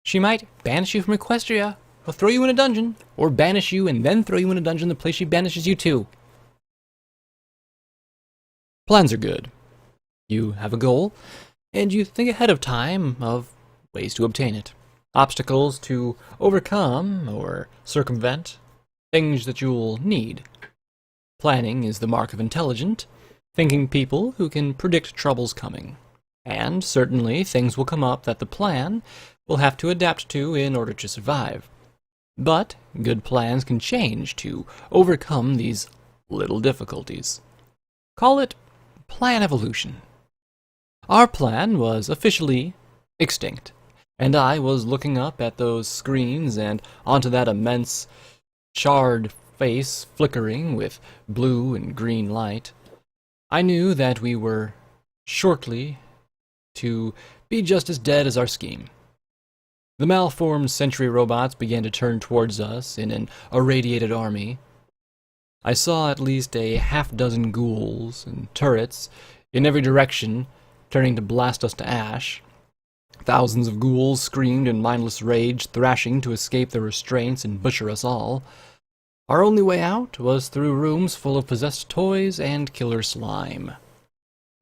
She might banish you from Equestria, or throw you in a dungeon, or banish you and then throw you in a dungeon the place she banishes you to. Plans are good. You have a goal, and you think ahead of time of ways to obtain it. Obstacles to overcome or circumvent, things that you'll need. Planning is the mark of intelligent, thinking people who can predict troubles coming. And certainly things will come up that the plan will have to adapt to in order to survive. But good plans can change to overcome these little difficulties. Call it plan evolution. Our plan was officially extinct, and I was looking up at those screens and onto that immense, charred face flickering with blue and green light. I knew that we were shortly to be just as dead as our scheme. The malformed sentry robots began to turn towards us in an irradiated army. I saw at least a half-dozen ghouls and turrets in every direction turning to blast us to ash. Thousands of ghouls screamed in mindless rage, thrashing to escape their restraints and butcher us all. Our only way out was through rooms full of possessed toys and killer slime.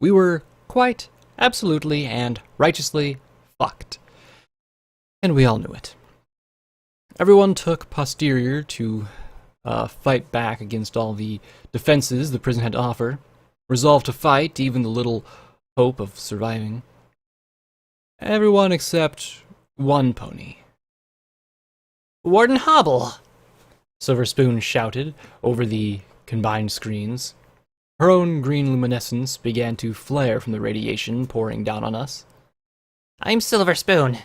We were quite, absolutely, and righteously fucked. And we all knew it. Everyone took posterior to fight back against all the defenses the prison had to offer, resolved to fight even the little hope of surviving. Everyone except one pony. "Warden Hobble!" Silver Spoon shouted over the combined screens. Her own green luminescence began to flare from the radiation pouring down on us. "I'm Silver Spoon.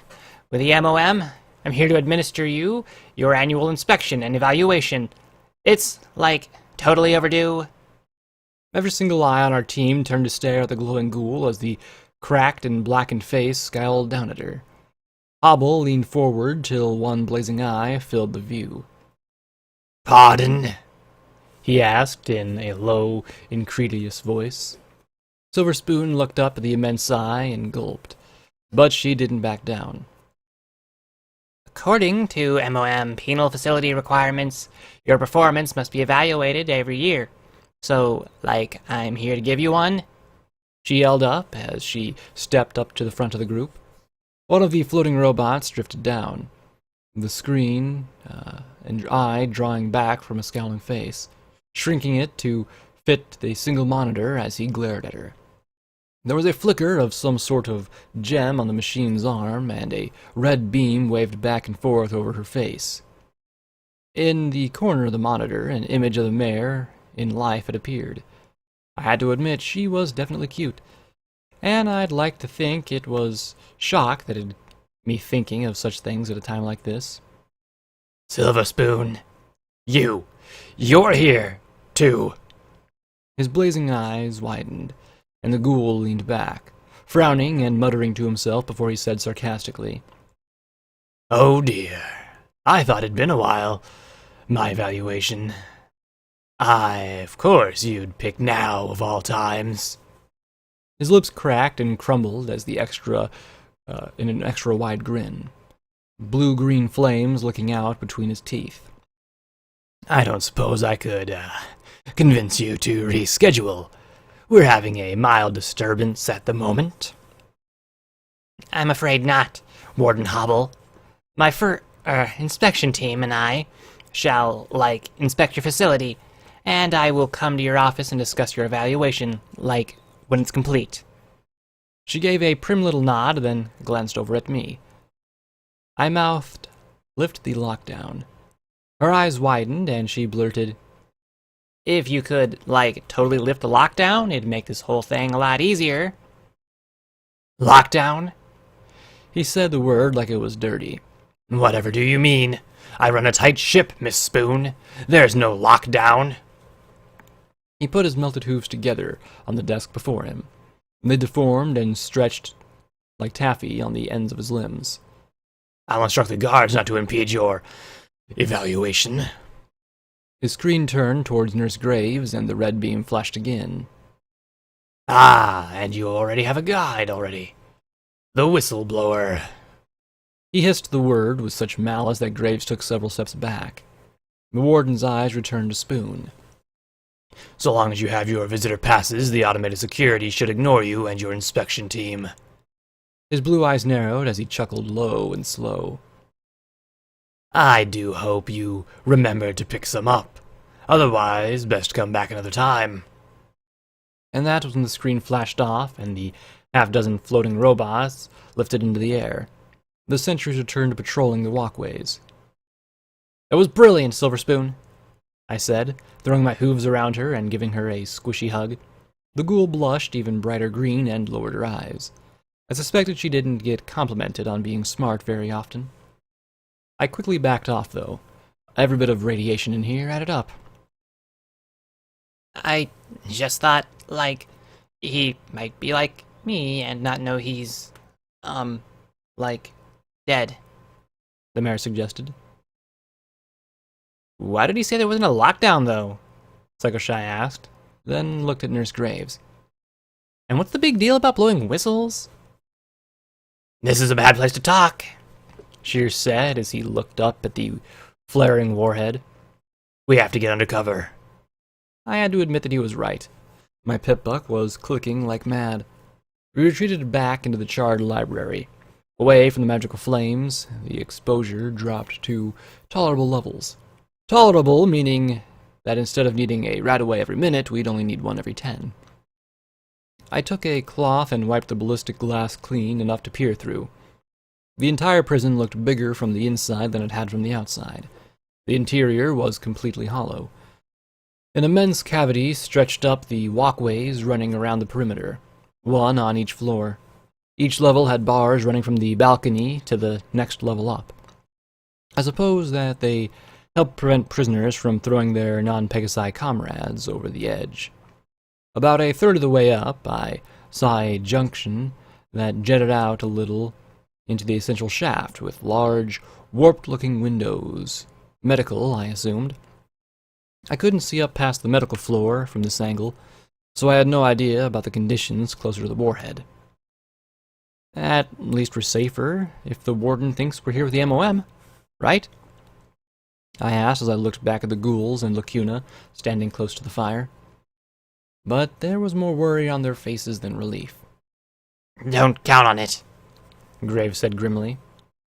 With the MOM, I'm here to administer you your annual inspection and evaluation. It's, totally overdue." Every single eye on our team turned to stare at the glowing ghoul as the cracked and blackened face scowled down at her. Hobble leaned forward till one blazing eye filled the view. "Pardon?" he asked in a low, incredulous voice. Silver Spoon looked up at the immense eye and gulped, but she didn't back down. "According to MOM penal facility requirements, your performance must be evaluated every year. So, I'm here to give you one." She yelled up as she stepped up to the front of the group. One of the floating robots drifted down, the screen and eye drawing back from a scowling face, shrinking it to fit the single monitor as he glared at her. There was a flicker of some sort of gem on the machine's arm, and a red beam waved back and forth over her face. In the corner of the monitor, an image of the mare in life had appeared. I had to admit she was definitely cute, and I'd like to think it was shock that had me thinking of such things at a time like this. "Silver Spoon, you're here, too." His blazing eyes widened, and the ghoul leaned back, frowning and muttering to himself before he said sarcastically, "Oh dear, I thought it'd been a while. My evaluation. Of course you'd pick now of all times." His lips cracked and crumbled as in an extra wide grin, blue-green flames licking out between his teeth. "I don't suppose I could convince you to reschedule. We're having a mild disturbance at the moment." "I'm afraid not, Warden Hobble. My inspection team and I shall, inspect your facility, and I will come to your office and discuss your evaluation, when it's complete." She gave a prim little nod, then glanced over at me. I mouthed, "Lift the lockdown." Her eyes widened, and she blurted, "If you could, totally lift the lockdown, it'd make this whole thing a lot easier." "Lockdown?" He said the word like it was dirty. "Whatever do you mean? I run a tight ship, Miss Spoon. There's no lockdown." He put his melted hooves together on the desk before him. They deformed and stretched like taffy on the ends of his limbs. "I'll instruct the guards not to impede your evaluation." His screen turned towards Nurse Graves, and the red beam flashed again. "Ah, and you already have a guide already. The whistleblower." He hissed the word with such malice that Graves took several steps back. The warden's eyes returned to Spoon. So long as you have your visitor passes, the automated security should ignore you and your inspection team. His blue eyes narrowed as he chuckled low and slow. I do hope you remember to pick some up. Otherwise, best come back another time. And that was when the screen flashed off and the half-dozen floating robots lifted into the air. The sentries returned to patrolling the walkways. "That was brilliant, Silver Spoon," I said, throwing my hooves around her and giving her a squishy hug. The ghoul blushed even brighter green and lowered her eyes. I suspected she didn't get complimented on being smart very often. I quickly backed off, though. Every bit of radiation in here added up. I just thought, like, he might be like me and not know he's, like, dead. The mayor suggested. "Why did he say there wasn't a lockdown, though?" Psycho Shy asked, then looked at Nurse Graves. "And what's the big deal about blowing whistles?" This is a bad place to talk, Shears said as he looked up at the flaring warhead. We have to get under cover. I had to admit that he was right. My pip-buck was clicking like mad. We retreated back into the charred library. Away from the magical flames, the exposure dropped to tolerable levels. Tolerable meaning that instead of needing a rat-away every minute, we'd only need one every 10. I took a cloth and wiped the ballistic glass clean enough to peer through. The entire prison looked bigger from the inside than it had from the outside. The interior was completely hollow. An immense cavity stretched up the walkways running around the perimeter, one on each floor. Each level had bars running from the balcony to the next level up. I suppose that they helped prevent prisoners from throwing their non-Pegasi comrades over the edge. About a third of the way up, I saw a junction that jetted out a little into the essential shaft with large, warped-looking windows. Medical, I assumed. I couldn't see up past the medical floor from this angle, so I had no idea about the conditions closer to the warhead. At least we're safer if the warden thinks we're here with the MOM, right? I asked as I looked back at the ghouls and Lacuna standing close to the fire. But there was more worry on their faces than relief. Don't count on it, Graves said grimly.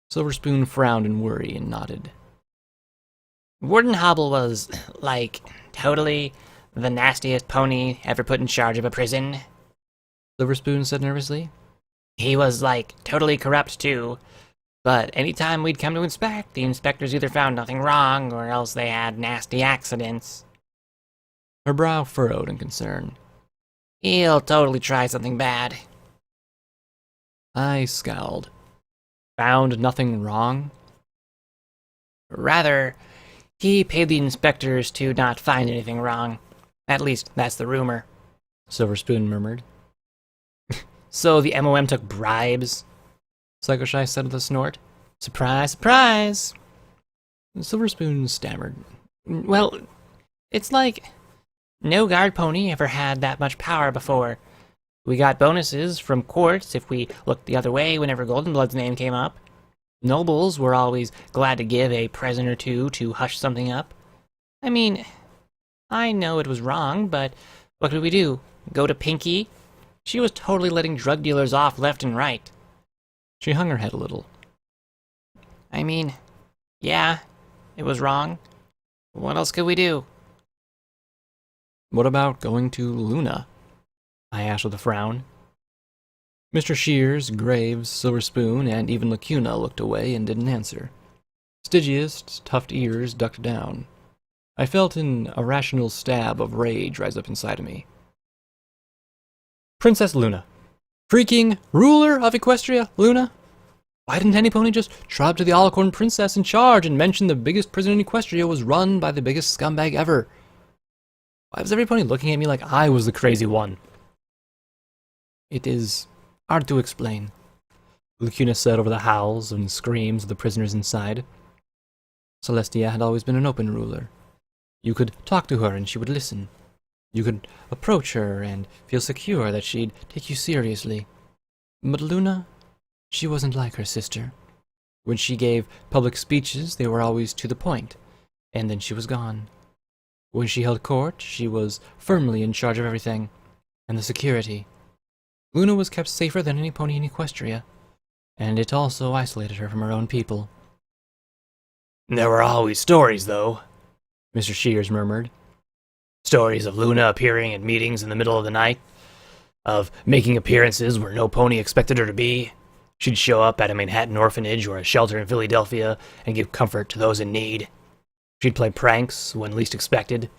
Silver Spoon frowned in worry and nodded. Warden Hobble was, like, totally the nastiest pony ever put in charge of a prison. Silver Spoon said nervously. He was, like, totally corrupt, too. But anytime we'd come to inspect, the inspectors either found nothing wrong, or else they had nasty accidents. Her brow furrowed in concern. He'll totally try something bad. I scowled. Found nothing wrong? Rather, he paid the inspectors to not find anything wrong. At least, that's the rumor. Silver Spoon murmured. So the MOM took bribes? Psycho Shy said with a snort. Surprise, surprise! Silver Spoon stammered. Well, it's like no guard pony ever had that much power before. We got bonuses from courts if we looked the other way whenever Goldenblood's name came up. Nobles were always glad to give a present or two to hush something up. I mean, I know it was wrong, but what could we do? Go to Pinky? She was totally letting drug dealers off left and right. She hung her head a little. I mean, yeah, it was wrong. What else could we do? What about going to Luna? I asked with a frown. Mr. Shears, Graves, Silver Spoon, and even Lacuna looked away and didn't answer. Stygius' tufted ears ducked down. I felt an irrational stab of rage rise up inside of me. Princess Luna. Freaking ruler of Equestria, Luna? Why didn't any pony just trot up to the Alicorn princess in charge and mention the biggest prison in Equestria was run by the biggest scumbag ever? Why was every pony looking at me like I was the crazy one? It is hard to explain, Lacuna said over the howls and screams of the prisoners inside. Celestia had always been an open ruler. You could talk to her and she would listen. You could approach her and feel secure that she'd take you seriously. But Luna, she wasn't like her sister. When she gave public speeches, they were always to the point, and then she was gone. When she held court, she was firmly in charge of everything, and the security. Luna was kept safer than any pony in Equestria, and it also isolated her from her own people. There were always stories, though, Mr. Shears murmured. stories of Luna appearing at meetings in the middle of the night, of making appearances where no pony expected her to be. She'd show up at a Manhattan orphanage or a shelter in Philadelphia and give comfort to those in need. She'd play pranks when least expected.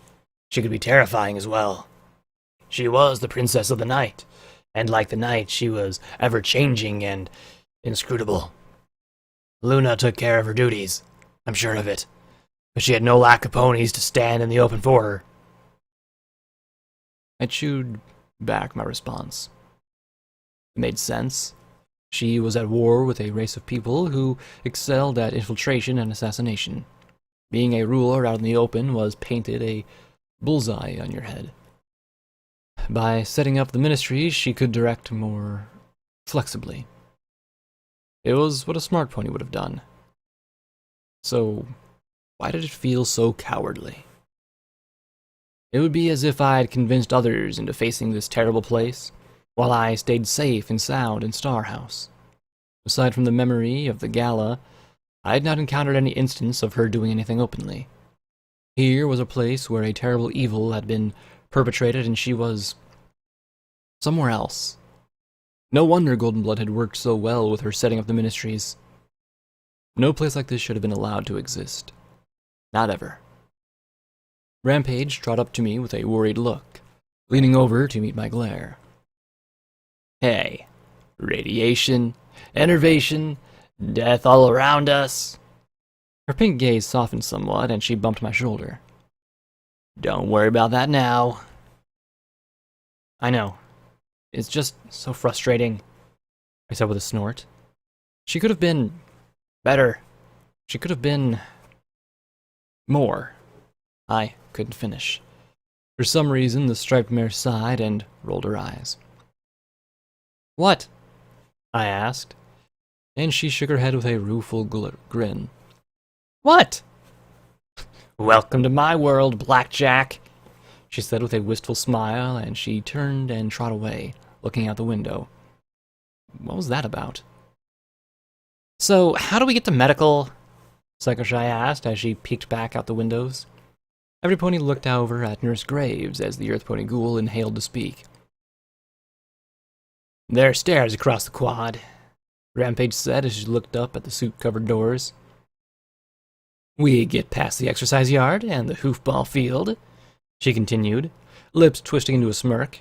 She could be terrifying as well. She was the princess of the night, and like the night, she was ever-changing and inscrutable. Luna took care of her duties, I'm sure of it, but she had no lack of ponies to stand in the open for her. I chewed back my response. It made sense. She was at war with a race of people who excelled at infiltration and assassination. Being a ruler out in the open was painted a bullseye on your head. By setting up the ministries, she could direct more flexibly. It was what a smart pony would have done. So, why did it feel so cowardly? It would be as if I had convinced others into facing this terrible place, while I stayed safe and sound in Star House. Aside from the memory of the gala, I had not encountered any instance of her doing anything openly. Here was a place where a terrible evil had been perpetrated, and she was somewhere else. No wonder Goldenblood had worked so well with her setting up the ministries. No place like this should have been allowed to exist. Not ever. Rampage trot up to me with a worried look, leaning over to meet my glare. Hey, radiation, enervation, death all around us. Her pink gaze softened somewhat, and she bumped my shoulder. Don't worry about that now. I know. It's just so frustrating, I said with a snort. She could have been better. She could have been more. I couldn't finish. For some reason, the striped mare sighed and rolled her eyes. What? I asked, and she shook her head with a rueful grin. What? Welcome to my world, Blackjack, she said with a wistful smile, and she turned and trot away, looking out the window. What was that about? So, how do we get to medical? Psychoshy asked as she peeked back out the windows. Every pony looked over at Nurse Graves as the Earth Pony Ghoul inhaled to speak. There are stairs across the quad, Rampage said as she looked up at the soot-covered doors. We get past the exercise yard and the hoofball field, she continued, lips twisting into a smirk.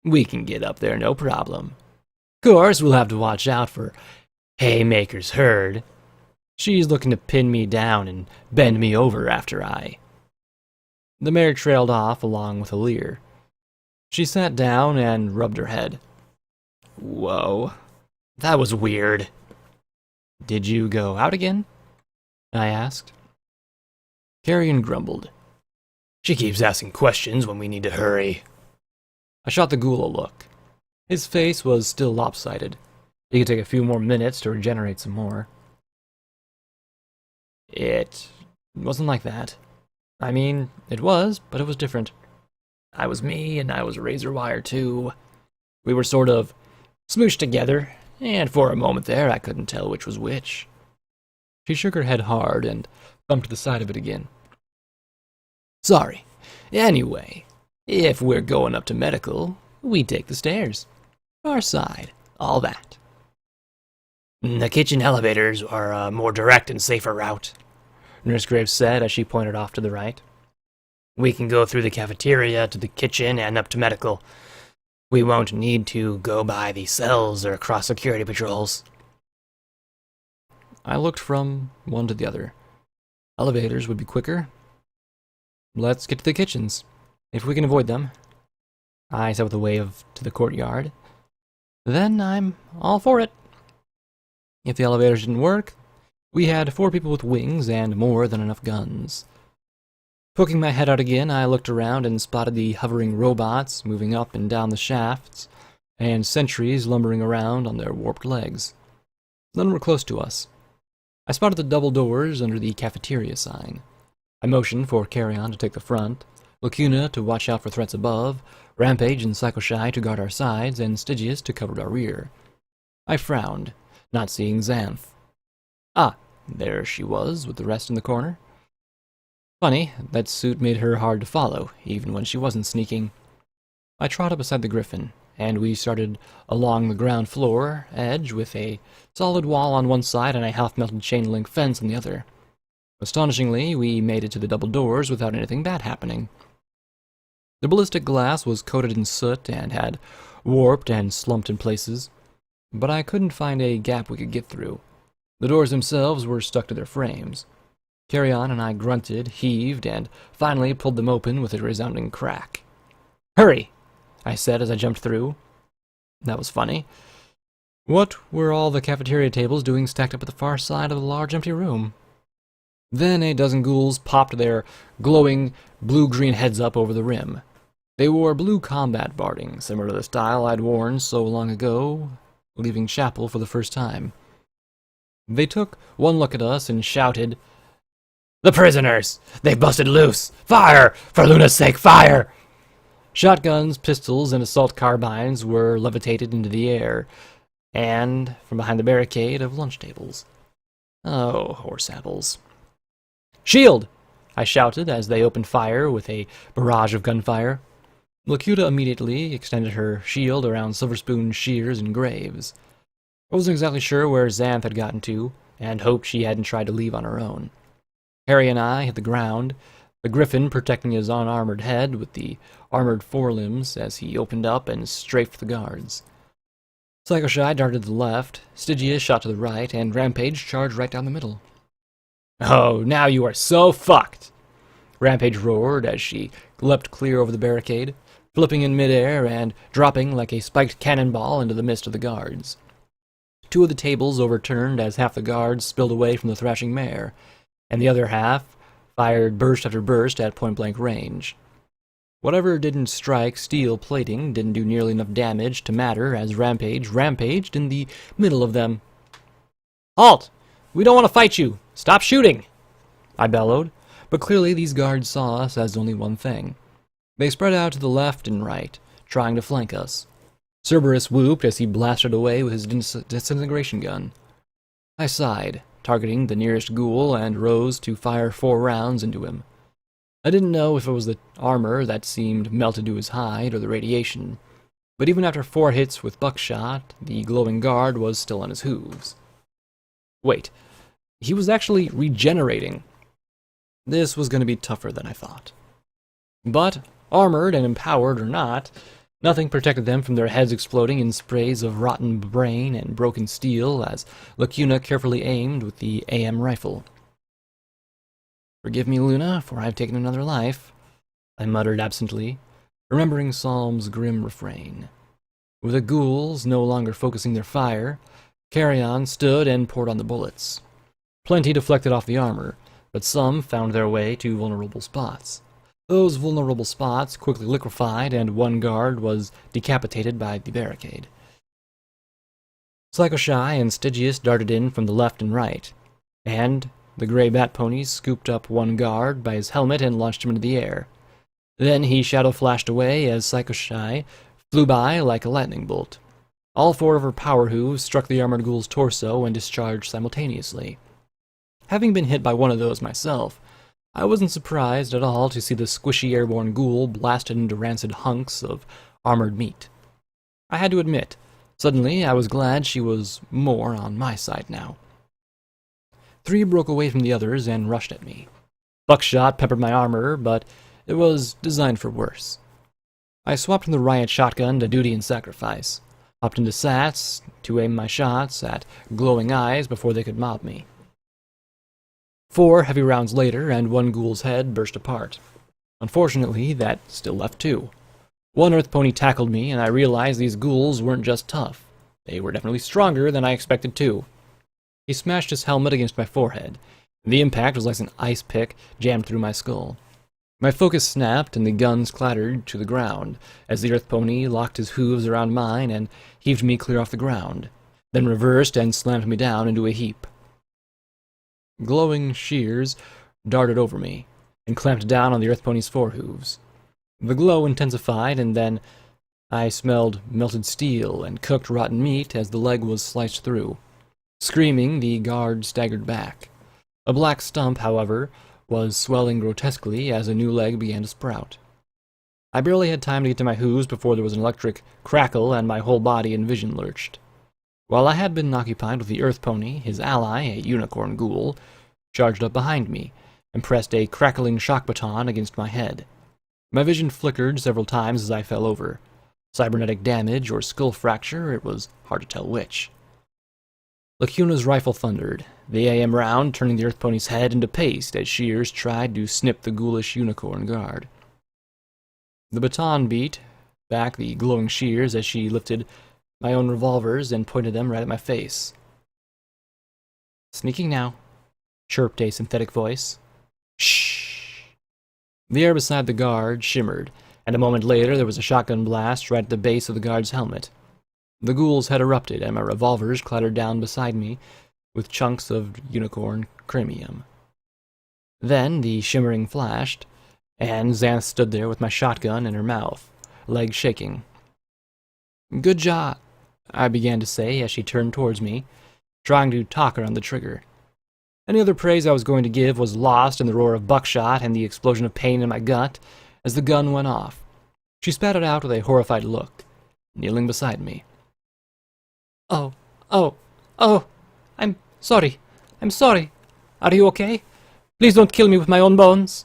We can get up there no problem. Of course, we'll have to watch out for Haymaker's herd. She's looking to pin me down and bend me over after I... The mare trailed off along with a leer. She sat down and rubbed her head. Whoa, that was weird. Did you go out again? I asked. Carrion grumbled. She keeps asking questions when we need to hurry. I shot the ghoul a look. His face was still lopsided. He could take a few more minutes to regenerate some more. It wasn't like that. I mean, it was, but it was different. I was me, and I was razor wire too. We were sort of smooshed together, and for a moment there I couldn't tell which was which. She shook her head hard and bumped the side of it again. Sorry. Anyway, if we're going up to medical, we take the stairs. Our side, all that. The kitchen elevators are a more direct and safer route, Nurse Graves said as she pointed off to the right. We can go through the cafeteria to the kitchen and up to medical. We won't need to go by the cells or cross security patrols. I looked from one to the other. Elevators would be quicker. Let's get to the kitchens, if we can avoid them, I said with a wave to the courtyard. Then I'm all for it. If the elevators didn't work, we had 4 people with wings and more than enough guns. Poking my head out again, I looked around and spotted the hovering robots moving up and down the shafts, and sentries lumbering around on their warped legs. None were close to us. I spotted the double doors under the cafeteria sign. I motioned for Carrion to take the front, Lacuna to watch out for threats above, Rampage and Psychoshy to guard our sides, and Stygius to cover our rear. I frowned, not seeing Xanth. Ah, there she was, with the rest in the corner. Funny, that suit made her hard to follow, even when she wasn't sneaking. I trotted beside the Griffin, and we started along the ground floor edge with a solid wall on one side and a half-melted chain-link fence on the other. Astonishingly, we made it to the double doors without anything bad happening. The ballistic glass was coated in soot and had warped and slumped in places, but I couldn't find a gap we could get through. The doors themselves were stuck to their frames. Carrion and I grunted, heaved, and finally pulled them open with a resounding crack. "Hurry!" I said as I jumped through. That was funny. What were all the cafeteria tables doing stacked up at the far side of the large empty room? Then a dozen ghouls popped their glowing blue-green heads up over the rim. They wore blue combat barding, similar to the style I'd worn so long ago, leaving chapel for the first time. They took one look at us and shouted, "The prisoners! They've busted loose! Fire! For Luna's sake, fire!" Shotguns, pistols, and assault carbines were levitated into the air, and from behind the barricade of lunch tables. Oh, horse apples. "Shield!" I shouted as they opened fire with a barrage of gunfire. Lacuta immediately extended her shield around Silverspoon's shears and graves. I wasn't exactly sure where Xanth had gotten to, and hoped she hadn't tried to leave on her own. Harry and I hit the ground, the Griffin protecting his unarmored head with the armored forelimbs as he opened up and strafed the guards. Psychoshy darted to the left, Stygius shot to the right, and Rampage charged right down the middle. "Oh, now you are so fucked!" Rampage roared as she leapt clear over the barricade, flipping in midair and dropping like a spiked cannonball into the midst of the guards. Two of the tables overturned as half the guards spilled away from the thrashing mare, and the other half fired burst after burst at point-blank range. Whatever didn't strike steel plating didn't do nearly enough damage to matter as Rampage rampaged in the middle of them. "Halt! We don't want to fight you! Stop shooting!" I bellowed, but clearly these guards saw us as only one thing. They spread out to the left and right, trying to flank us. Cerberus whooped as he blasted away with his disintegration gun. I sighed, targeting the nearest ghoul, and rose to fire 4 rounds into him. I didn't know if it was the armor that seemed melted to his hide or the radiation, but even after 4 hits with buckshot, the glowing guard was still on his hooves. Wait, he was actually regenerating. This was going to be tougher than I thought. But, armored and empowered or not, nothing protected them from their heads exploding in sprays of rotten brain and broken steel as Lacuna carefully aimed with the AM rifle. "Forgive me, Luna, for I've taken another life," I muttered absently, remembering Psalm's grim refrain. With the ghouls no longer focusing their fire, Carrion stood and poured on the bullets. Plenty deflected off the armor, but some found their way to vulnerable spots. Those vulnerable spots quickly liquefied, and one guard was decapitated by the barricade. Psychoshy and Stygius darted in from the left and right, and the gray bat ponies scooped up one guard by his helmet and launched him into the air. Then he shadow flashed away as Psychoshy flew by like a lightning bolt. All 4 of her power hooves struck the armored ghoul's torso and discharged simultaneously. Having been hit by one of those myself, I wasn't surprised at all to see the squishy airborne ghoul blasted into rancid hunks of armored meat. I had to admit, suddenly I was glad she was more on my side now. 3 broke away from the others and rushed at me. Buckshot peppered my armor, but it was designed for worse. I swapped from the riot shotgun to duty and sacrifice, hopped into Sats to aim my shots at glowing eyes before they could mob me. 4 heavy rounds later, and one ghoul's head burst apart. Unfortunately, that still left 2. One earth pony tackled me, and I realized these ghouls weren't just tough. They were definitely stronger than I expected too. He smashed his helmet against my forehead. The impact was like an ice pick jammed through my skull. My focus snapped, and the guns clattered to the ground, as the earth pony locked his hooves around mine and heaved me clear off the ground, then reversed and slammed me down into a heap. Glowing shears darted over me and clamped down on the earth pony's forehooves. The glow intensified, and then I smelled melted steel and cooked rotten meat as the leg was sliced through. Screaming, the guard staggered back. A black stump, however, was swelling grotesquely as a new leg began to sprout. I barely had time to get to my hooves before there was an electric crackle and my whole body and vision lurched. While I had been occupied with the earth pony, his ally, a unicorn ghoul, charged up behind me and pressed a crackling shock baton against my head. My vision flickered several times as I fell over. Cybernetic damage or skull fracture, it was hard to tell which. Lacuna's rifle thundered, the AM round turning the earth pony's head into paste as shears tried to snip the ghoulish unicorn guard. The baton beat back the glowing shears as she lifted my own revolvers and pointed them right at my face. Sneaking now, chirped a synthetic voice. Shh! The air beside the guard shimmered, and a moment later there was a shotgun blast right at the base of the guard's helmet. The ghouls had erupted, and my revolvers clattered down beside me with chunks of unicorn cranium. Then the shimmering flashed, and Xanth stood there with my shotgun in her mouth, legs shaking. "Good job," I began to say as she turned towards me, trying to talk around the trigger. Any other praise I was going to give was lost in the roar of buckshot and the explosion of pain in my gut as the gun went off. She spat it out with a horrified look, kneeling beside me. "Oh, I'm sorry. Are you okay? Please don't kill me with my own bones,"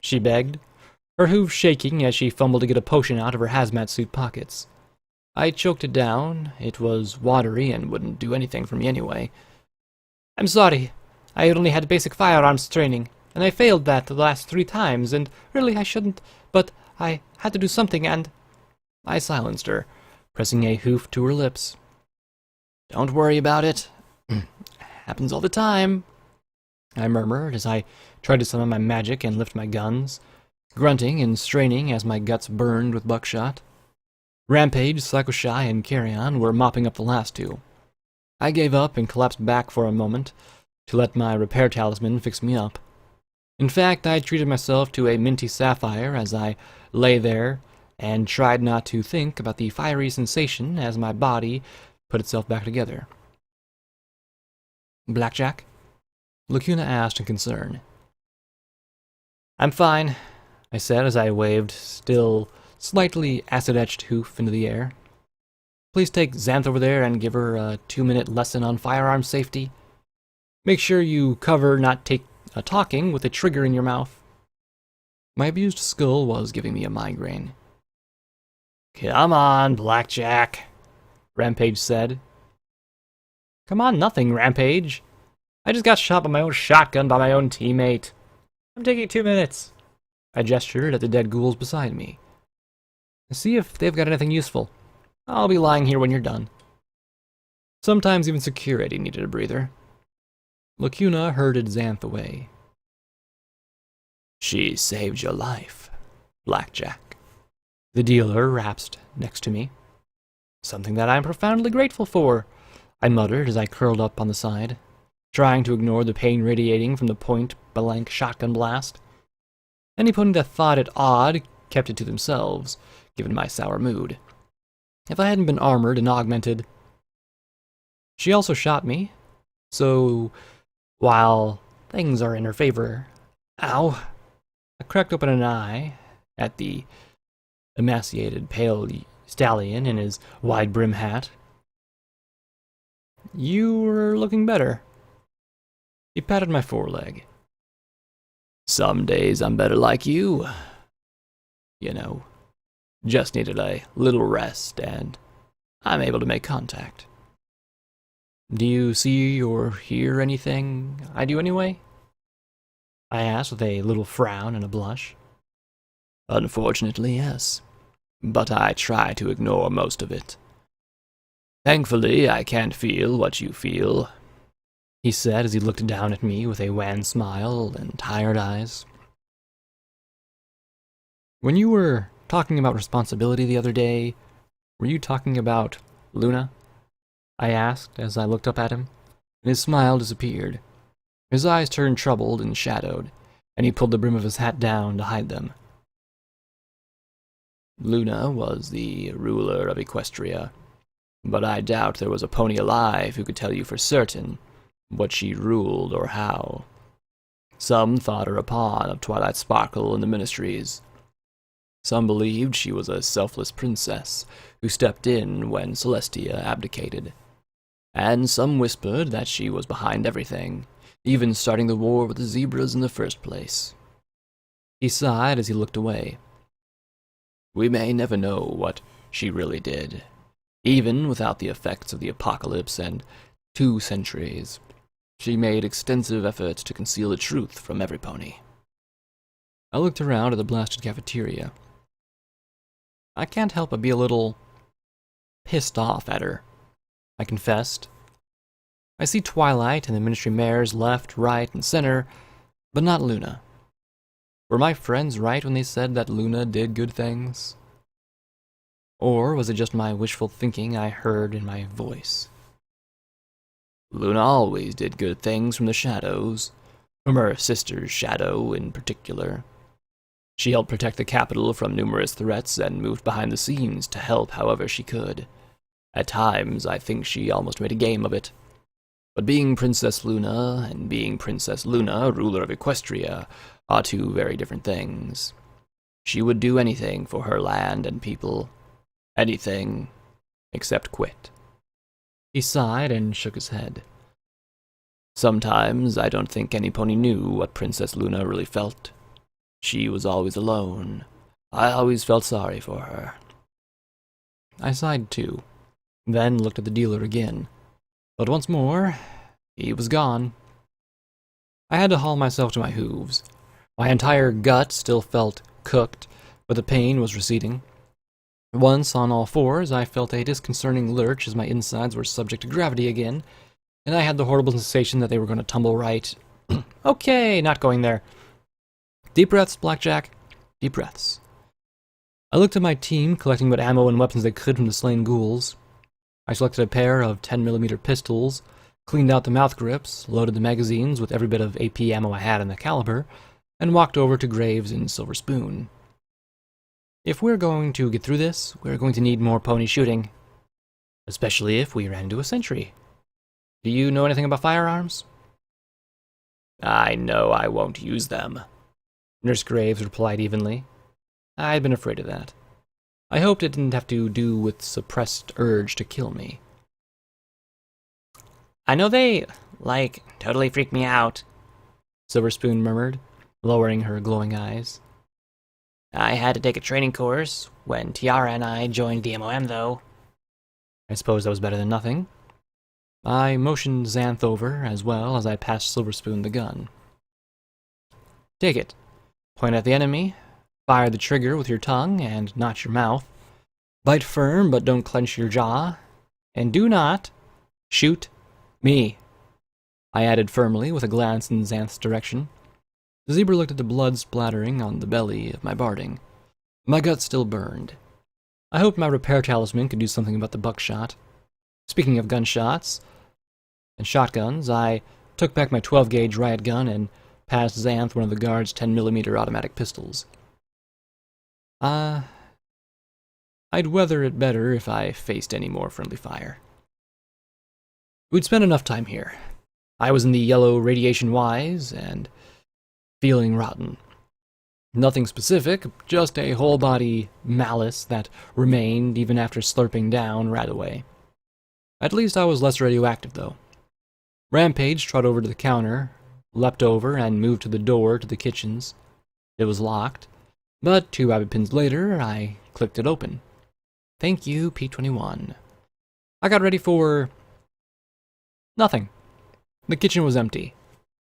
she begged, her hooves shaking as she fumbled to get a potion out of her hazmat suit pockets. I choked it down. It was watery and wouldn't do anything for me anyway. "I'm sorry. I only had basic firearms training, and I failed that the last 3 times, and really I shouldn't, but I had to do something, and—" I silenced her, pressing a hoof to her lips. "Don't worry about it. Happens all the time," I murmured as I tried to summon my magic and lift my guns, grunting and straining as my guts burned with buckshot. Rampage, Psycho-Shy, and Carrion were mopping up the last 2. I gave up and collapsed back for a moment to let my repair talisman fix me up. In fact, I treated myself to a minty sapphire as I lay there and tried not to think about the fiery sensation as my body put itself back together. "Blackjack?" Lacuna asked in concern. "I'm fine," I said as I waved still slightly acid-etched hoof into the air. "Please take Xanth over there and give her a 2-minute lesson on firearm safety. Make sure you cover not talking with a trigger in your mouth." My abused skull was giving me a migraine. "Come on, Blackjack," Rampage said. "Come on nothing, Rampage. I just got shot by my own shotgun by my own teammate. I'm taking 2 minutes." I gestured at the dead ghouls beside me. "See if they've got anything useful. I'll be lying here when you're done." Sometimes even security needed a breather. Lacuna herded Xanth away. "She saved your life, Blackjack," the dealer rasped next to me. "Something that I'm profoundly grateful for," I muttered as I curled up on the side, trying to ignore the pain radiating from the point-blank shotgun blast. Any pony that thought it odd kept it to themselves, given my sour mood. If I hadn't been armored and augmented... She also shot me, so while things are in her favor... Ow! I cracked open an eye at the emaciated pale stallion in his wide-brim hat. "You were looking better." He patted my foreleg. "Some days I'm better like you. You know, just needed a little rest, and I'm able to make contact." "Do you see or hear anything I do anyway?" I asked with a little frown and a blush. "Unfortunately, yes. But I try to ignore most of it. Thankfully, I can't feel what you feel," he said as he looked down at me with a wan smile and tired eyes. "When you were talking about responsibility the other day, were you talking about Luna?" I asked as I looked up at him, and his smile disappeared. His eyes turned troubled and shadowed, and he pulled the brim of his hat down to hide them. Luna was the ruler of Equestria, but I doubt there was a pony alive who could tell you for certain what she ruled or how. Some thought her a pawn of Twilight Sparkle in the Ministries. Some believed she was a selfless princess who stepped in when Celestia abdicated. And some whispered that she was behind everything, even starting the war with the zebras in the first place. He sighed as he looked away. We may never know what she really did, even without the effects of the apocalypse and 2 centuries. She made extensive efforts to conceal the truth from every pony. I looked around at the blasted cafeteria. I can't help but be a little pissed off at her, I confessed. I see Twilight and the Ministry mayors left, right, and center, but not Luna. Were my friends right when they said that Luna did good things? Or was it just my wishful thinking I heard in my voice? Luna always did good things from the shadows, from her sister's shadow in particular. She helped protect the capital from numerous threats and moved behind the scenes to help however she could. At times, I think she almost made a game of it. But being Princess Luna and being Princess Luna, ruler of Equestria, are 2 very different things. She would do anything for her land and people. Anything except quit. He sighed and shook his head. Sometimes I don't think any pony knew what Princess Luna really felt. She was always alone. I always felt sorry for her. I sighed too, then looked at the dealer again. But once more, he was gone. I had to haul myself to my hooves. My entire gut still felt cooked, but the pain was receding. Once on all fours, I felt a disconcerting lurch as my insides were subject to gravity again, and I had the horrible sensation that they were going to tumble right. Okay, not going there. Deep breaths, Blackjack. Deep breaths. I looked at my team, collecting what ammo and weapons they could from the slain ghouls. I selected a pair of 10mm pistols, cleaned out the mouth grips, loaded the magazines with every bit of AP ammo I had in the caliber, and walked over to Graves and Silver Spoon. If we're going to get through this, we're going to need more pony shooting. Especially if we ran into a sentry. Do you know anything about firearms? I know I won't use them, Nurse Graves replied evenly. I'd been afraid of that. I hoped it didn't have to do with suppressed urge to kill me. I know they, totally freak me out, Silver Spoon murmured, lowering her glowing eyes. I had to take a training course when Tiara and I joined the MOM, though. I suppose that was better than nothing. I motioned Xanth over, as well as I passed Silver Spoon the gun. Take it. Point at the enemy. Fire the trigger with your tongue and not your mouth. Bite firm, but don't clench your jaw. And do not shoot me, I added firmly with a glance in Xanth's direction. The zebra looked at the blood splattering on the belly of my barding. My gut still burned. I hoped my repair talisman could do something about the buckshot. Speaking of gunshots and shotguns, I took back my 12-gauge riot gun and passed Xanth one of the guard's 10mm automatic pistols. I'd weather it better if I faced any more friendly fire. We'd spent enough time here. I was in the yellow radiation wise and feeling rotten. Nothing specific, just a whole-body malice that remained even after slurping down Radaway. At least I was less radioactive, though. Rampage trotted over to the counter, leapt over, and moved to the door to the kitchens. It was locked, but 2 rabbit pins later, I clicked it open. Thank you, P21. I got ready for nothing. The kitchen was empty.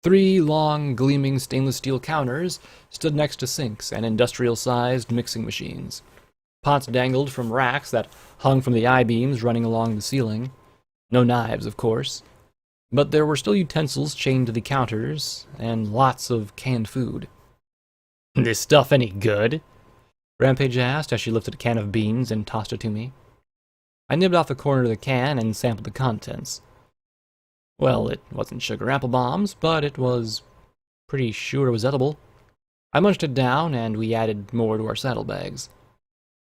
3 long, gleaming stainless steel counters stood next to sinks and industrial-sized mixing machines. Pots dangled from racks that hung from the I-beams running along the ceiling. No knives, of course. But there were still utensils chained to the counters, and lots of canned food. This stuff any good? Rampage asked as she lifted a can of beans and tossed it to me. I nibbed off the corner of the can and sampled the contents. Well, it wasn't sugar apple bombs, but it was pretty sure it was edible. I munched it down, and we added more to our saddlebags.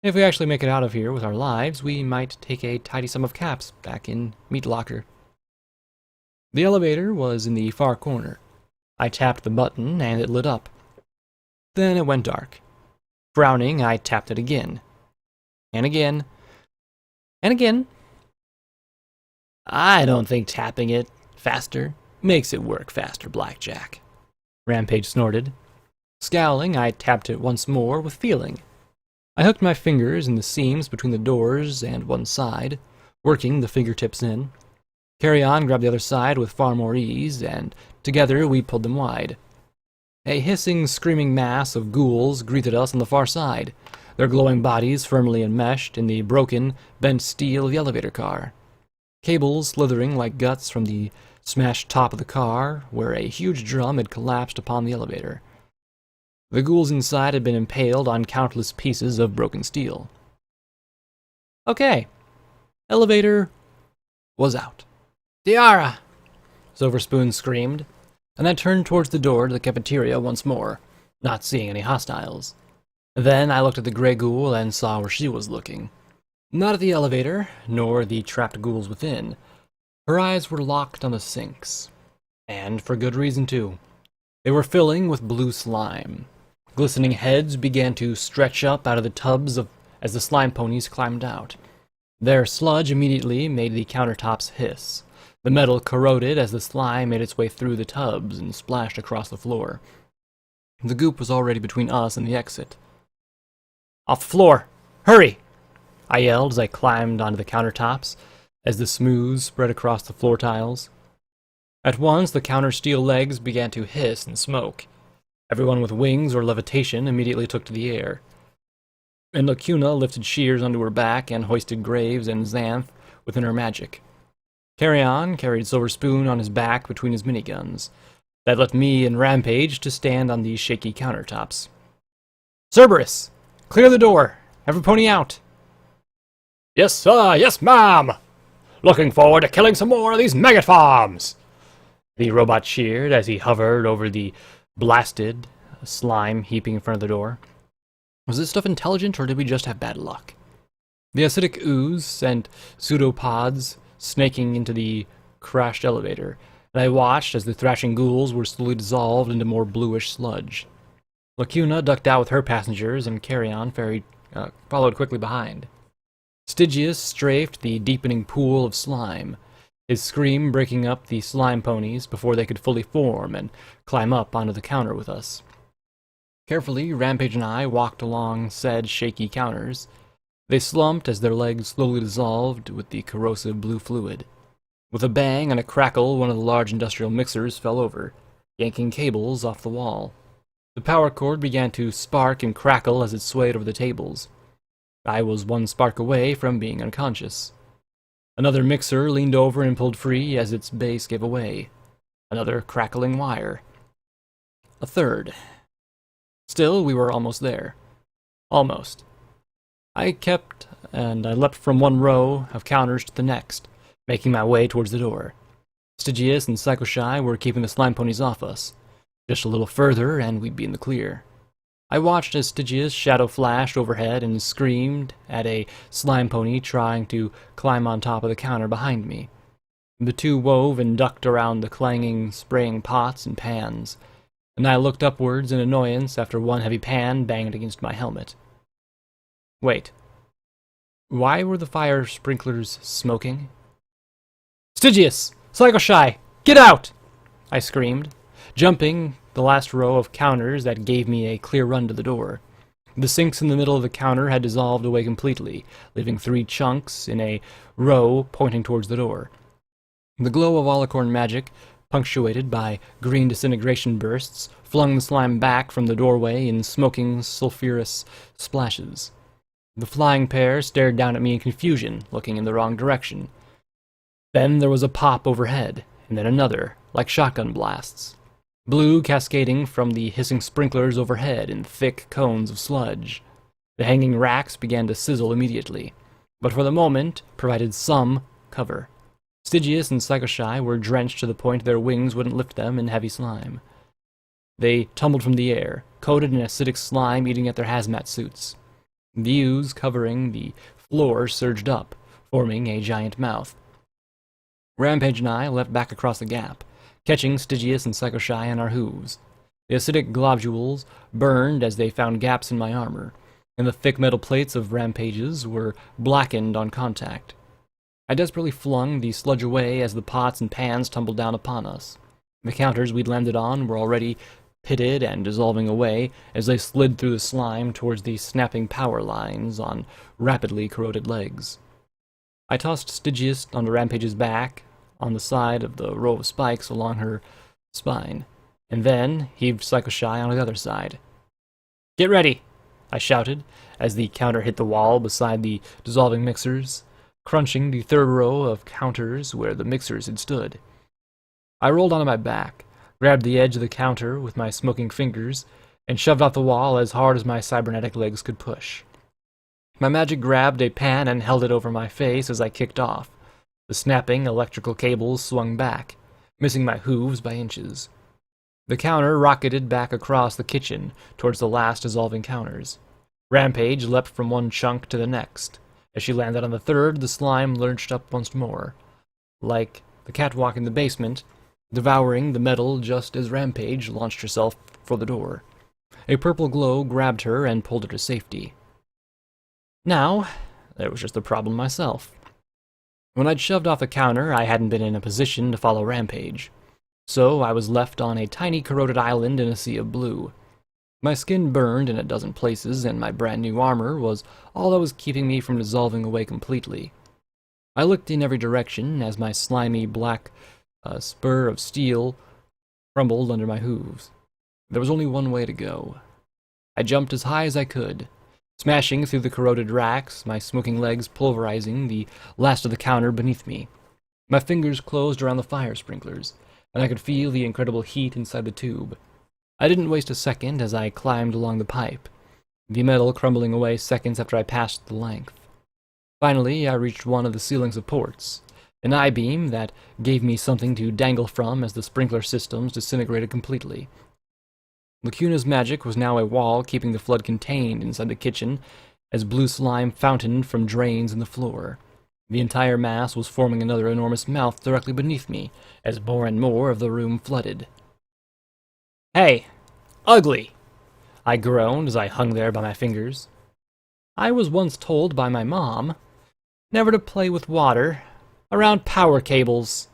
If we actually make it out of here with our lives, we might take a tidy sum of caps back in Meat Locker. The elevator was in the far corner. I tapped the button, and it lit up. Then it went dark. Frowning, I tapped it again. And again. And again. I don't think tapping it faster Makes it work faster, Blackjack. Rampage snorted. Scowling, I tapped it once more with feeling. I hooked my fingers in the seams between the doors and one side, working the fingertips in. Carry On grabbed the other side with far more ease, and together we pulled them wide. A hissing, screaming mass of ghouls greeted us on the far side, their glowing bodies firmly enmeshed in the broken, bent steel of the elevator car. Cables slithering like guts from the smashed top of the car, where a huge drum had collapsed upon the elevator. The ghouls inside had been impaled on countless pieces of broken steel. Okay. Elevator was out. Tiara! Silverspoon screamed, and I turned towards the door to the cafeteria once more, not seeing any hostiles. Then I looked at the gray ghoul and saw where she was looking. Not at the elevator, nor the trapped ghouls within. Her eyes were locked on the sinks. And for good reason, too. They were filling with blue slime. Glistening heads began to stretch up out of the tubs as the slime ponies climbed out. Their sludge immediately made the countertops hiss. The metal corroded as the slime made its way through the tubs and splashed across the floor. The goop was already between us and the exit. Off the floor! Hurry! I yelled as I climbed onto the countertops, as the smooth spread across the floor tiles. At once, the counter steel legs began to hiss and smoke. Everyone with wings or levitation immediately took to the air. And Lacuna lifted shears onto her back and hoisted Graves and Xanth within her magic. Carry On carried Silverspoon on his back between his miniguns. That left me and Rampage to stand on these shaky countertops. Cerberus! Clear the door! Every pony out! Yes, sir! Yes, ma'am! Looking forward to killing some more of these maggot farms! The robot cheered as he hovered over the blasted slime heaping in front of the door. Was this stuff intelligent, or did we just have bad luck? The acidic ooze sent pseudopods snaking into the crashed elevator, and I watched as the thrashing ghouls were slowly dissolved into more bluish sludge. Lacuna ducked out with her passengers, and Carry On followed quickly behind. Stygius strafed the deepening pool of slime, his scream breaking up the slime ponies before they could fully form and climb up onto the counter with us. Carefully, Rampage and I walked along said shaky counters. They slumped as their legs slowly dissolved with the corrosive blue fluid. With a bang and a crackle, one of the large industrial mixers fell over, yanking cables off the wall. The power cord began to spark and crackle as it swayed over the tables. I was one spark away from being unconscious. Another mixer leaned over and pulled free as its base gave away. Another crackling wire. A third. Still, we were almost there. Almost. I leapt from one row of counters to the next, making my way towards the door. Stygius and Psychoshy were keeping the slime ponies off us. Just a little further, and we'd be in the clear. I watched as Stygius' shadow flashed overhead and screamed at a slime pony trying to climb on top of the counter behind me. The two wove and ducked around the clanging, spraying pots and pans, and I looked upwards in annoyance after one heavy pan banged against my helmet. Wait. Why were the fire sprinklers smoking? Stygius! Psychoshy! Get out! I screamed, jumping the last row of counters that gave me a clear run to the door. The sinks in the middle of the counter had dissolved away completely, leaving 3 chunks in a row pointing towards the door. The glow of Alicorn magic, punctuated by green disintegration bursts, flung the slime back from the doorway in smoking, sulphurous splashes. The flying pair stared down at me in confusion, looking in the wrong direction. Then there was a pop overhead, and then another, like shotgun blasts. Blue cascading from the hissing sprinklers overhead in thick cones of sludge. The hanging racks began to sizzle immediately, but for the moment provided some cover. Stygius and Psychoshy were drenched to the point their wings wouldn't lift them in heavy slime. They tumbled from the air, coated in acidic slime eating at their hazmat suits. The ooze covering the floor surged up, forming a giant mouth. Rampage and I leapt back across the gap, catching Stygius and Psychoshy on our hooves. The acidic globules burned as they found gaps in my armor, and the thick metal plates of Rampage's were blackened on contact. I desperately flung the sludge away as the pots and pans tumbled down upon us. The counters we'd landed on were already pitted and dissolving away as they slid through the slime towards the snapping power lines on rapidly corroded legs. I tossed Stygius onto Rampage's back on the side of the row of spikes along her spine, and then heaved Psychoshy on the other side. "Get ready!" I shouted as the counter hit the wall beside the dissolving mixers, crunching the third row of counters where the mixers had stood. I rolled onto my back, grabbed the edge of the counter with my smoking fingers, and shoved off the wall as hard as my cybernetic legs could push. My magic grabbed a pan and held it over my face as I kicked off. The snapping electrical cables swung back, missing my hooves by inches. The counter rocketed back across the kitchen towards the last dissolving counters. Rampage leapt from one chunk to the next. As she landed on the third, the slime lurched up once more, like the catwalk in the basement, devouring the metal just as Rampage launched herself for the door. A purple glow grabbed her and pulled her to safety. Now, there was just the problem myself. When I'd shoved off the counter, I hadn't been in a position to follow Rampage, so I was left on a tiny corroded island in a sea of blue. My skin burned in a dozen places, and my brand new armor was all that was keeping me from dissolving away completely. I looked in every direction as my slimy black spur of steel crumbled under my hooves. There was only one way to go. I jumped as high as I could, smashing through the corroded racks, my smoking legs pulverizing the last of the counter beneath me. My fingers closed around the fire sprinklers, and I could feel the incredible heat inside the tube. I didn't waste a second as I climbed along the pipe, the metal crumbling away seconds after I passed the length. Finally, I reached one of the ceiling supports, an I-beam that gave me something to dangle from as the sprinkler systems disintegrated completely. Lacuna's magic was now a wall keeping the flood contained inside the kitchen as blue slime fountained from drains in the floor. The entire mass was forming another enormous mouth directly beneath me as more and more of the room flooded. "Hey! Ugly!" I groaned as I hung there by my fingers. I was once told by my mom never to play with water around power cables.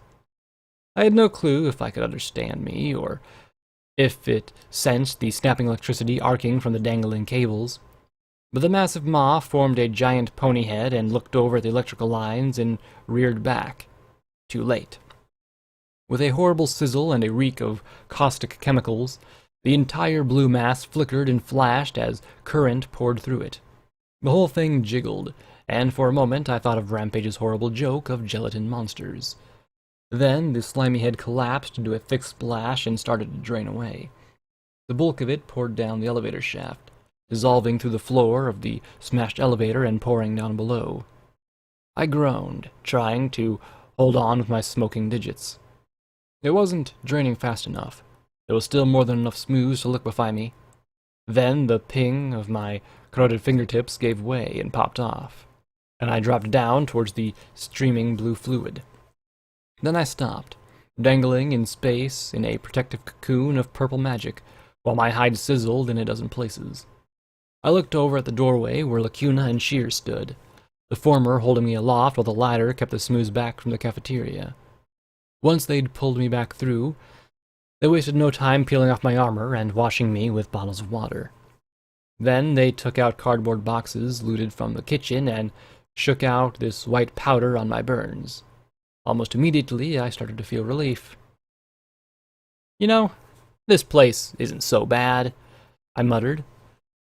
I had no clue if I could understand me, or if it sensed the snapping electricity arcing from the dangling cables. But the massive maw formed a giant pony head and looked over at the electrical lines and reared back. Too late. With a horrible sizzle and a reek of caustic chemicals, the entire blue mass flickered and flashed as current poured through it. The whole thing jiggled, and for a moment I thought of Rampage's horrible joke of gelatin monsters. Then the slimy head collapsed into a thick splash and started to drain away. The bulk of it poured down the elevator shaft, dissolving through the floor of the smashed elevator and pouring down below. I groaned, trying to hold on with my smoking digits. It wasn't draining fast enough. There was still more than enough smooze to liquefy me. Then the ping of my corroded fingertips gave way and popped off, and I dropped down towards the streaming blue fluid. Then I stopped, dangling in space in a protective cocoon of purple magic, while my hide sizzled in a dozen places. I looked over at the doorway where Lacuna and Shears stood, the former holding me aloft while the latter kept the smooze back from the cafeteria. Once they'd pulled me back through, they wasted no time peeling off my armor and washing me with bottles of water. Then they took out cardboard boxes looted from the kitchen and shook out this white powder on my burns. Almost immediately, I started to feel relief. "You know, this place isn't so bad," I muttered,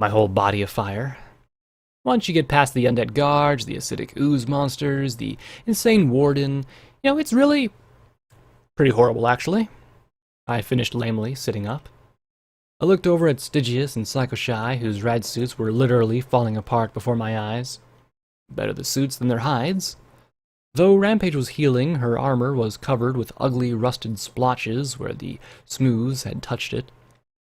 my whole body afire. "Once you get past the undead guards, the acidic ooze monsters, the insane warden, it's really pretty horrible, actually." I finished lamely, sitting up. I looked over at Stygius and Psychoshy, whose rad suits were literally falling apart before my eyes. Better the suits than their hides. Though Rampage was healing, her armor was covered with ugly rusted splotches where the smooths had touched it.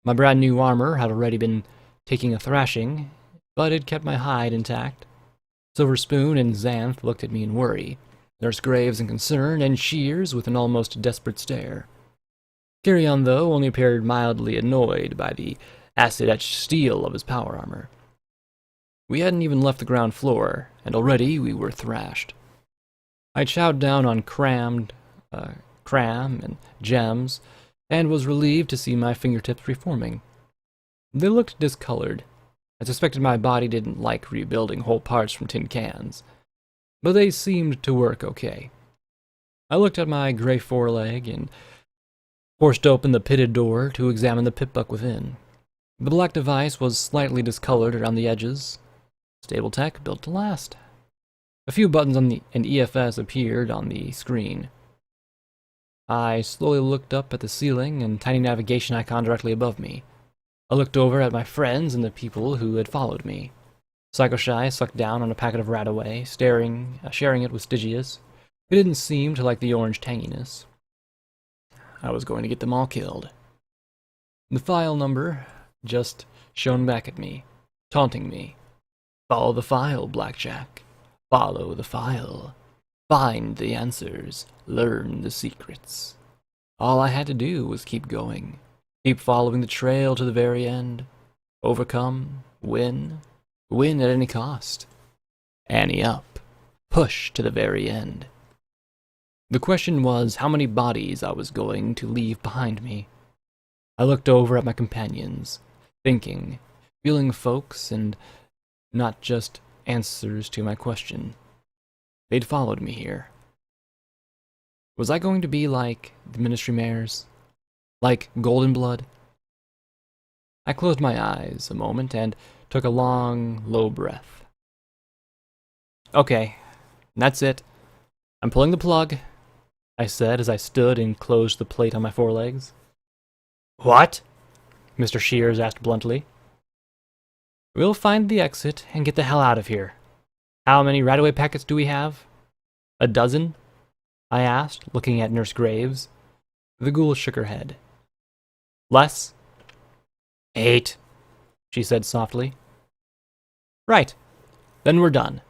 My brand new armor had already been taking a thrashing, but it kept my hide intact. Silver Spoon and Xanth looked at me in worry, Nurse Graves in concern, and Shears with an almost desperate stare. Carrion, though, only appeared mildly annoyed by the acid-etched steel of his power armor. We hadn't even left the ground floor, and already we were thrashed. I chowed down on cram and gems, and was relieved to see my fingertips reforming. They looked discolored. I suspected my body didn't like rebuilding whole parts from tin cans, but they seemed to work okay. I looked at my gray foreleg and forced open the pitted door to examine the pitbuck within. The black device was slightly discolored around the edges. Stable tech built to last. A few buttons on an EFS appeared on the screen. I slowly looked up at the ceiling and tiny navigation icon directly above me. I looked over at my friends and the people who had followed me. Psychoshy sucked down on a packet of Radaway, sharing it with Stygius, who didn't seem to like the orange tanginess. I was going to get them all killed. The file number just shone back at me, taunting me. Follow the file, Blackjack. Follow the file. Find the answers. Learn the secrets. All I had to do was keep going. Keep following the trail to the very end. Overcome. Win. Win at any cost. Ante up. Push to the very end. The question was how many bodies I was going to leave behind me. I looked over at my companions, thinking, feeling folks, and not just answers to my question. They'd followed me here. Was I going to be like the Ministry Mares? Like Golden Blood? I closed my eyes a moment and took a long, low breath. Okay, that's it. I'm pulling the plug, I said as I stood and closed the plate on my forelegs. What? Mr. Shears asked bluntly. We'll find the exit and get the hell out of here. How many Radaway packets do we have? A dozen? I asked, looking at Nurse Graves. The ghoul shook her head. Less? 8, she said softly. Right. Then we're done.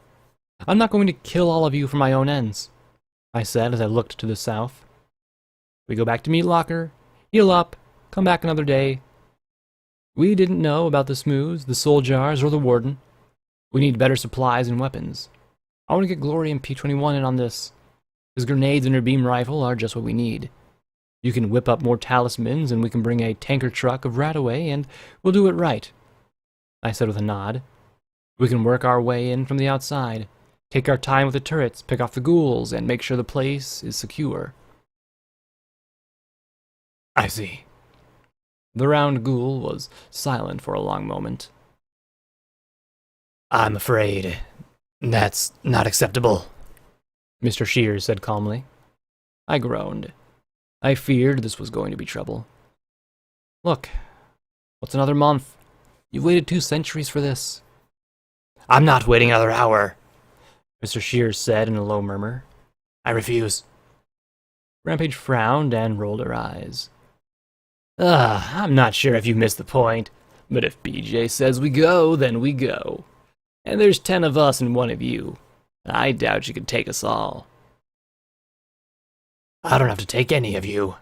I'm not going to kill all of you for my own ends, I said as I looked to the south. We go back to Meat Locker, heal up, come back another day. We didn't know about the smooths, the soul jars, or the warden. We need better supplies and weapons. I want to get Glory and P-21 in on this. His grenades and her beam rifle are just what we need. You can whip up more talismans and we can bring a tanker truck of Radaway and we'll do it right, I said with a nod. We can work our way in from the outside, take our time with the turrets, pick off the ghouls, and make sure the place is secure. I see. The round ghoul was silent for a long moment. I'm afraid that's not acceptable, Mr. Shears said calmly. I groaned. I feared this was going to be trouble. Look, what's another month? You've waited 2 centuries for this. I'm not waiting another hour, Mr. Shears said in a low murmur. I refuse. Rampage frowned and rolled her eyes. I'm not sure if you missed the point, but if BJ says we go, then we go. And there's 10 of us and 1 of you. I doubt you could take us all. I don't have to take any of you,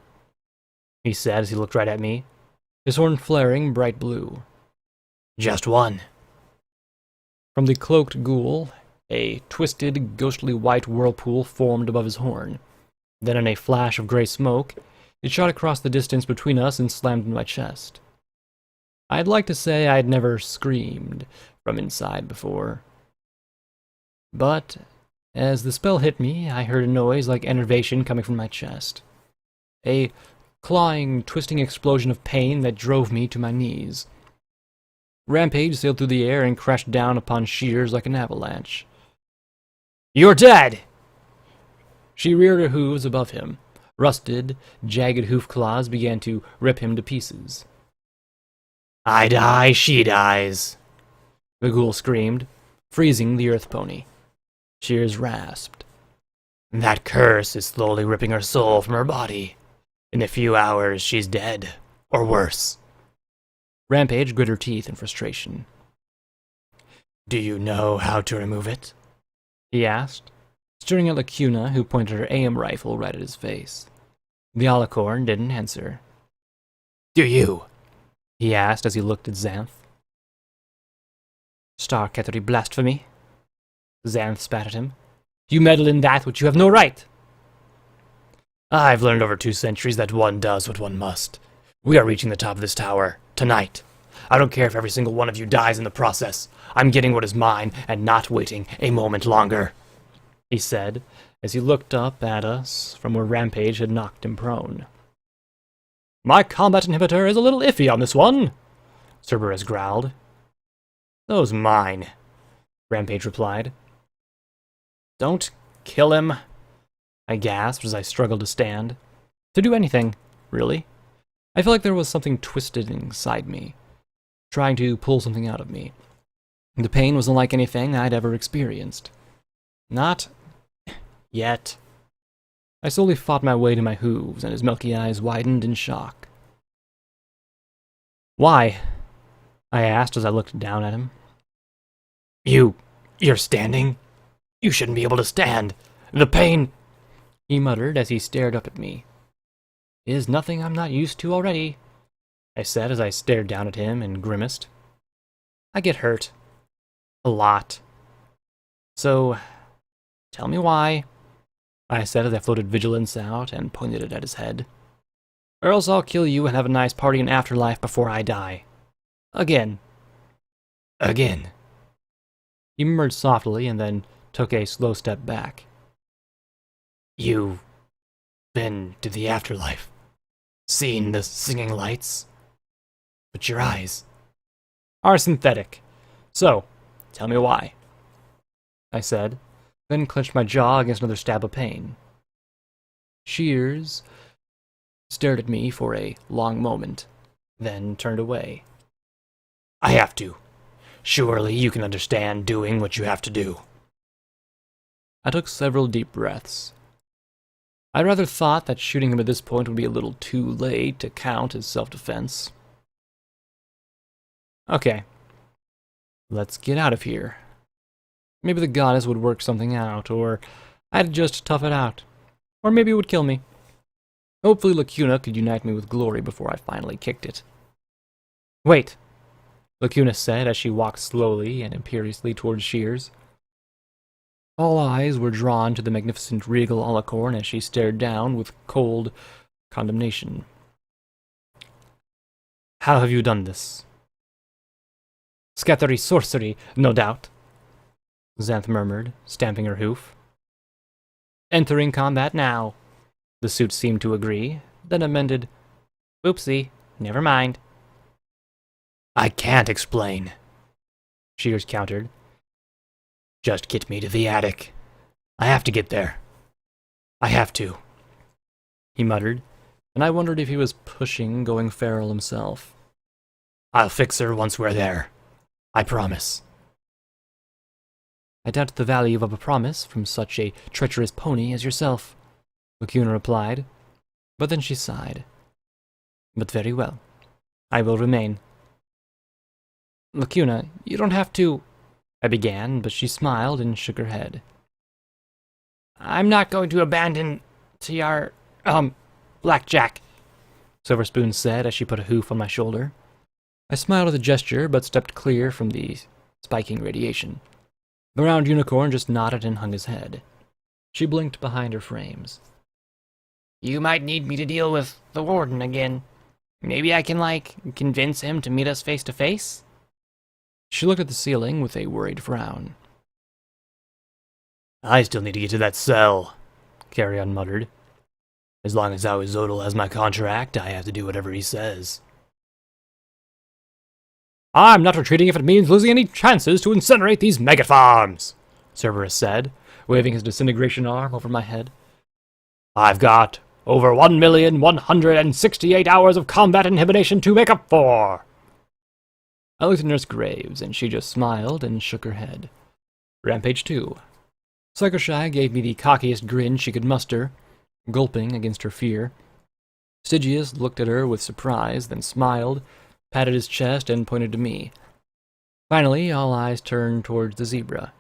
he said as he looked right at me, his horn flaring bright blue. Just 1. From the cloaked ghoul, a twisted, ghostly white whirlpool formed above his horn. Then in a flash of gray smoke, it shot across the distance between us and slammed in my chest. I'd like to say I'd never screamed from inside before. But as the spell hit me, I heard a noise like enervation coming from my chest. A clawing, twisting explosion of pain that drove me to my knees. Rampage sailed through the air and crashed down upon Shears like an avalanche. You're dead! She reared her hooves above him. Rusted, jagged hoof claws began to rip him to pieces. I die, she dies, the ghoul screamed, freezing the earth pony. Shears rasped. That curse is slowly ripping her soul from her body. In a few hours, she's dead. Or worse. Rampage grit her teeth in frustration. Do you know how to remove it? He asked, staring at Lacuna, who pointed her aim rifle right at his face. The alicorn didn't answer. Do you? He asked as he looked at Xanth. Star-Kethery blasphemy? Xanth spat at him. You meddle in that which you have no right! I've learned over 2 centuries that one does what one must. We are reaching the top of this tower, tonight. I don't care if every single one of you dies in the process. I'm getting what is mine and not waiting a moment longer, he said, as he looked up at us from where Rampage had knocked him prone. My combat inhibitor is a little iffy on this one, Cerberus growled. So's mine, Rampage replied. Don't kill him, I gasped as I struggled to stand. To do anything, really. I felt like there was something twisted inside me, trying to pull something out of me. The pain was unlike anything I'd ever experienced. Not yet. I slowly fought my way to my hooves, and his milky eyes widened in shock. Why? I asked as I looked down at him. You're standing? You shouldn't be able to stand. The pain, he muttered as he stared up at me. Is nothing I'm not used to already, I said as I stared down at him and grimaced. I get hurt. A lot. So, tell me why, I said as I floated vigilance out and pointed it at his head. Or else I'll kill you and have a nice party in afterlife before I die. Again. Again. He murmured softly and then took a slow step back. You've been to the afterlife. Seen the singing lights? But your eyes are synthetic. So, tell me why, I said, then clenched my jaw against another stab of pain. Shears stared at me for a long moment, then turned away. I have to. Surely you can understand doing what you have to do. I took several deep breaths. I rather thought that shooting him at this point would be a little too late to count as self-defense. Okay. Let's get out of here. Maybe the goddess would work something out, or I'd just tough it out. Or maybe it would kill me. Hopefully Lacuna could unite me with glory before I finally kicked it. Wait, Lacuna said as she walked slowly and imperiously towards Shears. All eyes were drawn to the magnificent regal alicorn as she stared down with cold condemnation. How have you done this? Scattery sorcery, no doubt, Xanth murmured, stamping her hoof. Entering combat now, the suit seemed to agree, then amended, Oopsie, never mind. I can't explain, Shears countered. Just get me to the attic. I have to get there. I have to, he muttered, and I wondered if he was pushing going feral himself. I'll fix her once we're there. I promise. I doubt the value of a promise from such a treacherous pony as yourself, Lacuna replied, but then she sighed. But very well. I will remain. Lacuna, you don't have to, I began, but she smiled and shook her head. I'm not going to abandon T.R. Blackjack, Silverspoon said as she put a hoof on my shoulder. I smiled at the gesture, but stepped clear from the spiking radiation. The round unicorn just nodded and hung his head. She blinked behind her frames. You might need me to deal with the warden again. Maybe I can, convince him to meet us face to face? She looked at the ceiling with a worried frown. I still need to get to that cell, Carrion muttered. As long as Azotl has my contract, I have to do whatever he says. I'm not retreating if it means losing any chances to incinerate these maggot farms, Cerberus said, waving his disintegration arm over my head. I've got over 1,168 hours of combat inhibition to make up for. I looked at Nurse Graves, and she just smiled and shook her head. Rampage 2. Psychoshy gave me the cockiest grin she could muster, gulping against her fear. Stygius looked at her with surprise, then smiled, patted his chest, and pointed to me. Finally, all eyes turned towards the zebra.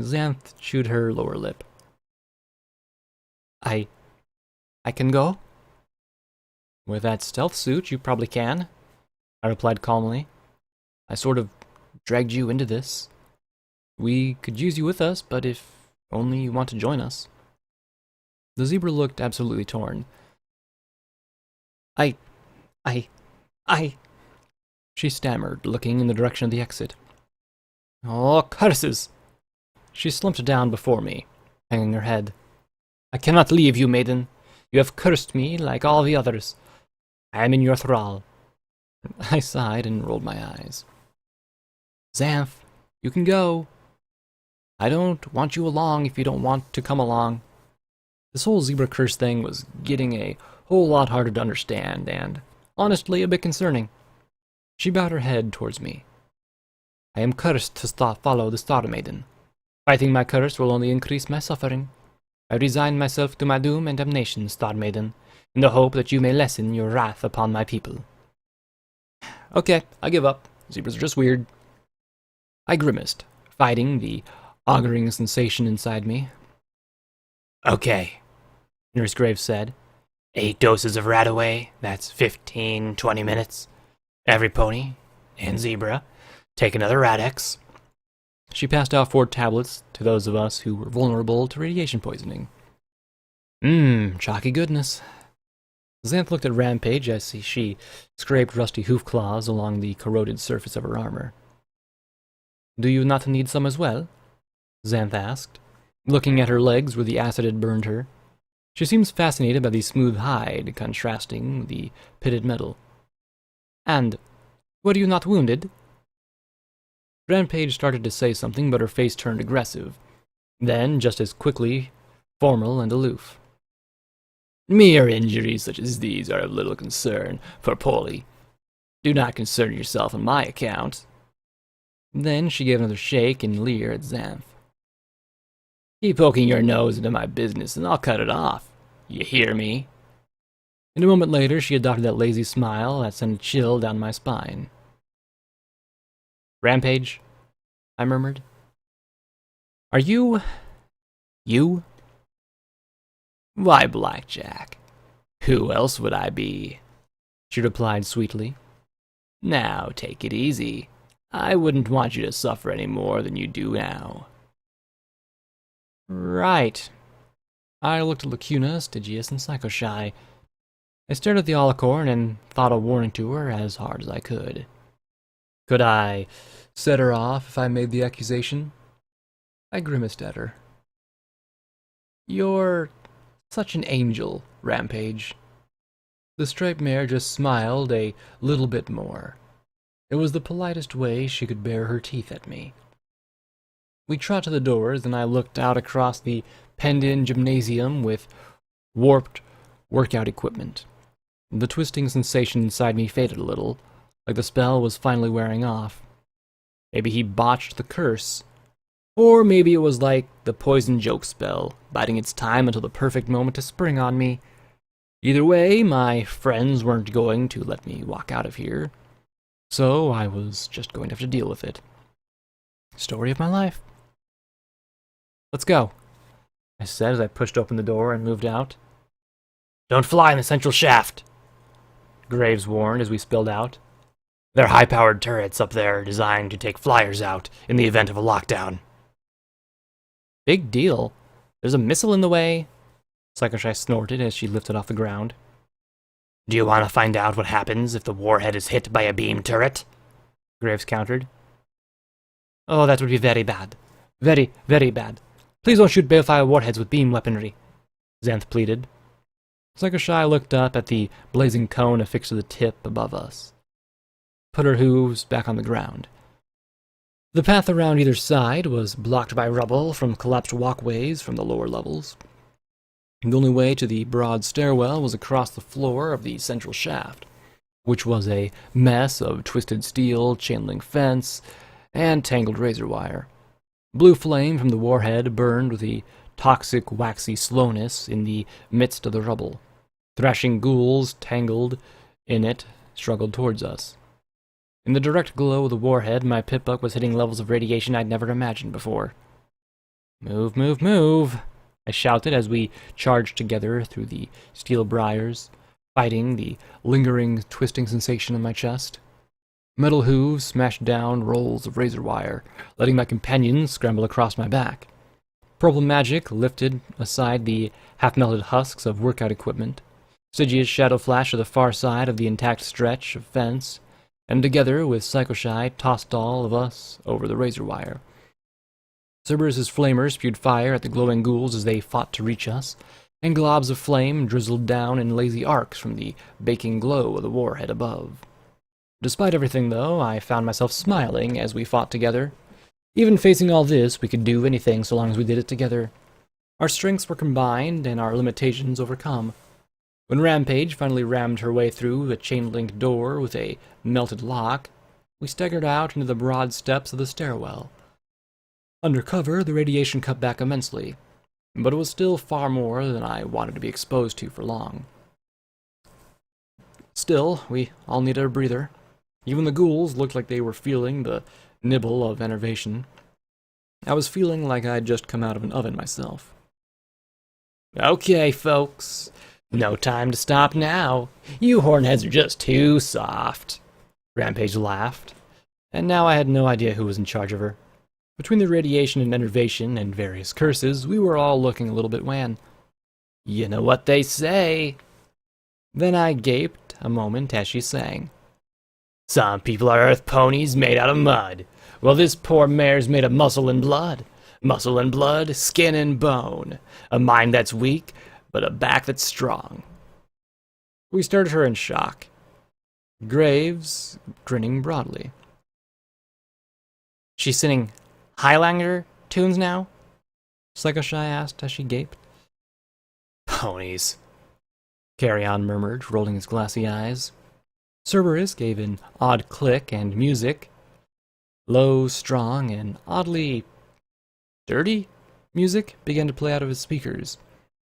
Xanth chewed her lower lip. I can go? With that stealth suit, you probably can, I replied calmly. I sort of dragged you into this. We could use you with us, but if only you want to join us. The zebra looked absolutely torn. I... She stammered, looking in the direction of the exit. Oh, curses! She slumped down before me, hanging her head. I cannot leave you, maiden. You have cursed me like all the others. I am in your thrall. I sighed and rolled my eyes. Xanth, you can go. I don't want you along if you don't want to come along. This whole zebra curse thing was getting a whole lot harder to understand and, honestly, a bit concerning. She bowed her head towards me. I am cursed to follow the Star Maiden. Fighting my curse will only increase my suffering. I resign myself to my doom and damnation, Star Maiden, in the hope that you may lessen your wrath upon my people. Okay, I give up. Zebras are just weird. I grimaced, fighting the auguring sensation inside me. Okay, Nurse Graves said. 8 doses of Radaway, that's 15-20 minutes. Every pony and zebra take another Radex. She passed out 4 tablets to those of us who were vulnerable to radiation poisoning. Chalky goodness. Xanth looked at Rampage as she scraped rusty hoof claws along the corroded surface of her armor. Do you not need some as well? Xanth asked, looking at her legs where the acid had burned her. She seems fascinated by the smooth hide contrasting with the pitted metal. And were you not wounded? Rampage started to say something, but her face turned aggressive. Then, just as quickly, formal and aloof. Mere injuries such as these are of little concern for Polly. Do not concern yourself on my account. Then she gave another shake and leer at Xanth. Keep poking your nose into my business and I'll cut it off. You hear me? And a moment later, she adopted that lazy smile that sent a chill down my spine. Rampage, I murmured. Are you... you? Why, Blackjack. Who else would I be? She replied sweetly. Now, take it easy. I wouldn't want you to suffer any more than you do now. Right. I looked at Lacuna, Stygius, and Psychoshy. I stared at the Alicorn and thought a warning to her as hard as I could. Could I set her off if I made the accusation? I grimaced at her. You're such an angel, Rampage. The striped mare just smiled a little bit more. It was the politest way she could bare her teeth at me. We trot to the doors, and I looked out across the penned-in gymnasium with warped workout equipment. The twisting sensation inside me faded a little, like the spell was finally wearing off. Maybe he botched the curse. Or maybe it was like the poison joke spell, biding its time until the perfect moment to spring on me. Either way, my friends weren't going to let me walk out of here, so I was just going to have to deal with it. Story of my life. Let's go, I said as I pushed open the door and moved out. Don't fly in the central shaft, Graves warned as we spilled out. They're high-powered turrets up there designed to take flyers out in the event of a lockdown. Big deal. There's a missile in the way. Psychoshy snorted as she lifted off the ground. Do you want to find out what happens if the warhead is hit by a beam turret? Graves countered. Oh, that would be very bad. Very, very bad. Please don't shoot balefire warheads with beam weaponry, Xanth pleaded. Psychoshy looked up at the blazing cone affixed to the tip above us. Put her hooves back on the ground. The path around either side was blocked by rubble from collapsed walkways from the lower levels. The only way to the broad stairwell was across the floor of the central shaft, which was a mess of twisted steel, chain link fence, and tangled razor wire. Blue flame from the warhead burned with a toxic, waxy slowness in the midst of the rubble. Thrashing ghouls tangled in it struggled towards us. In the direct glow of the warhead, my pip-buck was hitting levels of radiation I'd never imagined before. "Move, move, move!" I shouted as we charged together through the steel briars, fighting the lingering, twisting sensation in my chest. Metal hooves smashed down rolls of razor wire, letting my companions scramble across my back. Purple magic lifted aside the half-melted husks of workout equipment. Stygia's shadow flashed to the far side of the intact stretch of fence, and together with Psychoshy tossed all of us over the razor wire. Cerberus's flamers spewed fire at the glowing ghouls as they fought to reach us, and globs of flame drizzled down in lazy arcs from the baking glow of the warhead above. Despite everything, though, I found myself smiling as we fought together. Even facing all this, we could do anything so long as we did it together. Our strengths were combined and our limitations overcome. When Rampage finally rammed her way through a chain-link door with a melted lock, we staggered out into the broad steps of the stairwell. Under cover, the radiation cut back immensely, but it was still far more than I wanted to be exposed to for long. Still, we all needed a breather. Even the ghouls looked like they were feeling the nibble of enervation. I was feeling like I'd just come out of an oven myself. "Okay, folks. No time to stop now. You hornheads are just too soft." Rampage laughed, and now I had no idea who was in charge of her. Between the radiation and enervation and various curses, we were all looking a little bit wan. "You know what they say." Then I gaped a moment as she sang. "Some people are earth ponies made out of mud. Well, this poor mare's made of muscle and blood. Muscle and blood, skin and bone. A mind that's weak, but a back that's strong." We stared at her in shock. Graves grinning broadly. She's singing Highlander tunes now? Psychoshy asked as she gaped. "Ponies," Carrion murmured, rolling his glassy eyes. Cerberus gave an odd click, and music, low, strong, and oddly dirty music, began to play out of his speakers,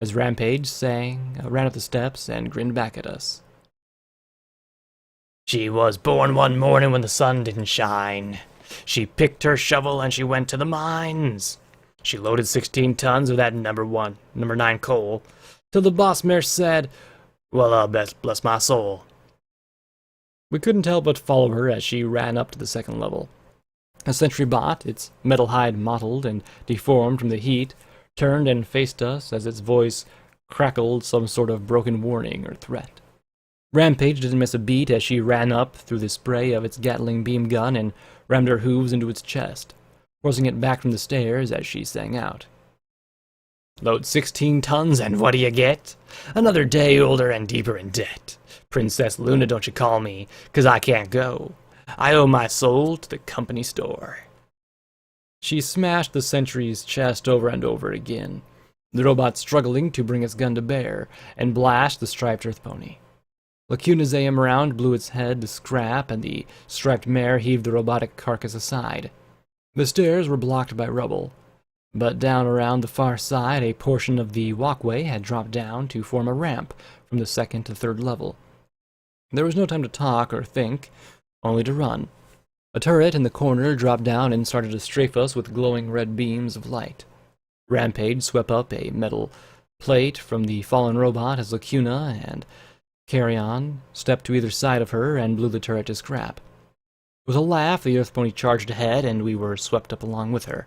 as Rampage ran up the steps, and grinned back at us. "She was born one morning when the sun didn't shine. She picked her shovel and she went to the mines. She loaded 16 tons of that number 9 coal, till the boss mare said, 'Well, bless my soul.'" We couldn't help but follow her as she ran up to the second level. A sentry bot, its metal hide mottled and deformed from the heat, turned and faced us as its voice crackled some sort of broken warning or threat. Rampage didn't miss a beat as she ran up through the spray of its Gatling beam gun and rammed her hooves into its chest, forcing it back from the stairs as she sang out. "Load 16 tons and what do you get? Another day older and deeper in debt. Princess Luna, don't you call me, 'cause I can't go. I owe my soul to the company store." She smashed the sentry's chest over and over again, the robot struggling to bring its gun to bear and blast the striped earth pony. Lacuna's AM round blew its head to scrap, and the striped mare heaved the robotic carcass aside. The stairs were blocked by rubble, but down around the far side a portion of the walkway had dropped down to form a ramp from the second to third level. There was no time to talk or think, only to run. A turret in the corner dropped down and started to strafe us with glowing red beams of light. Rampage swept up a metal plate from the fallen robot as Lacuna and Carrion stepped to either side of her and blew the turret to scrap. With a laugh, the earth pony charged ahead, and we were swept up along with her.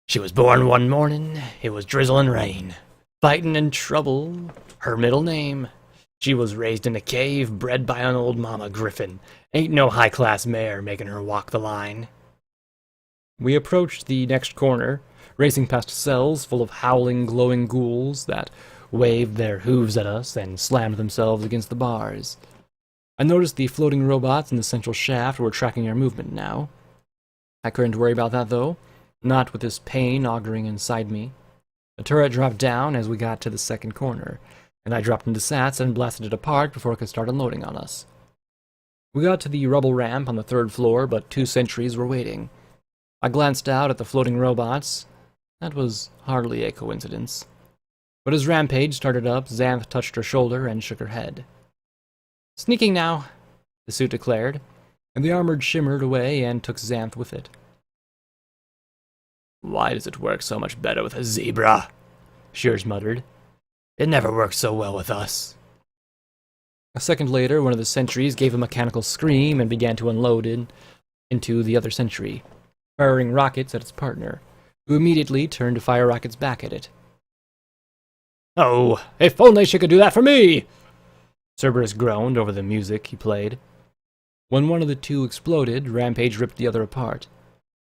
"She was born one morning, it was drizzling rain. Fightin' and trouble, her middle name. She was raised in a cave, bred by an old mama griffin. Ain't no high-class mare making her walk the line." We approached the next corner, racing past cells full of howling, glowing ghouls that waved their hooves at us and slammed themselves against the bars. I noticed the floating robots in the central shaft were tracking our movement now. I couldn't worry about that, though, not with this pain auguring inside me. The turret dropped down as we got to the second corner, and I dropped into Sats and blasted it apart before it could start unloading on us. We got to the rubble ramp on the third floor, but 2 sentries were waiting. I glanced out at the floating robots. That was hardly a coincidence. But as Rampage started up, Xanth touched her shoulder and shook her head. Sneaking now, the suit declared, and the armored shimmered away and took Xanth with it. Why does it work so much better with a zebra? Shears muttered. It never works so well with us. A second later, one of the sentries gave a mechanical scream and began to unload into the other sentry, firing rockets at its partner, who immediately turned to fire rockets back at it. Oh, if only she could do that for me! Cerberus groaned over the music he played. When one of the two exploded, Rampage ripped the other apart,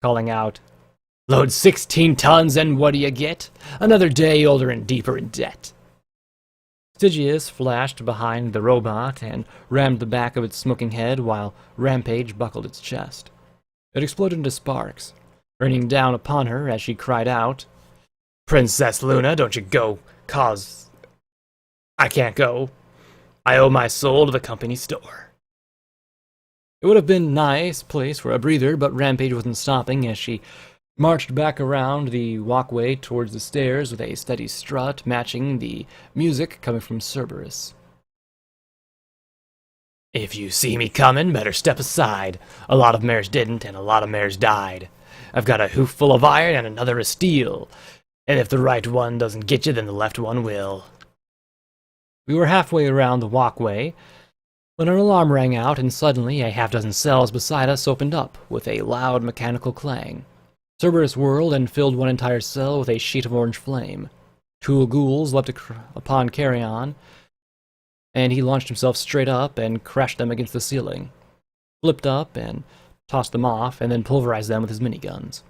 calling out, Load 16 tons and what do you get? Another day older and deeper in debt. Stygius flashed behind the robot and rammed the back of its smoking head while Rampage buckled its chest. It exploded into sparks, raining down upon her as she cried out, Princess Luna, don't you go, cause I can't go. I owe my soul to the company store. It would have been a nice place for a breather, but Rampage wasn't stopping as she marched back around the walkway towards the stairs with a steady strut matching the music coming from Cerberus. If you see me coming, better step aside. A lot of mares didn't, and a lot of mares died. I've got a hoof full of iron and another of steel. And if the right one doesn't get you, then the left one will. We were halfway around the walkway when an alarm rang out, and suddenly a half-dozen cells beside us opened up with a loud mechanical clang. Cerberus whirled and filled one entire cell with a sheet of orange flame. Two ghouls leapt upon Carrion, and he launched himself straight up and crashed them against the ceiling, flipped up and tossed them off, and then pulverized them with his miniguns.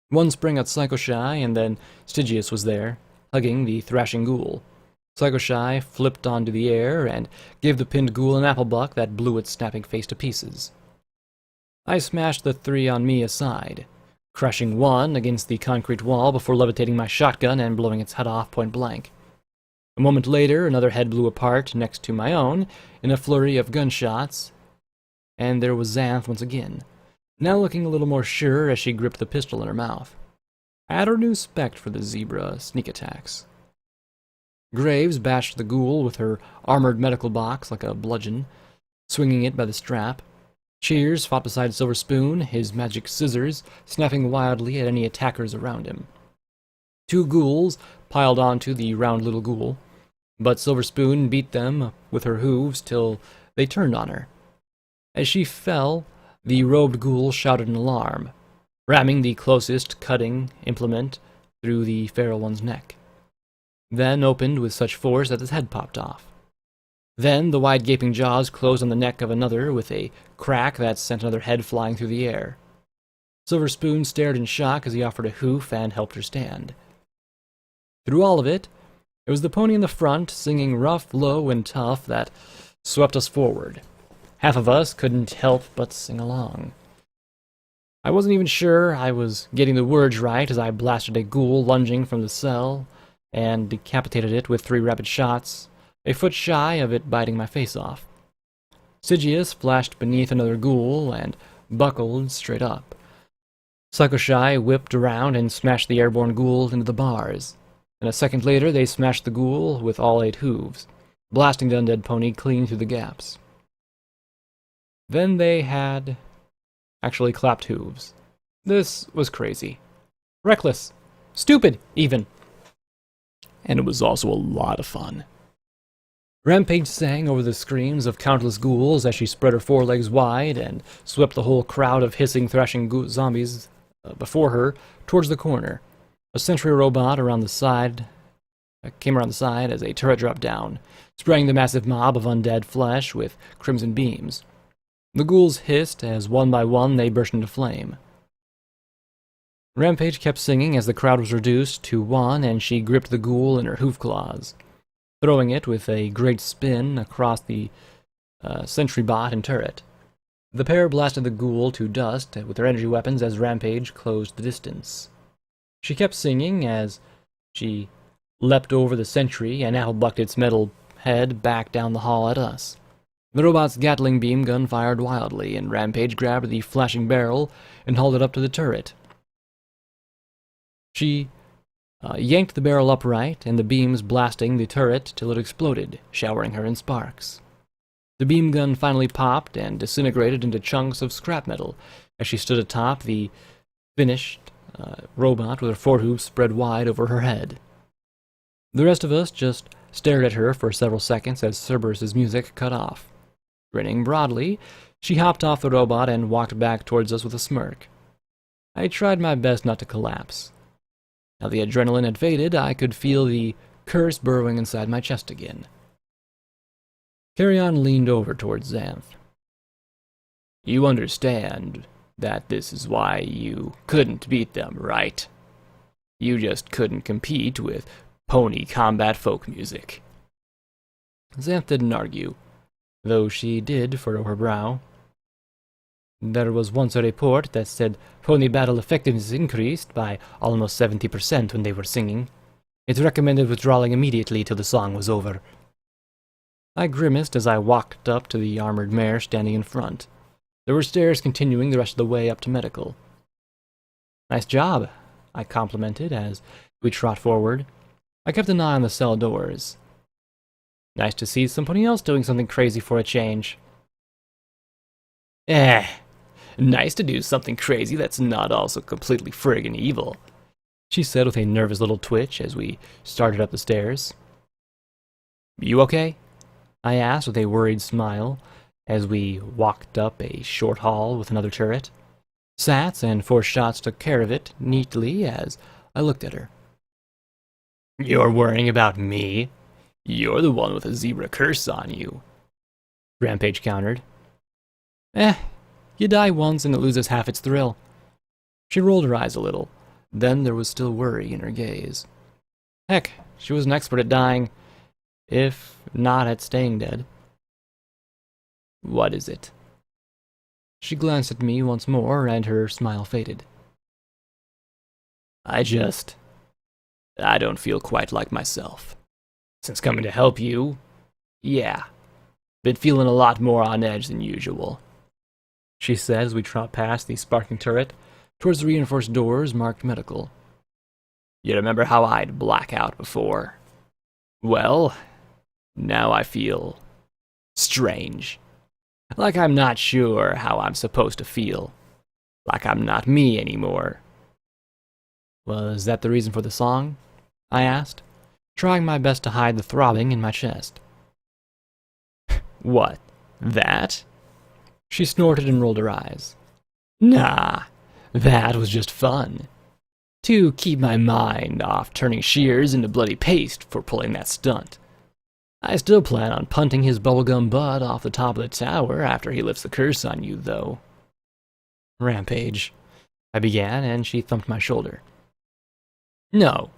One sprang at Psycho-Shy, and then Stygius was there, hugging the thrashing ghoul. Psycho-Shy flipped onto the air and gave the pinned ghoul an apple buck that blew its snapping face to pieces. I smashed the three on me aside, crushing one against the concrete wall before levitating my shotgun and blowing its head off point blank. A moment later, another head blew apart next to my own in a flurry of gunshots, and there was Xanth once again, now looking a little more sure as she gripped the pistol in her mouth. I had a new respect for the zebra sneak attacks. Graves bashed the ghoul with her armored medical box like a bludgeon, swinging it by the strap. Cheers fought beside Silver Spoon, his magic scissors snapping wildly at any attackers around him. Two ghouls piled onto the round little ghoul, but Silver Spoon beat them with her hooves till they turned on her. As she fell, the robed ghoul shouted an alarm, ramming the closest cutting implement through the feral one's neck, then opened with such force that his head popped off. Then the wide gaping jaws closed on the neck of another with a crack that sent another head flying through the air. Silver Spoon stared in shock as he offered a hoof and helped her stand. Through all of it, it was the pony in the front, singing rough, low, and tough, that swept us forward. Half of us couldn't help but sing along. I wasn't even sure I was getting the words right as I blasted a ghoul lunging from the cell and decapitated it with 3 rapid shots, a foot shy of it biting my face off. Stygius flashed beneath another ghoul and buckled straight up. Psycho-Shy whipped around and smashed the airborne ghoul into the bars, and a second later they smashed the ghoul with all 8 hooves, blasting the undead pony clean through the gaps. Then they had actually clapped hooves. This was crazy. Reckless. Stupid, even. And it was also a lot of fun. Rampage sang over the screams of countless ghouls as she spread her forelegs wide and swept the whole crowd of hissing, thrashing zombies before her towards the corner. A sentry robot came around the side as a turret dropped down, spraying the massive mob of undead flesh with crimson beams. The ghouls hissed as one by one they burst into flame. Rampage kept singing as the crowd was reduced to 1 and she gripped the ghoul in her hoof claws, throwing it with a great spin across the sentry bot and turret. The pair blasted the ghoul to dust with their energy weapons as Rampage closed the distance. She kept singing as she leapt over the sentry and apple-bucked its metal head back down the hall at us. The robot's Gatling beam gun fired wildly, and Rampage grabbed the flashing barrel and hauled it up to the turret. She yanked the barrel upright, and the beams blasting the turret till it exploded, showering her in sparks. The beam gun finally popped and disintegrated into chunks of scrap metal as she stood atop the finished robot with her forehooves spread wide over her head. The rest of us just stared at her for several seconds as Cerberus's music cut off. Grinning broadly, she hopped off the robot and walked back towards us with a smirk. I tried my best not to collapse. Now the adrenaline had faded, I could feel the curse burrowing inside my chest again. Carrion leaned over towards Xanth. You understand that this is why you couldn't beat them, right? You just couldn't compete with pony combat folk music. Xanth didn't argue, though she did furrow her brow. There was once a report that said pony battle effectiveness increased by almost 70% when they were singing. It recommended withdrawing immediately till the song was over. I grimaced as I walked up to the armored mare standing in front. There were stairs continuing the rest of the way up to medical. Nice job, I complimented as we trot forward. I kept an eye on the cell doors. Nice to see somebody else doing something crazy for a change. Nice to do something crazy that's not also completely friggin' evil, she said with a nervous little twitch as we started up the stairs. You okay? I asked with a worried smile as we walked up a short hall with another turret. Sats and 4 shots took care of it neatly as I looked at her. You're worrying about me? You're the one with a zebra curse on you, Rampage countered. You die once and it loses half its thrill. She rolled her eyes a little. Then there was still worry in her gaze. Heck, she was an expert at dying, if not at staying dead. What is it? She glanced at me once more, and her smile faded. I don't feel quite like myself. Since coming to help you, yeah, been feeling a lot more on edge than usual, she said as we trot past the sparking turret towards the reinforced doors marked medical. You remember how I'd black out before? Well, now I feel strange. Like I'm not sure how I'm supposed to feel. Like I'm not me anymore. Was that the reason for the song? I asked, trying my best to hide the throbbing in my chest. What? That? She snorted and rolled her eyes. Nah, that was just fun. To keep my mind off turning shears into bloody paste for pulling that stunt. I still plan on punting his bubblegum butt off the top of the tower after he lifts the curse on you, though. Rampage, I began, and she thumped my shoulder. No,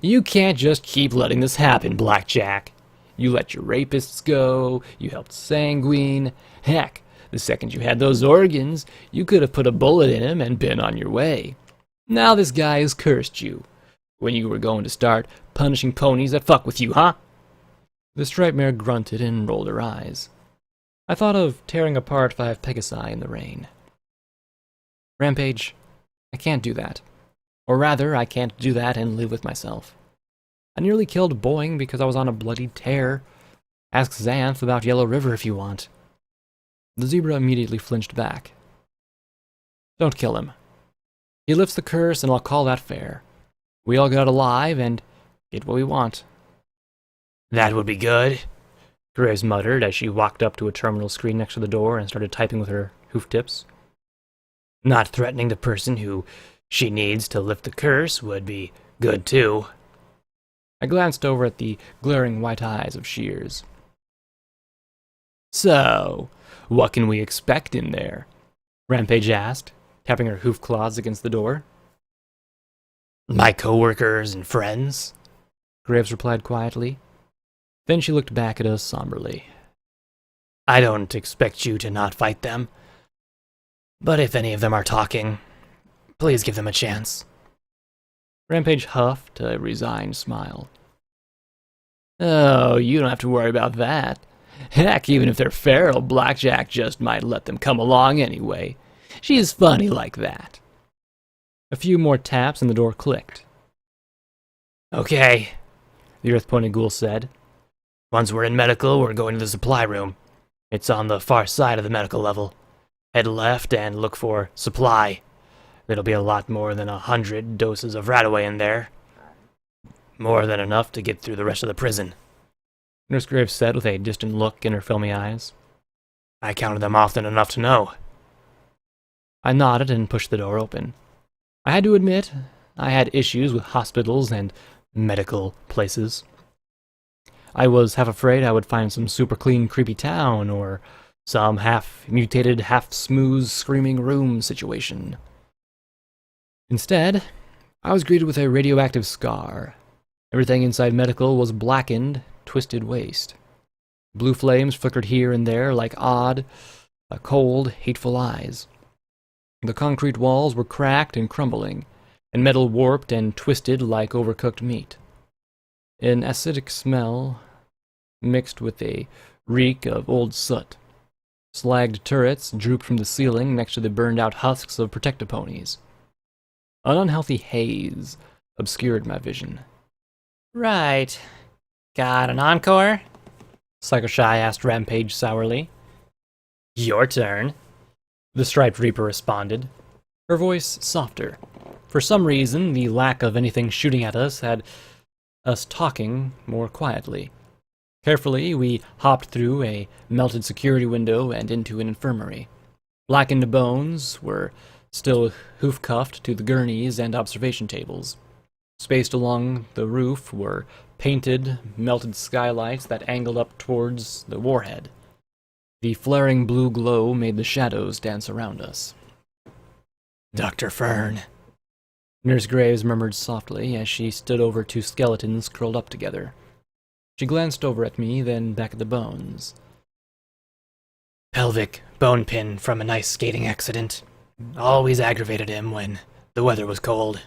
you can't just keep letting this happen, Blackjack. You let your rapists go, you helped Sanguine. Heck, the second you had those organs, you could have put a bullet in him and been on your way. Now this guy has cursed you. When you were going to start punishing ponies that fuck with you, huh? The striped mare grunted and rolled her eyes. I thought of tearing apart 5 Pegasi in the rain. Rampage, I can't do that. Or rather, I can't do that and live with myself. I nearly killed Boing because I was on a bloody tear. Ask Xanth about Yellow River if you want. The zebra immediately flinched back. Don't kill him. He lifts the curse and I'll call that fair. We all get out alive and get what we want. That would be good, Graves muttered as she walked up to a terminal screen next to the door and started typing with her hoof tips. Not threatening the person who she needs to lift the curse would be good too. I glanced over at the glaring white eyes of Shears. So, what can we expect in there? Rampage asked, tapping her hoof claws against the door. My coworkers and friends, Graves replied quietly. Then she looked back at us somberly. I don't expect you to not fight them. But if any of them are talking, please give them a chance. Rampage huffed a resigned smile. Oh, you don't have to worry about that. Heck, even if they're feral, Blackjack just might let them come along anyway. She's funny like that. A few more taps and the door clicked. Okay, the Earth-pointed ghoul said. Once we're in medical, we're going to the supply room. It's on the far side of the medical level. Head left and look for supply. There'll be a lot more than 100 doses of Radaway in there. More than enough to get through the rest of the prison. Nurse Graves said with a distant look in her filmy eyes. I counted them often enough to know. I nodded and pushed the door open. I had to admit, I had issues with hospitals and medical places. I was half afraid I would find some super clean, creepy town, or some half-mutated, half-smooth, screaming room situation. Instead, I was greeted with a radioactive scar. Everything inside medical was blackened, twisted waste. Blue flames flickered here and there like odd, cold, hateful eyes. The concrete walls were cracked and crumbling, and metal warped and twisted like overcooked meat. An acidic smell mixed with a reek of old soot. Slagged turrets drooped from the ceiling next to the burned-out husks of Protectoponies. An unhealthy haze obscured my vision. Right. Got an encore? Psycho-Shy asked Rampage sourly. Your turn, The Striped Reaper responded, her voice softer. For some reason, the lack of anything shooting at us had us talking more quietly. Carefully, we hopped through a melted security window and into an infirmary. Blackened bones were still hoof-cuffed to the gurneys and observation tables. Spaced along the roof were painted, melted skylights that angled up towards the warhead. The flaring blue glow made the shadows dance around us. Dr. Fern. Nurse Graves murmured softly as she stood over two skeletons curled up together. She glanced over at me, then back at the bones. Pelvic bone pin from an ice skating accident. Always aggravated him when the weather was cold.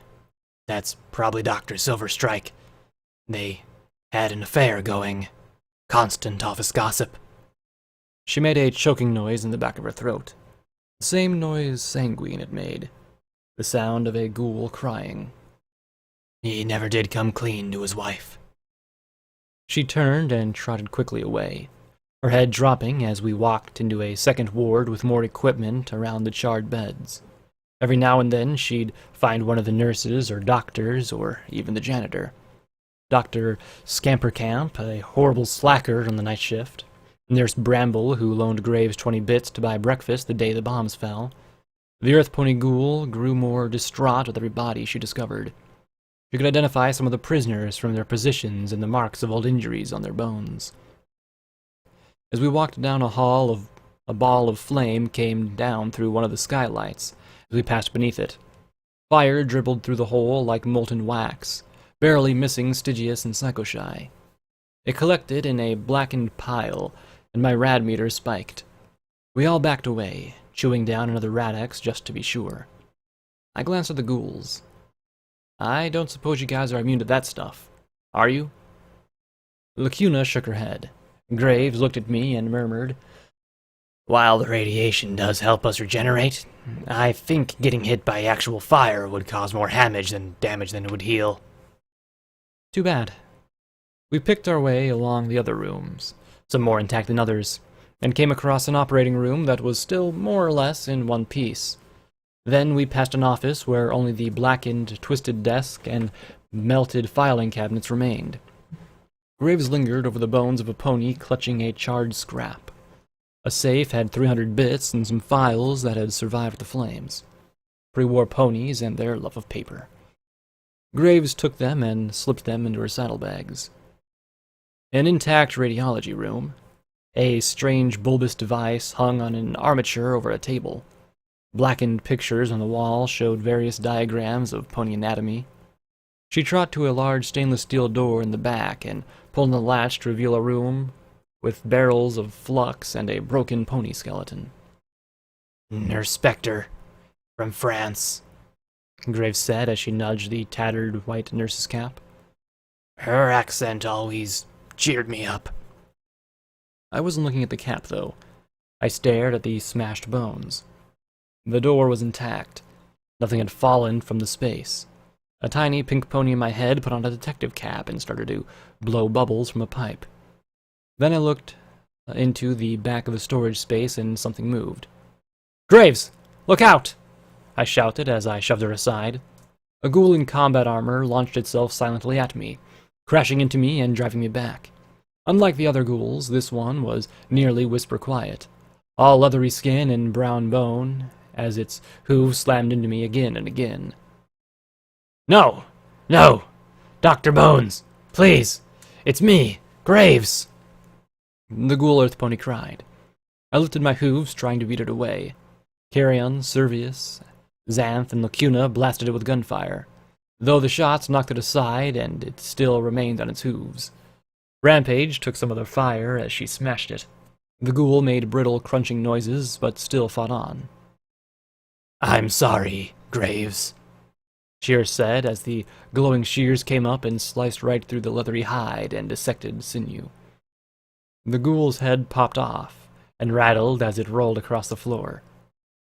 That's probably Dr. Silverstrike. They had an affair going. Constant office gossip. She made a choking noise in the back of her throat. The same noise Sanguine had made. The sound of a ghoul crying. He never did come clean to his wife. She turned and trotted quickly away, her head dropping as we walked into a second ward with more equipment around the charred beds. Every now and then she'd find one of the nurses or doctors or even the janitor. Dr. Scampercamp, a horrible slacker on the night shift. Nurse Bramble, who loaned Graves 20 bits to buy breakfast the day the bombs fell. The Earth Pony Ghoul grew more distraught with every body she discovered. She could identify some of the prisoners from their positions and the marks of old injuries on their bones. As we walked down a hall, a ball of flame came down through one of the skylights as we passed beneath it. Fire dribbled through the hole like molten wax, barely missing Stygius and Psycho-Shy. It collected in a blackened pile, and my rad meter spiked. We all backed away, chewing down another Rad-X just to be sure. I glanced at the ghouls. I don't suppose you guys are immune to that stuff, are you? Lacuna shook her head. Graves looked at me and murmured, While the radiation does help us regenerate, I think getting hit by actual fire would cause more damage than it would heal. Too bad. We picked our way along the other rooms, some more intact than others, and came across an operating room that was still more or less in one piece. Then we passed an office where only the blackened, twisted desk and melted filing cabinets remained. Graves lingered over the bones of a pony clutching a charred scrap. A safe had 300 bits and some files that had survived the flames. Pre-war ponies and their love of paper. Graves took them and slipped them into her saddlebags. An intact radiology room. A strange bulbous device hung on an armature over a table. Blackened pictures on the wall showed various diagrams of pony anatomy. She trotted to a large stainless steel door in the back and pulled on the latch to reveal a room with barrels of flux and a broken pony skeleton. Nurse Spectre, from France, Graves said as she nudged the tattered white nurse's cap. Her accent always cheered me up. I wasn't looking at the cap, though. I stared at the smashed bones. The door was intact. Nothing had fallen from the space. A tiny pink pony in my head put on a detective cap and started to blow bubbles from a pipe. Then I looked into the back of the storage space and something moved. "Graves! Look out!" I shouted as I shoved her aside. A ghoul in combat armor launched itself silently at me, crashing into me and driving me back. Unlike the other ghouls, this one was nearly whisper quiet, all leathery skin and brown bone, as its hooves slammed into me again and again. No! No! Dr. Bones! Please! It's me! Graves! The ghoul earth pony cried. I lifted my hooves, trying to beat it away. Carrion, Servius, Xanth, and Lacuna blasted it with gunfire, though the shots knocked it aside and it still remained on its hooves. Rampage took some of the fire as she smashed it. The ghoul made brittle, crunching noises, but still fought on. "I'm sorry, Graves," Shears said as the glowing shears came up and sliced right through the leathery hide and dissected sinew. The ghoul's head popped off and rattled as it rolled across the floor.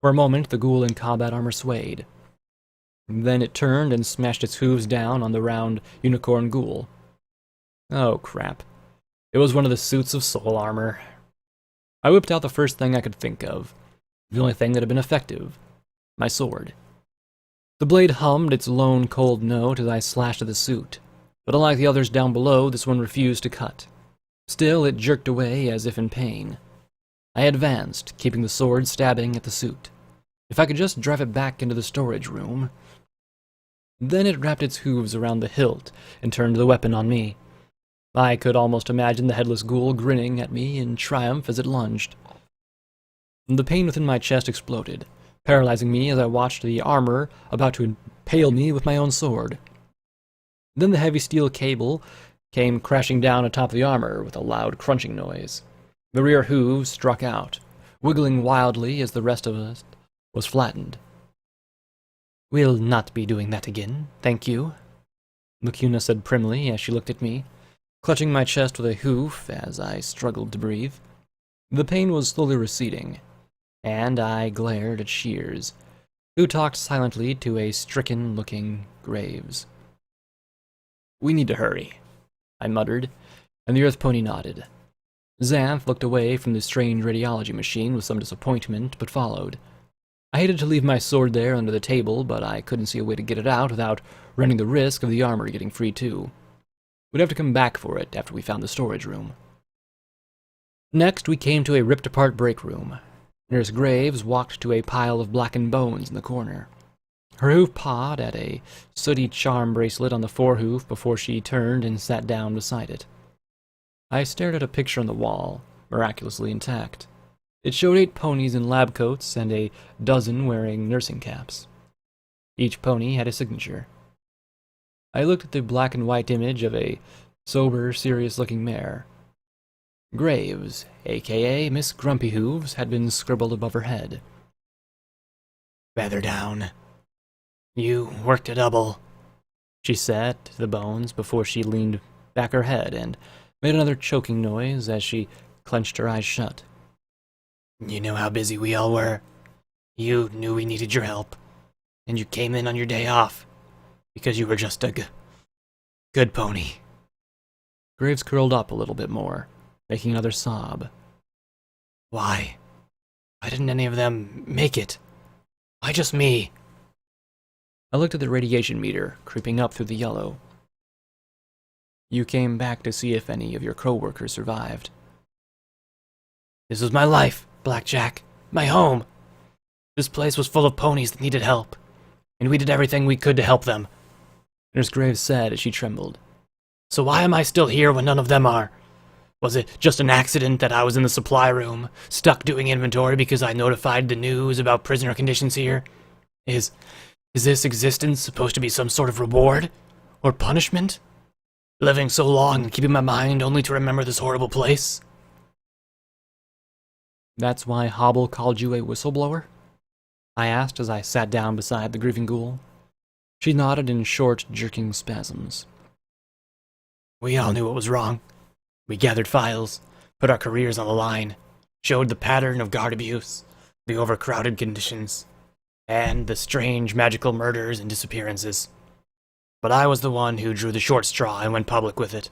For a moment, the ghoul in combat armor swayed. Then it turned and smashed its hooves down on the round unicorn ghoul. Oh, crap. It was one of the suits of soul armor. I whipped out the first thing I could think of, the only thing that had been effective, my sword. The blade hummed its lone cold note as I slashed at the suit, but unlike the others down below, this one refused to cut. Still, it jerked away as if in pain. I advanced, keeping the sword stabbing at the suit. If I could just drive it back into the storage room. Then it wrapped its hooves around the hilt and turned the weapon on me. I could almost imagine the headless ghoul grinning at me in triumph as it lunged. The pain within my chest exploded, paralyzing me as I watched the armor about to impale me with my own sword. Then the heavy steel cable came crashing down atop the armor with a loud crunching noise. The rear hooves struck out, wiggling wildly as the rest of us was flattened. "We'll not be doing that again, thank you," Lacuna said primly as she looked at me, clutching my chest with a hoof as I struggled to breathe. The pain was slowly receding, and I glared at Shears, who talked silently to a stricken-looking Graves. "We need to hurry," I muttered, and the earth pony nodded. Xanth looked away from the strange radiology machine with some disappointment, but followed. I hated to leave my sword there under the table, but I couldn't see a way to get it out without running the risk of the armor getting free too. We'd have to come back for it after we found the storage room. Next, we came to a ripped-apart break room. Nurse Graves walked to a pile of blackened bones in the corner. Her hoof pawed at a sooty charm bracelet on the forehoof before she turned and sat down beside it. I stared at a picture on the wall, miraculously intact. It showed 8 ponies in lab coats and a dozen wearing nursing caps. Each pony had a signature. I looked at the black and white image of a sober, serious-looking mare. Graves, a.k.a. Miss Grumpy Hooves, had been scribbled above her head. "Feather down. You worked a double," she said to the bones before she leaned back her head and made another choking noise as she clenched her eyes shut. "You know how busy we all were. You knew we needed your help, and you came in on your day off, because you were just a good pony." Graves curled up a little bit more, making another sob. Why didn't any of them make it? Why just me?" I looked at the radiation meter, creeping up through the yellow. "You came back to see if any of your co-workers survived." "This was my life, Blackjack. My home. This place was full of ponies that needed help, and we did everything we could to help them," Nurse Graves said as she trembled. "So why am I still here when none of them are? Was it just an accident that I was in the supply room, stuck doing inventory because I notified the news about prisoner conditions here? Is this existence supposed to be some sort of reward? Or punishment? Living so long and keeping my mind only to remember this horrible place?" "That's why Hobble called you a whistleblower?" I asked as I sat down beside the grieving ghoul. She nodded in short, jerking spasms. "We all knew what was wrong. We gathered files, put our careers on the line, showed the pattern of guard abuse, the overcrowded conditions, and the strange magical murders and disappearances. But I was the one who drew the short straw and went public with it.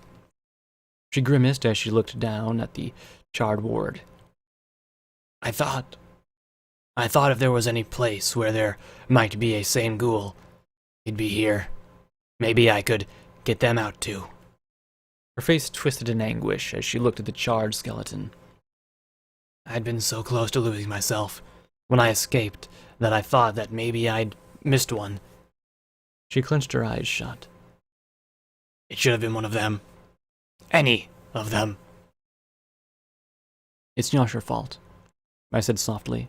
She grimaced as she looked down at the charred ward. I thought if there was any place where there might be a sane ghoul, he'd be here. Maybe I could get them out too. Her face twisted in anguish as she looked at the charred skeleton. I'd been so close to losing myself when I escaped that I thought that maybe I'd missed one. She clenched her eyes shut. It should have been one of them. Any of them. It's not your fault, I said softly,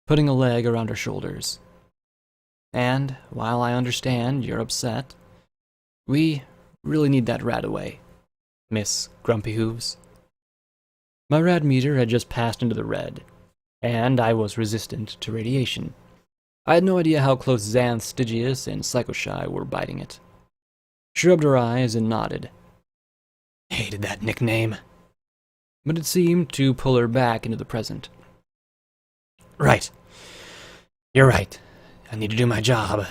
putting a leg around her shoulders. And, while I understand you're upset, we really need that rat away, Miss Grumpy Hooves. My rad meter had just passed into the red, and I was resistant to radiation. I had no idea how close Xanth, Stygius, and Psychoshy were biting it. She rubbed her eyes and nodded. Hated that nickname. But it seemed to pull her back into the present. Right. You're right. I need to do my job.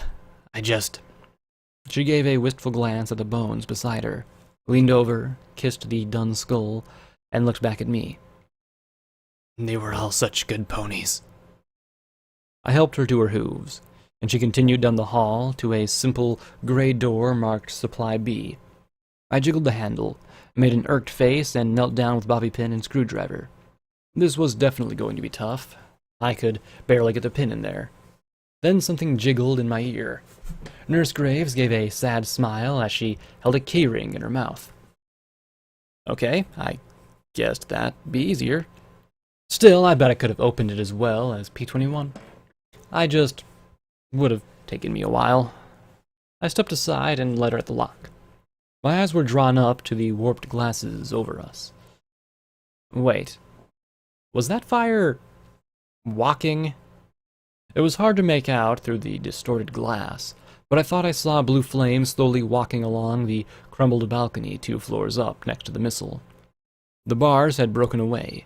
She gave a wistful glance at the bones beside her, leaned over, kissed the dun skull, and looked back at me. They were all such good ponies. I helped her to her hooves, and she continued down the hall to a simple gray door marked Supply B. I jiggled the handle, made an irked face, and knelt down with bobby pin and screwdriver. This was definitely going to be tough. I could barely get the pin in there. Then something jiggled in my ear. Nurse Graves gave a sad smile as she held a key-ring in her mouth. Okay, I guessed that'd be easier. Still, I bet I could have opened it as well as P21. Would have taken me a while. I stepped aside and let her at the lock. My eyes were drawn up to the warped glasses over us. Wait, was that fire walking? It was hard to make out through the distorted glass, but I thought I saw blue flame slowly walking along the crumbled balcony 2 floors up next to the missile. The bars had broken away.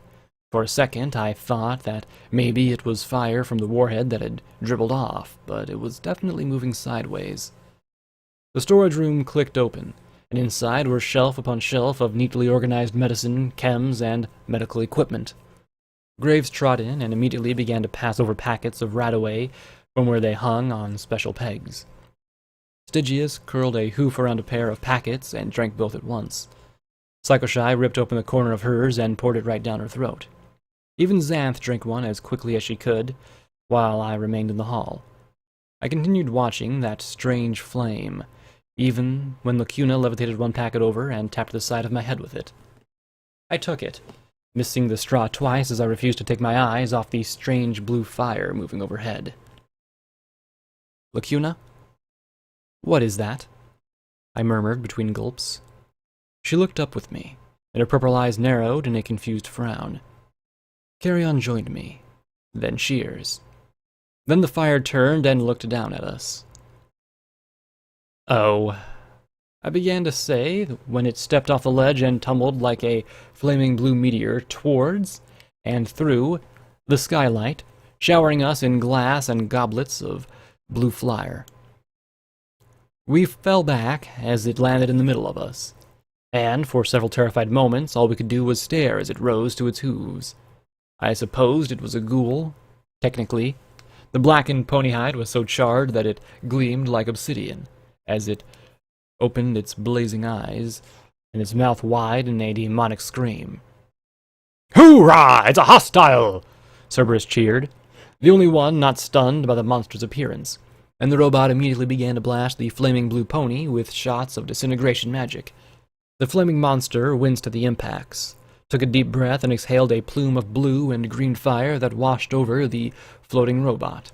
For a second, I thought that maybe it was fire from the warhead that had dribbled off, but it was definitely moving sideways. The storage room clicked open, and inside were shelf upon shelf of neatly organized medicine, chems, and medical equipment. Graves trod in and immediately began to pass over packets of Radaway from where they hung on special pegs. Stygius curled a hoof around a pair of packets and drank both at once. Psychoshy ripped open the corner of hers and poured it right down her throat. Even Xanth drank one as quickly as she could, while I remained in the hall. I continued watching that strange flame, even when Lacuna levitated one packet over and tapped the side of my head with it. I took it, missing the straw twice as I refused to take my eyes off the strange blue fire moving overhead. Lacuna? What is that? I murmured between gulps. She looked up with me, and her purple eyes narrowed in a confused frown. Carrion joined me, then Shears. Then the fire turned and looked down at us. Oh, I began to say when it stepped off the ledge and tumbled like a flaming blue meteor towards and through the skylight, showering us in glass and goblets of blue fire. We fell back as it landed in the middle of us, and for several terrified moments all we could do was stare as it rose to its hooves. I supposed it was a ghoul, technically. The blackened pony hide was so charred that it gleamed like obsidian, as it opened its blazing eyes, and its mouth wide in a demonic scream. Hoorah! It's a hostile! Cerberus cheered, the only one not stunned by the monster's appearance, and the robot immediately began to blast the flaming blue pony with shots of disintegration magic. The flaming monster winced at the impacts, took a deep breath, and exhaled a plume of blue and green fire that washed over the floating robot.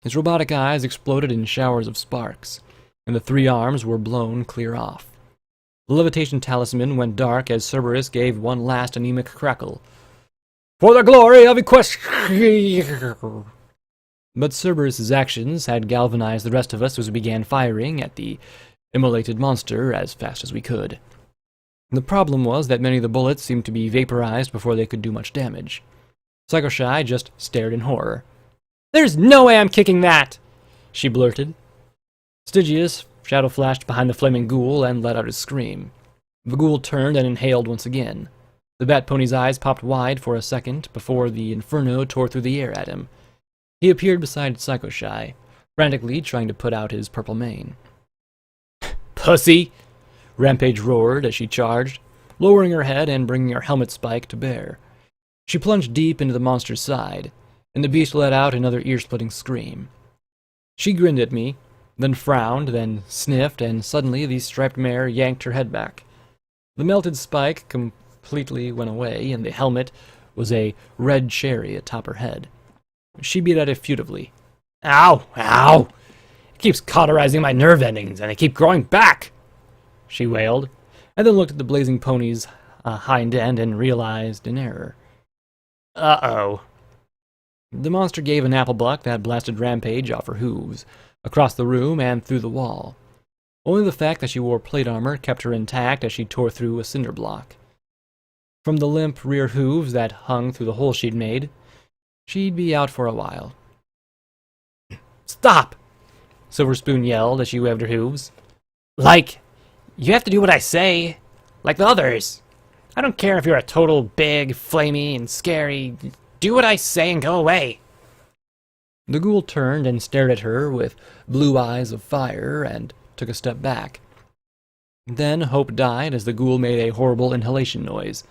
His robotic eyes exploded in showers of sparks, and the 3 arms were blown clear off. The levitation talisman went dark as Cerberus gave one last anemic crackle. For the glory of Equestria! But Cerberus's actions had galvanized the rest of us as we began firing at the immolated monster as fast as we could. The problem was that many of the bullets seemed to be vaporized before they could do much damage. Psycho Shy just stared in horror. "There's no way I'm kicking that!" she blurted. Stygius shadow flashed behind the flaming ghoul and let out a scream. The ghoul turned and inhaled once again. The bat pony's eyes popped wide for a second before the inferno tore through the air at him. He appeared beside Psycho Shy, frantically trying to put out his purple mane. "Pussy!" Rampage roared as she charged, lowering her head and bringing her helmet spike to bear. She plunged deep into the monster's side, and the beast let out another ear-splitting scream. She grinned at me, then frowned, then sniffed, and suddenly the striped mare yanked her head back. The melted spike completely went away, and the helmet was a red cherry atop her head. She beat at it furtively. "Ow! Ow! It keeps cauterizing my nerve endings, and they keep growing back!" she wailed, and then looked at the blazing pony's hind end and realized an error. Uh-oh. The monster gave an apple buck that blasted Rampage off her hooves, across the room and through the wall. Only the fact that she wore plate armor kept her intact as she tore through a cinder block. From the limp rear hooves that hung through the hole she'd made, she'd be out for a while. "Stop!" Silver Spoon yelled as she waved her hooves. "Like, you have to do what I say, like the others. I don't care if you're a total big, flamey, and scary. Do what I say and go away." The ghoul turned and stared at her with blue eyes of fire and took a step back. Then hope died as the ghoul made a horrible inhalation noise,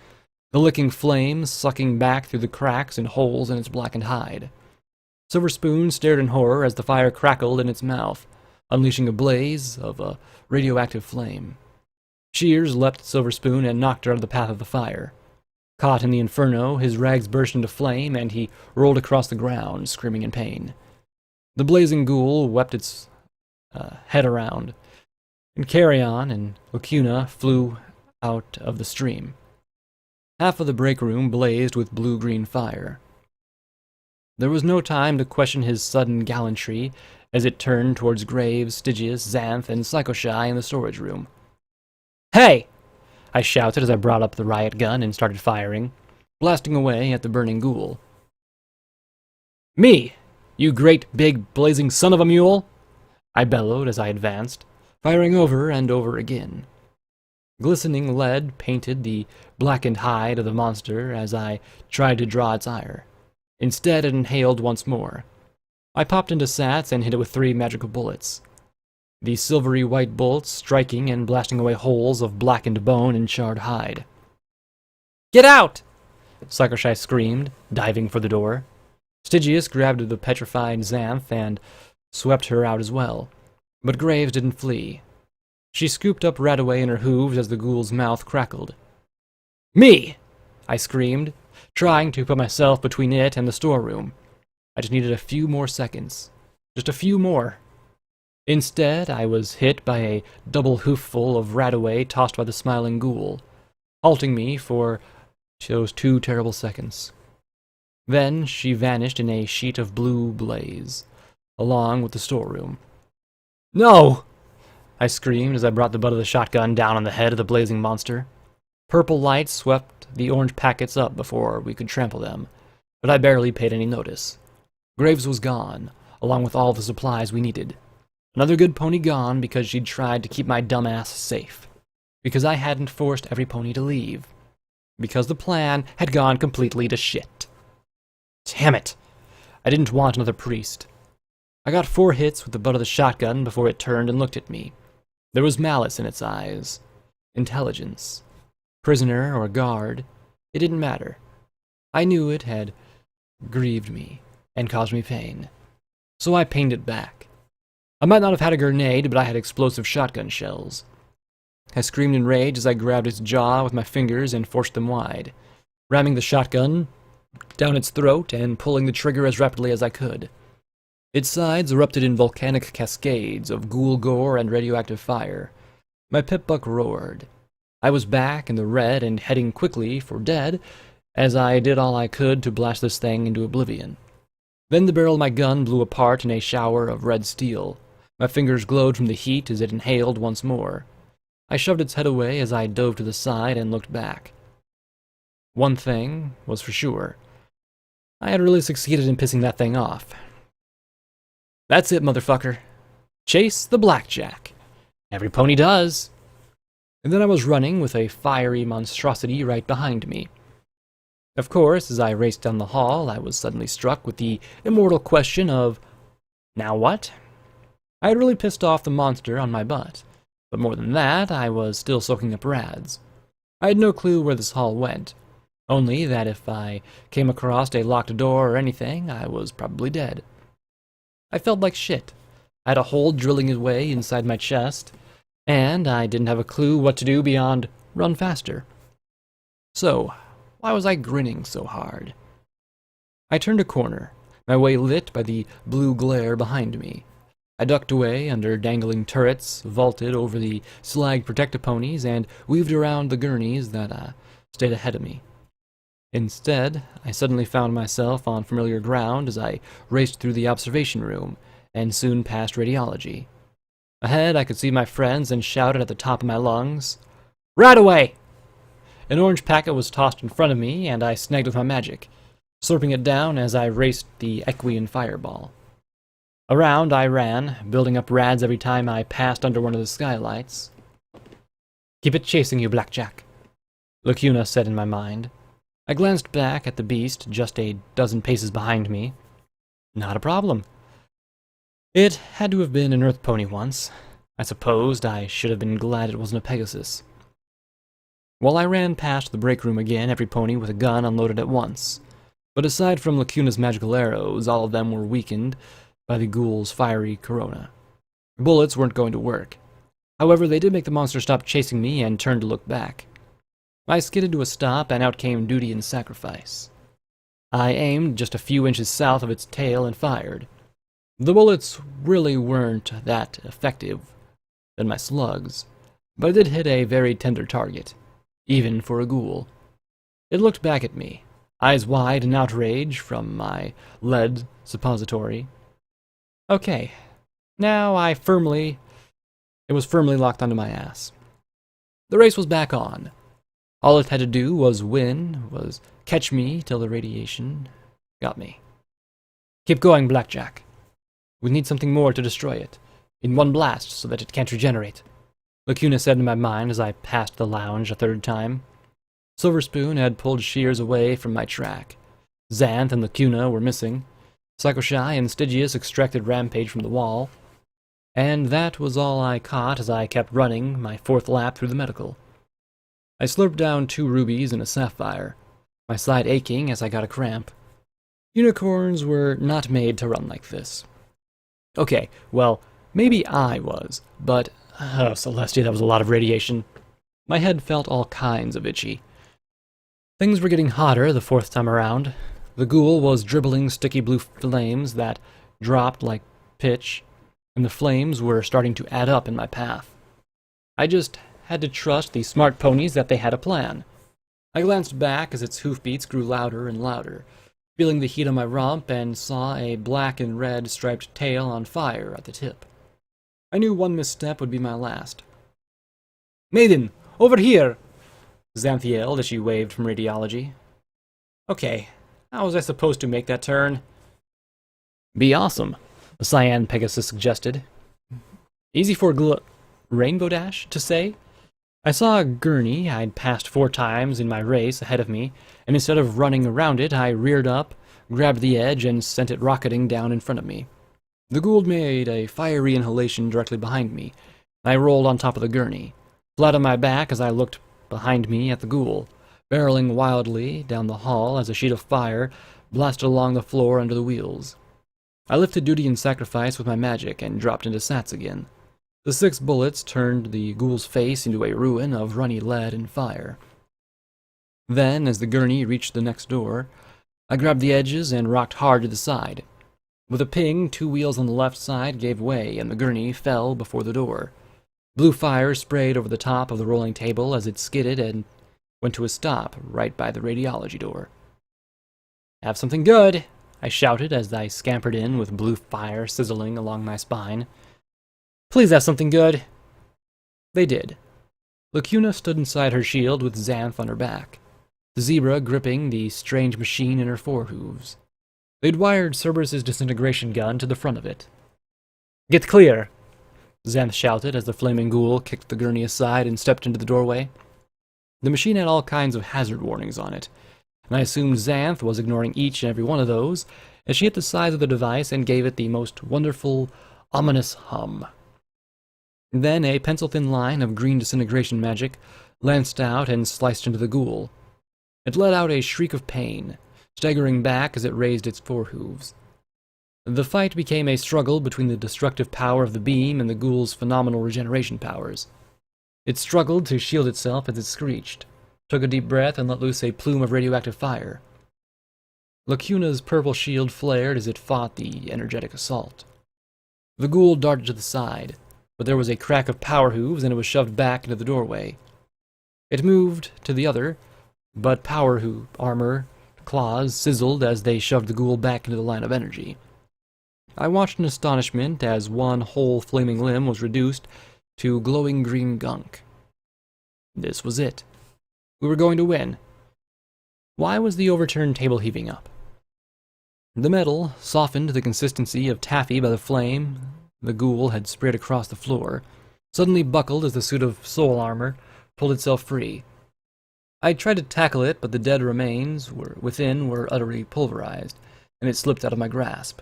the licking flames sucking back through the cracks and holes in its blackened hide. Silver Spoon stared in horror as the fire crackled in its mouth, unleashing a blaze of a radioactive flame. Shears leapt at Silver Spoon and knocked her out of the path of the fire. Caught in the inferno, his rags burst into flame, and he rolled across the ground, screaming in pain. The blazing ghoul whipped its head around, and Carrion and Lacuna flew out of the stream. Half of the break room blazed with blue-green fire. There was no time to question his sudden gallantry as it turned towards Graves, Stygius, Xanth, and Psycho Shy in the storage room. "Hey!" I shouted as I brought up the riot gun and started firing, blasting away at the burning ghoul. "Me! You great, big, blazing son of a mule!" I bellowed as I advanced, firing over and over again. Glistening lead painted the blackened hide of the monster as I tried to draw its ire. Instead, it inhaled once more. I popped into Sats and hit it with 3 magical bullets. The silvery white bolts striking and blasting away holes of blackened bone and charred hide. "Get out!" Psycho Shy screamed, diving for the door. Stygius grabbed the petrified Xanth and swept her out as well, but Graves didn't flee. She scooped up Radaway in her hooves as the ghoul's mouth crackled. "Me!" I screamed, trying to put myself between it and the storeroom. I just needed a few more seconds. Just a few more. Instead, I was hit by a double hoofful of Radaway tossed by the smiling ghoul, halting me for those 2 terrible seconds. Then she vanished in a sheet of blue blaze, along with the storeroom. "No!" I screamed as I brought the butt of the shotgun down on the head of the blazing monster. Purple light swept the orange packets up before we could trample them, but I barely paid any notice. Graves was gone, along with all the supplies we needed. Another good pony gone because she'd tried to keep my dumbass safe. Because I hadn't forced every pony to leave. Because the plan had gone completely to shit. Damn it! I didn't want another priest. I got 4 hits with the butt of the shotgun before it turned and looked at me. There was malice in its eyes. Intelligence. Prisoner or guard, it didn't matter. I knew it had grieved me and caused me pain. So I pinged it back. I might not have had a grenade, but I had explosive shotgun shells. I screamed in rage as I grabbed its jaw with my fingers and forced them wide, ramming the shotgun down its throat and pulling the trigger as rapidly as I could. Its sides erupted in volcanic cascades of ghoul gore and radioactive fire. My pip-buck roared. I was back in the red and heading quickly for dead as I did all I could to blast this thing into oblivion. Then the barrel of my gun blew apart in a shower of red steel. My fingers glowed from the heat as it inhaled once more. I shoved its head away as I dove to the side and looked back. One thing was for sure. I had really succeeded in pissing that thing off. That's it, motherfucker. Chase the blackjack. Every pony does. And then I was running with a fiery monstrosity right behind me. Of course, as I raced down the hall, I was suddenly struck with the immortal question of, now what? I had really pissed off the monster on my butt, but more than that, I was still soaking up rads. I had no clue where this hall went, only that if I came across a locked door or anything, I was probably dead. I felt like shit. I had a hole drilling away inside my chest, and I didn't have a clue what to do beyond run faster. So, why was I grinning so hard? I turned a corner, my way lit by the blue glare behind me. I ducked away under dangling turrets, vaulted over the slag protect-a-ponies, and weaved around the gurneys that stayed ahead of me. Instead, I suddenly found myself on familiar ground as I raced through the observation room, and soon passed radiology. Ahead, I could see my friends and shouted at the top of my lungs, "Right away!" An orange packet was tossed in front of me, and I snagged with my magic, slurping it down as I raced the Equian fireball. Around I ran, building up rads every time I passed under one of the skylights. "Keep it chasing you, Blackjack," Lacuna said in my mind. I glanced back at the beast just a dozen paces behind me. Not a problem. It had to have been an earth pony once. I supposed I should have been glad it wasn't a Pegasus. While I ran past the break room again, every pony with a gun unloaded at once. But aside from Lacuna's magical arrows, all of them were weakened by the ghoul's fiery corona. Bullets weren't going to work. However, they did make the monster stop chasing me and turn to look back. I skidded to a stop, and out came Duty and Sacrifice. I aimed just a few inches south of its tail and fired. The bullets really weren't that effective than my slugs, but it did hit a very tender target, even for a ghoul. It looked back at me, eyes wide in outrage from my lead suppository. Okay, now it was firmly locked onto my ass. The race was back on. All it had to do was catch me till the radiation got me. Keep going, Blackjack. We need something more to destroy it, in one blast so that it can't regenerate, Lacuna said in my mind as I passed the lounge a third time. Silverspoon had pulled shears away from my track. Xanth and Lacuna were missing. Psychoshy and Stygius extracted Rampage from the wall. And that was all I caught as I kept running my fourth lap through the medical. I slurped down 2 rubies and a sapphire, my side aching as I got a cramp. Unicorns were not made to run like this. Okay, well, maybe I was, but, Celestia, that was a lot of radiation. My head felt all kinds of itchy. Things were getting hotter the fourth time around. The ghoul was dribbling sticky blue flames that dropped like pitch, and the flames were starting to add up in my path. I just had to trust the smart ponies that they had a plan. I glanced back as its hoofbeats grew louder and louder, feeling the heat on my rump, and saw a black and red striped tail on fire at the tip. I knew one misstep would be my last. "Maiden, over here!" Xanth yelled as she waved from radiology. Okay, how was I supposed to make that turn? "Be awesome," the Cyan Pegasus suggested. Easy for Rainbow Dash to say? I saw a gurney I'd passed 4 times in my race ahead of me, and instead of running around it, I reared up, grabbed the edge, and sent it rocketing down in front of me. The ghoul made a fiery inhalation directly behind me. I rolled on top of the gurney, flat on my back as I looked behind me at the ghoul, barreling wildly down the hall as a sheet of fire blasted along the floor under the wheels. I lifted Duty and Sacrifice with my magic and dropped into Sats again. The 6 bullets turned the ghoul's face into a ruin of runny lead and fire. Then, as the gurney reached the next door, I grabbed the edges and rocked hard to the side. With a ping, 2 wheels on the left side gave way, and the gurney fell before the door. Blue fire sprayed over the top of the rolling table as it skidded and went to a stop right by the radiology door. "Have something good!" I shouted as I scampered in with blue fire sizzling along my spine. "Please have something good." They did. Lacuna stood inside her shield with Xanth on her back, the zebra gripping the strange machine in her forehooves. They'd wired Cerberus's disintegration gun to the front of it. "Get clear!" Xanth shouted as the flaming ghoul kicked the gurney aside and stepped into the doorway. The machine had all kinds of hazard warnings on it, and I assumed Xanth was ignoring each and every one of those as she hit the sides of the device and gave it the most wonderful, ominous hum. Then a pencil-thin line of green disintegration magic lanced out and sliced into the ghoul. It let out a shriek of pain, staggering back as it raised its forehooves. The fight became a struggle between the destructive power of the beam and the ghoul's phenomenal regeneration powers. It struggled to shield itself as it screeched, took a deep breath, and let loose a plume of radioactive fire. Lacuna's purple shield flared as it fought the energetic assault. The ghoul darted to the side, but there was a crack of power hooves and it was shoved back into the doorway. It moved to the other, but power hoof armor claws sizzled as they shoved the ghoul back into the line of energy. I watched in astonishment as one whole flaming limb was reduced to glowing green gunk. This was it. We were going to win. Why was the overturned table heaving up? The metal softened to the consistency of taffy by the flame the ghoul had sprayed across the floor, suddenly buckled as the suit of soul armor pulled itself free. I tried to tackle it, but the dead remains within were utterly pulverized, and it slipped out of my grasp.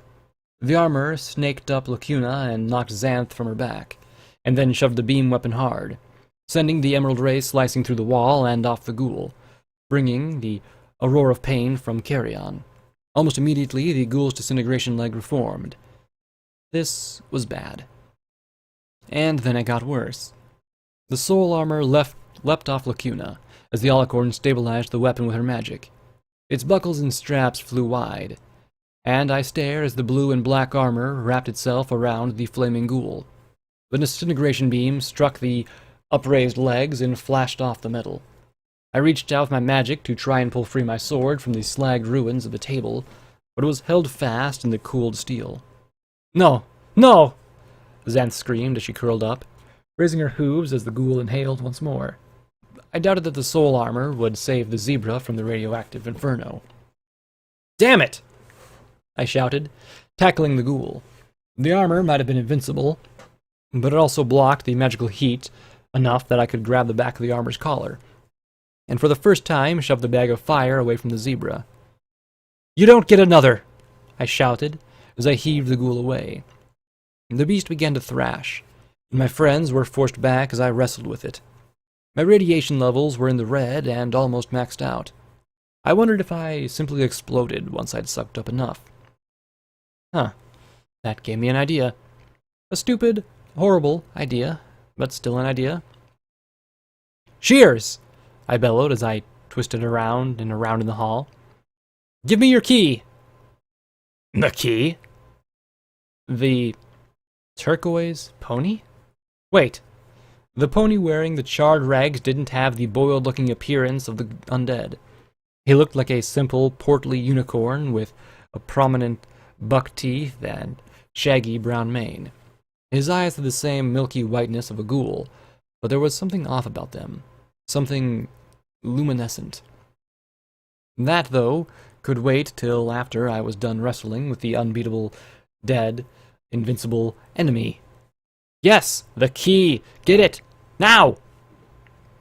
The armor snaked up Lacuna and knocked Xanth from her back, and then shoved the beam weapon hard, sending the emerald ray slicing through the wall and off the ghoul, bringing the aurora of pain from Carrion. Almost immediately, the ghoul's disintegration leg reformed. This was bad. And then it got worse. The soul armor leapt off Lacuna as the Alicorn stabilized the weapon with her magic. Its buckles and straps flew wide, and I stared as the blue and black armor wrapped itself around the flaming ghoul. The disintegration beam struck the upraised legs and flashed off the metal. I reached out with my magic to try and pull free my sword from the slagged ruins of the table, but it was held fast in the cooled steel. "No! No!" Xanth screamed as she curled up, raising her hooves as the ghoul inhaled once more. I doubted that the soul armor would save the zebra from the radioactive inferno. "Damn it!" I shouted, tackling the ghoul. The armor might have been invincible, but it also blocked the magical heat enough that I could grab the back of the armor's collar, and for the first time shoved the bag of fire away from the zebra. "You don't get another!" I shouted as I heaved the ghoul away. The beast began to thrash, and my friends were forced back as I wrestled with it. My radiation levels were in the red and almost maxed out. I wondered if I simply exploded once I'd sucked up enough. That gave me an idea. A stupid, horrible idea, but still an idea. "Shears!" I bellowed as I twisted around and around in the hall. "Give me your key!" The key? The turquoise pony? Wait, the pony wearing the charred rags didn't have the boiled-looking appearance of the undead. He looked like a simple, portly unicorn with a prominent buck teeth and shaggy brown mane. His eyes had the same milky whiteness of a ghoul, but there was something off about them, something luminescent. That, though, could wait till after I was done wrestling with the unbeatable, dead, invincible enemy. "Yes, the key! Get it! Now!"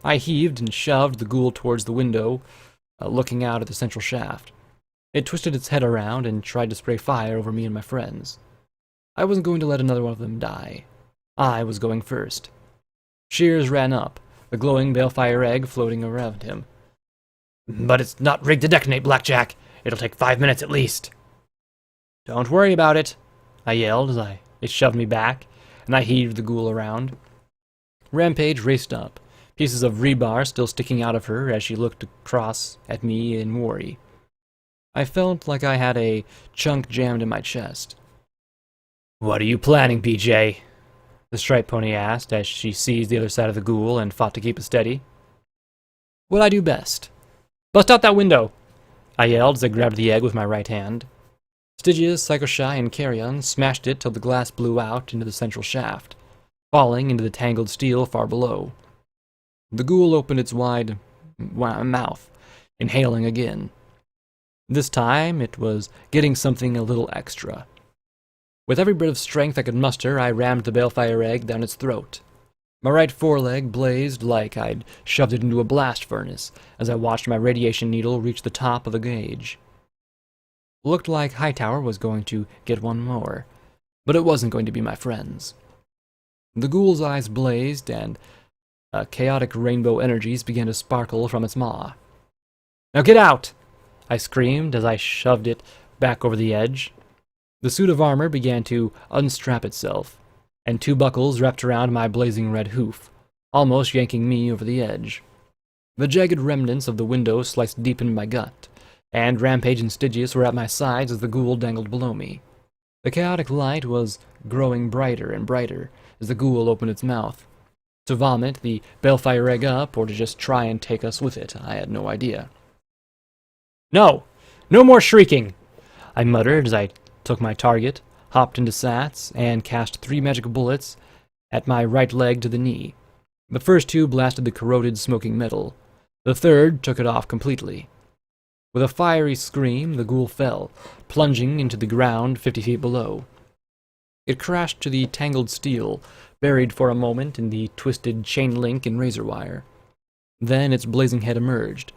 I heaved and shoved the ghoul towards the window, looking out at the central shaft. It twisted its head around and tried to spray fire over me and my friends. I wasn't going to let another one of them die. I was going first. Shears ran up, the glowing balefire egg floating around him. "But it's not rigged to detonate, Blackjack. It'll take 5 minutes at least." "Don't worry about it," I yelled as it shoved me back, and I heaved the ghoul around. Rampage raced up, pieces of rebar still sticking out of her as she looked across at me in worry. I felt like I had a chunk jammed in my chest. "What are you planning, BJ?" the striped pony asked as she seized the other side of the ghoul and fought to keep it steady. "What I do best. Bust out that window!" I yelled as I grabbed the egg with my right hand. Stygius, Psychoshy, and Carrion smashed it till the glass blew out into the central shaft, falling into the tangled steel far below. The ghoul opened its wide mouth, inhaling again. This time, it was getting something a little extra. With every bit of strength I could muster, I rammed the balefire egg down its throat. My right foreleg blazed like I'd shoved it into a blast furnace as I watched my radiation needle reach the top of the gauge. Looked like Hightower was going to get one more, but it wasn't going to be my friends. The ghoul's eyes blazed, and chaotic rainbow energies began to sparkle from its maw. "Now get out!" I screamed as I shoved it back over the edge. The suit of armor began to unstrap itself, and 2 buckles wrapped around my blazing red hoof, almost yanking me over the edge. The jagged remnants of the window sliced deep into my gut, and Rampage and Stygius were at my sides as the ghoul dangled below me. The chaotic light was growing brighter and brighter as the ghoul opened its mouth. To vomit the balefire egg up, or to just try and take us with it, I had no idea. "No! No more shrieking!" I muttered as I took my target, hopped into Sats, and cast 3 magic bullets at my right leg to the knee. The first 2 blasted the corroded, smoking metal. The third took it off completely. With a fiery scream, the ghoul fell, plunging into the ground 50 feet below. It crashed to the tangled steel, buried for a moment in the twisted chain link and razor wire. Then its blazing head emerged,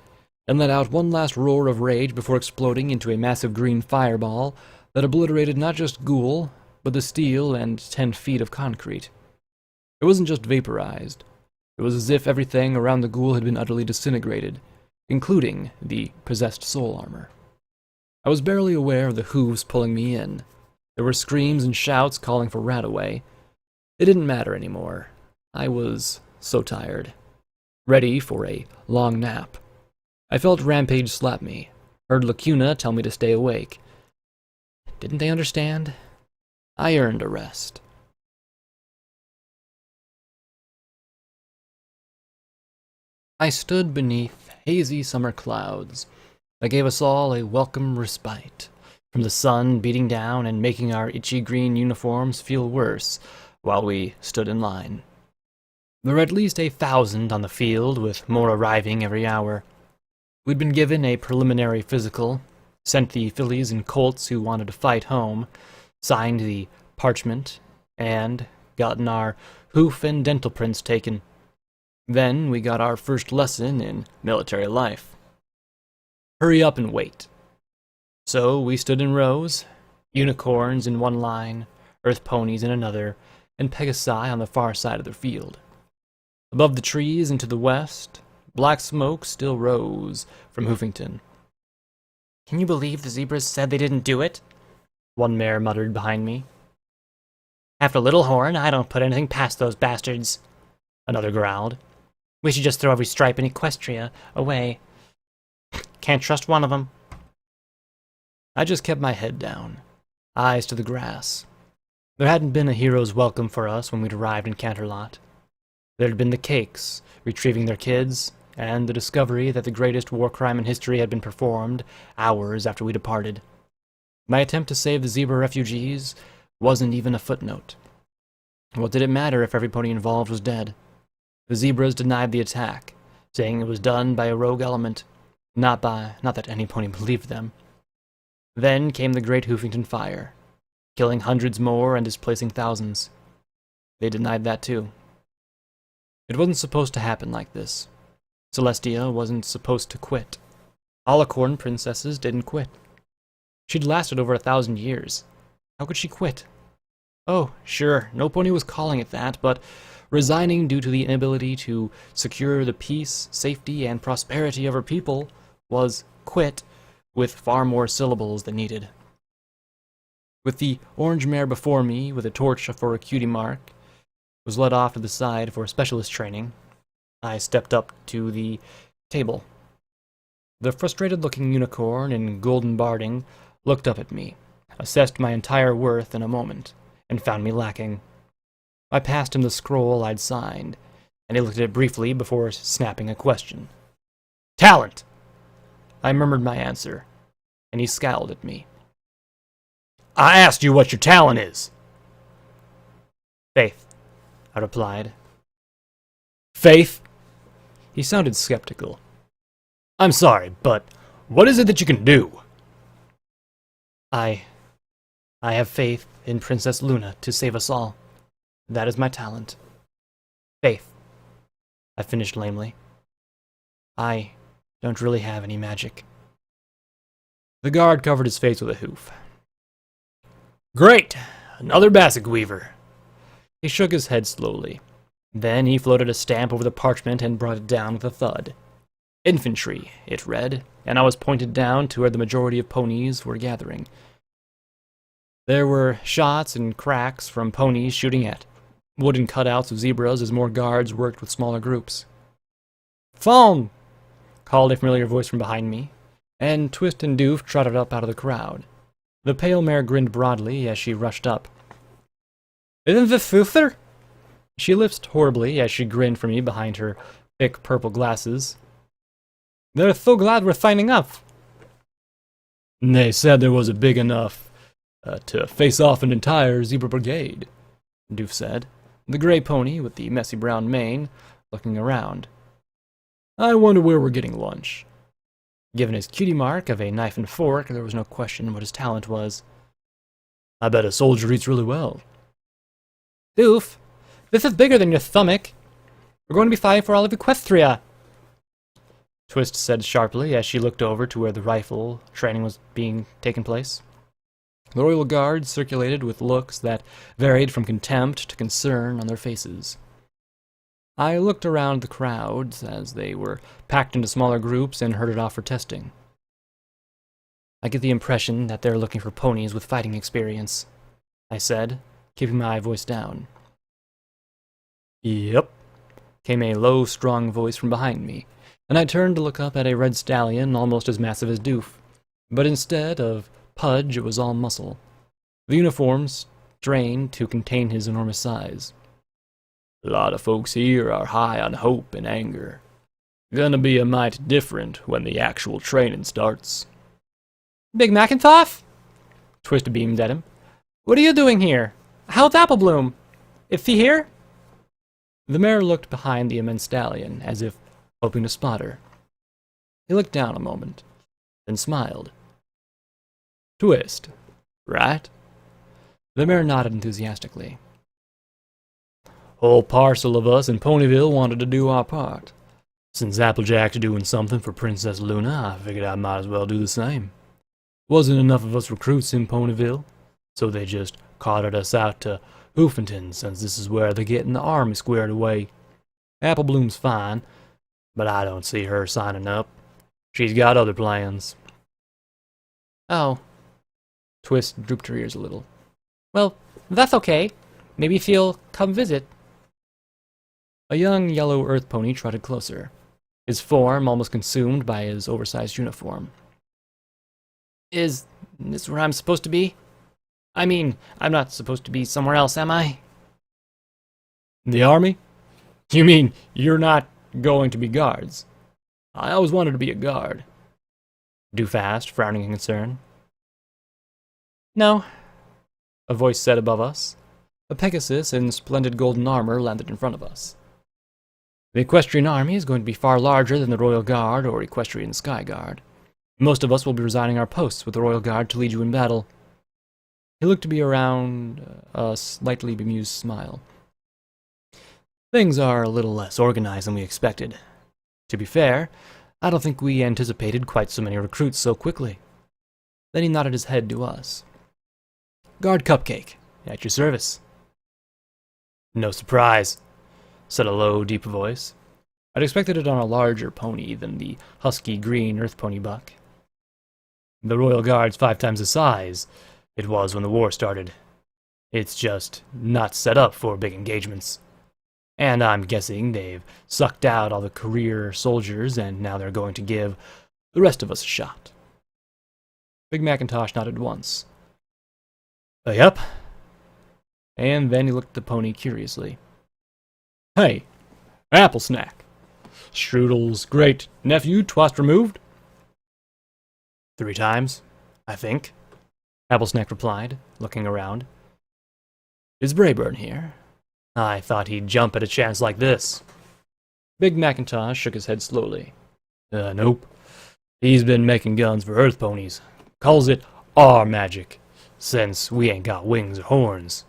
and let out one last roar of rage before exploding into a massive green fireball that obliterated not just ghoul, but the steel and 10 feet of concrete. It wasn't just vaporized. It was as if everything around the ghoul had been utterly disintegrated, including the possessed soul armor. I was barely aware of the hooves pulling me in. There were screams and shouts calling for Radaway. It didn't matter anymore. I was so tired. Ready for a long nap. I felt Rampage slap me, heard Lacuna tell me to stay awake. Didn't they understand? I earned a rest. I stood beneath hazy summer clouds that gave us all a welcome respite from the sun beating down and making our itchy green uniforms feel worse while we stood in line. There were at least 1,000 on the field, with more arriving every hour. We'd been given a preliminary physical, sent the fillies and colts who wanted to fight home, signed the parchment, and gotten our hoof and dental prints taken. Then we got our first lesson in military life. Hurry up and wait. So we stood in rows, unicorns in one line, earth ponies in another, and Pegasi on the far side of the field. Above the trees and to the west, black smoke still rose from Hoofington. "Can you believe the zebras said they didn't do it?" one mare muttered behind me. "After Little Horn, I don't put anything past those bastards," another growled. "We should just throw every stripe in Equestria away. Can't trust one of them." I just kept my head down, eyes to the grass. There hadn't been a hero's welcome for us when we'd arrived in Canterlot. There had been the cakes, retrieving their kids, and the discovery that the greatest war crime in history had been performed hours after we departed. My attempt to save the zebra refugees wasn't even a footnote. What did it matter if every pony involved was dead? The zebras denied the attack, saying it was done by a rogue element, not that any pony believed them. Then came the Great Hoofington Fire, killing hundreds more and displacing thousands. They denied that too. It wasn't supposed to happen like this. Celestia wasn't supposed to quit. Alicorn princesses didn't quit. She'd lasted over 1,000 years. How could she quit? Oh, sure, no pony was calling it that, but resigning due to the inability to secure the peace, safety, and prosperity of her people was quit with far more syllables than needed. With the orange mare before me, with a torch for a cutie mark, was led off to the side for specialist training. I stepped up to the table. The frustrated-looking unicorn in golden barding looked up at me, assessed my entire worth in a moment, and found me lacking. I passed him the scroll I'd signed, and he looked at it briefly before snapping a question. "Talent!" I murmured my answer, and he scowled at me. "I asked you what your talent is." "Faith," I replied. "Faith?" He sounded skeptical. I'm sorry, but what is it that you can do? I have faith in Princess Luna to save us all. That is my talent. Faith. I finished lamely. I don't really have any magic. The guard covered his face with a hoof. Great! Another Basset Weaver. He shook his head slowly. Then he floated a stamp over the parchment and brought it down with a thud. Infantry, it read, and I was pointed down to where the majority of ponies were gathering. There were shots and cracks from ponies shooting at wooden cutouts of zebras as more guards worked with smaller groups. "Phone!" called a familiar voice from behind me, and Twist and Doof trotted up out of the crowd. The pale mare grinned broadly as she rushed up. "Isn't this Futher?" She lisped horribly as she grinned for me behind her thick purple glasses. "They're so glad we're signing up." "They said there was a big enough to face off an entire zebra brigade," Doof said, the gray pony with the messy brown mane looking around. "I wonder where we're getting lunch." Given his cutie mark of a knife and fork, there was no question what his talent was. "I bet a soldier eats really well." "Doof, this is bigger than your stomach. We're going to be fighting for all of Equestria," Twist said sharply as she looked over to where the rifle training was being taken place. The royal guards circulated with looks that varied from contempt to concern on their faces. I looked around the crowds as they were packed into smaller groups and herded off for testing. "I get the impression that they're looking for ponies with fighting experience," I said, keeping my voice down. "Yep," came a low, strong voice from behind me, and I turned to look up at a red stallion almost as massive as Doof, but instead of pudge, it was all muscle. The uniforms strained to contain his enormous size. "A lot of folks here are high on hope and anger. Gonna be a mite different when the actual training starts." "Big Macintosh?" Twist beamed at him. "What are you doing here? How's Applebloom? Is he here?" The mayor looked behind the immense stallion, as if hoping to spot her. He looked down a moment, then smiled. "Twist, right?" The mayor nodded enthusiastically. "Whole parcel of us in Ponyville wanted to do our part. Since Applejack's doing something for Princess Luna, I figured I might as well do the same. Wasn't enough of us recruits in Ponyville, so they just carted us out to Hoofington, since this is where they're getting the army squared away. Applebloom's fine, but I don't see her signing up. She's got other plans." "Oh." Twist drooped her ears a little. "Well, that's okay. Maybe she'll come visit." A young yellow earth pony trotted closer, his form almost consumed by his oversized uniform. "Is this where I'm supposed to be? I mean, I'm not supposed to be somewhere else, am I?" "The army? You mean you're not going to be guards? I always wanted to be a guard." Doof asked, frowning in concern. "No," a voice said above us. A Pegasus in splendid golden armor landed in front of us. "The Equestrian army is going to be far larger than the Royal Guard or Equestrian Sky Guard. Most of us will be resigning our posts with the Royal Guard to lead you in battle." He looked to be around a slightly bemused smile. "Things are a little less organized than we expected. To be fair, I don't think we anticipated quite so many recruits so quickly." Then he nodded his head to us. "Guard Cupcake, at your service." "No surprise," said a low, deep voice. I'd expected it on a larger pony than the husky green earth pony buck. "The Royal Guard's 5 times the size it was when the war started. It's just not set up for big engagements. And I'm guessing they've sucked out all the career soldiers, and now they're going to give the rest of us a shot." Big Macintosh nodded once. "Yep." And then he looked at the pony curiously. "Hey, Apple Snack. Strudel's great nephew twice removed?" "3 times, I think," Apple Snack replied, looking around. "Is Brayburn here? I thought he'd jump at a chance like this." Big Macintosh shook his head slowly. Nope. He's been making guns for Earth ponies. Calls it our magic, since we ain't got wings or horns.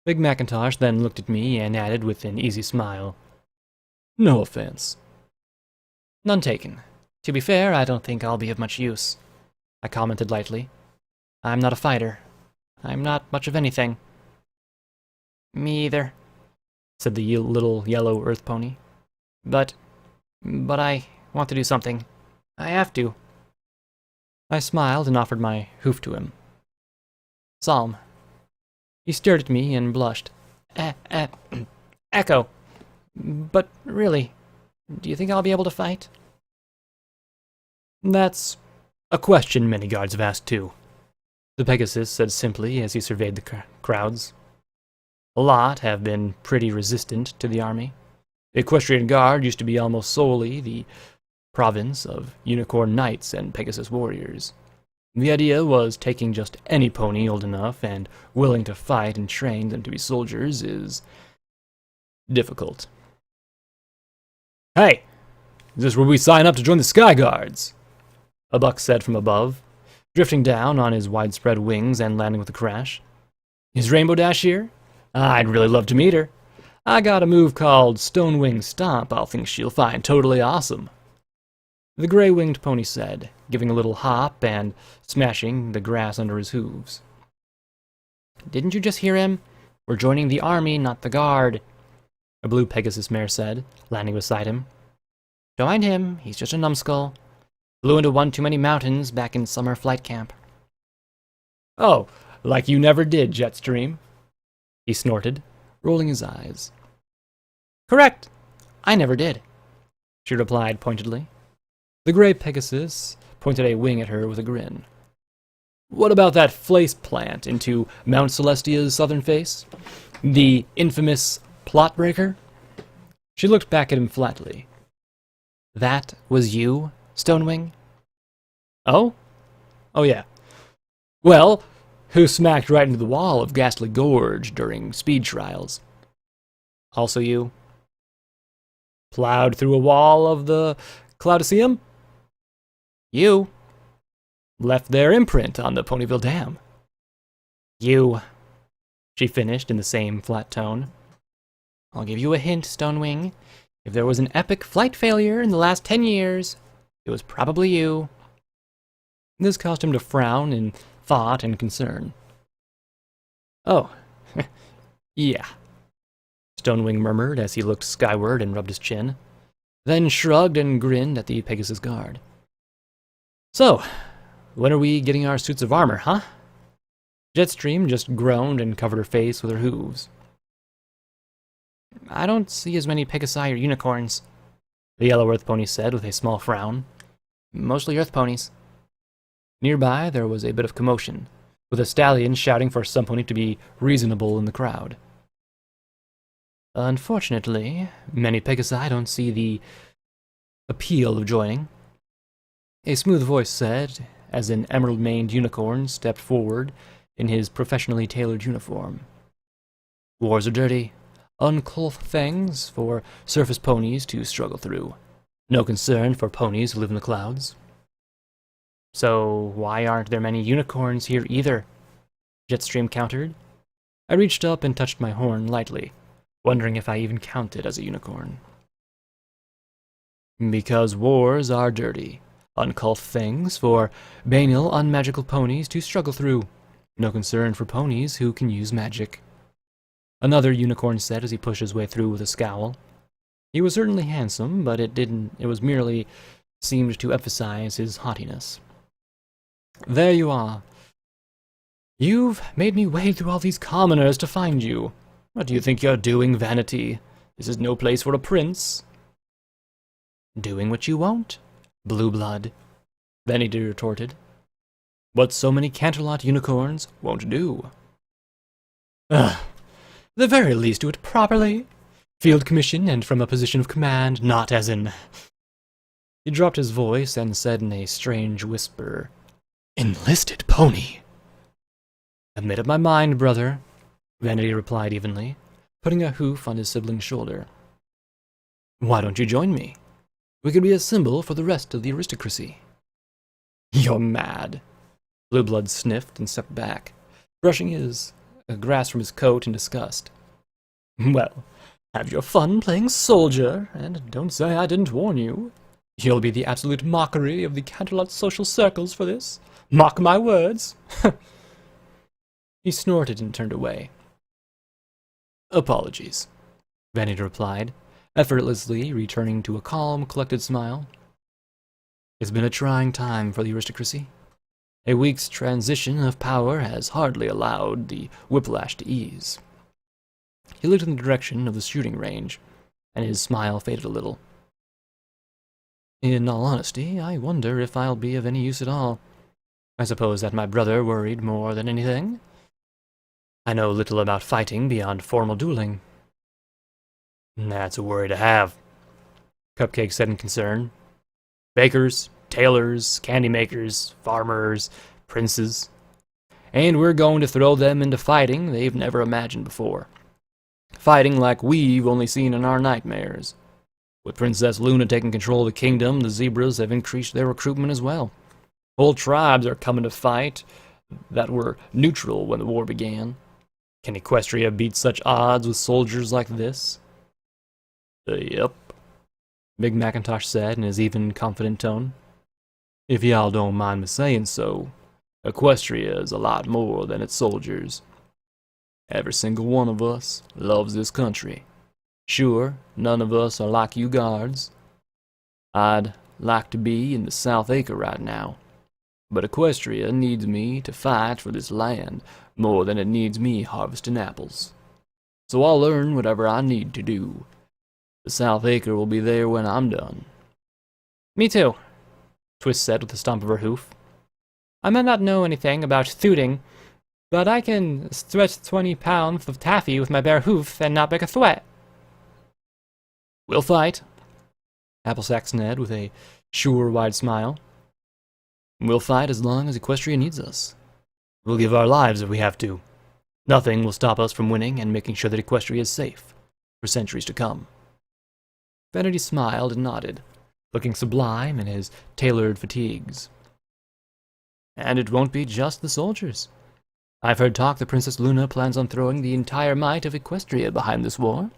Big Macintosh then looked at me and added with an easy smile, "No offense." None taken. To be fair, I don't think I'll be of much use, I commented lightly. I'm not a fighter. I'm not much of anything. Me either, said the little yellow earth pony. But I want to do something. I have to. I smiled and offered my hoof to him. Psalm. He stared at me and blushed. Echo. But really, do you think I'll be able to fight? That's a question many guards have asked too, the Pegasus said simply as he surveyed the crowds. A lot have been pretty resistant to the army. The Equestrian Guard used to be almost solely the province of Unicorn Knights and Pegasus Warriors. The idea was taking just any pony old enough and willing to fight and train them to be soldiers is difficult. "Hey, is this where we sign up to join the Sky Guards?" a buck said from above, drifting down on his widespread wings and landing with a crash. "Is Rainbow Dash here? I'd really love to meet her. I got a move called Stonewing Stomp I'll think she'll find totally awesome." The gray-winged pony said, giving a little hop and smashing the grass under his hooves. Didn't you just hear him? We're joining the army, not the guard, a blue Pegasus mare said, landing beside him. Don't mind him, he's just a numbskull. Flew into one too many mountains back in summer flight camp. "Oh, like you never did, Jetstream," he snorted, rolling his eyes. "Correct. I never did," she replied pointedly. The gray Pegasus pointed a wing at her with a grin. "What about that face plant into Mount Celestia's southern face? The infamous plot breaker?" She looked back at him flatly. That was you, Stonewing? Oh? Oh, yeah. Well, who smacked right into the wall of Ghastly Gorge during speed trials? Also you? Plowed through a wall of the Cloudiceum? You? Left their imprint on the Ponyville Dam? You? She finished in the same flat tone. I'll give you a hint, Stonewing. If there was an epic flight failure in the last 10 years, it was probably you. This caused him to frown in thought and concern. "Oh, yeah," Stonewing murmured as he looked skyward and rubbed his chin, then shrugged and grinned at the Pegasus Guard. "So, when are we getting our suits of armor, huh?" Jetstream just groaned and covered her face with her hooves. I don't see as many Pegasi or unicorns, the yellow earth pony said with a small frown. Mostly earth ponies. Nearby there was a bit of commotion, with a stallion shouting for some pony to be reasonable in the crowd. Unfortunately, many Pegasi don't see the appeal of joining, a smooth voice said, as an emerald-maned unicorn stepped forward in his professionally tailored uniform. Wars are dirty, uncouth things for surface ponies to struggle through. No concern for ponies who live in the clouds. So why aren't there many unicorns here either? Jetstream countered. I reached up and touched my horn lightly, wondering if I even counted as a unicorn. Because wars are dirty, uncouth things for banal, unmagical ponies to struggle through. No concern for ponies who can use magic. Another unicorn said as he pushed his way through with a scowl. He was certainly handsome, but it was merely seemed to emphasize his haughtiness. There you are. You've made me wade through all these commoners to find you. What do you think you're doing, Vanity? This is no place for a prince. Doing what you won't, Blue Blood, Vanity retorted. What so many Canterlot unicorns won't do. Ugh. The very least do it properly. Field commission and from a position of command, not as in... He dropped his voice and said in a strange whisper, Enlisted pony. I've made up my mind, brother, Vanity replied evenly, putting a hoof on his sibling's shoulder. Why don't you join me? We could be a symbol for the rest of the aristocracy. You're mad. Blue Blood sniffed and stepped back, brushing his grass from his coat in disgust. Well, have your fun playing soldier, and don't say I didn't warn you. You'll be the absolute mockery of the Canterlot social circles for this. Mark my words. He snorted and turned away. Apologies, Vanity replied, effortlessly returning to a calm, collected smile. It's been a trying time for the aristocracy. A week's transition of power has hardly allowed the whiplash to ease. He looked in the direction of the shooting range, and his smile faded a little. In all honesty, I wonder if I'll be of any use at all. I suppose that my brother worried more than anything. I know little about fighting beyond formal dueling. That's a worry to have, Cupcake said in concern. Bakers, tailors, candy makers, farmers, princes. And we're going to throw them into fighting they've never imagined before. Fighting like we've only seen in our nightmares. With Princess Luna taking control of the kingdom, the zebras have increased their recruitment as well. Whole tribes are coming to fight that were neutral when the war began. Can Equestria beat such odds with soldiers like this? Yep, Big Macintosh said in his even, confident tone. If y'all don't mind me saying so, Equestria is a lot more than its soldiers. Every single one of us loves this country. Sure, none of us are like you guards. I'd like to be in the South Acre right now, but Equestria needs me to fight for this land more than it needs me harvesting apples. So I'll learn whatever I need to do. The South Acre will be there when I'm done. Me too, Twist said with a stomp of her hoof. I might not know anything about shooting, but I can stretch 20 pounds of taffy with my bare hoof and not make a sweat. We'll fight, Applesack said with a sure, wide smile. We'll fight as long as Equestria needs us. We'll give our lives if we have to. Nothing will stop us from winning and making sure that Equestria is safe for centuries to come. Vanity smiled and nodded, looking sublime in his tailored fatigues. And it won't be just the soldiers. I've heard talk that Princess Luna plans on throwing the entire might of Equestria behind this war.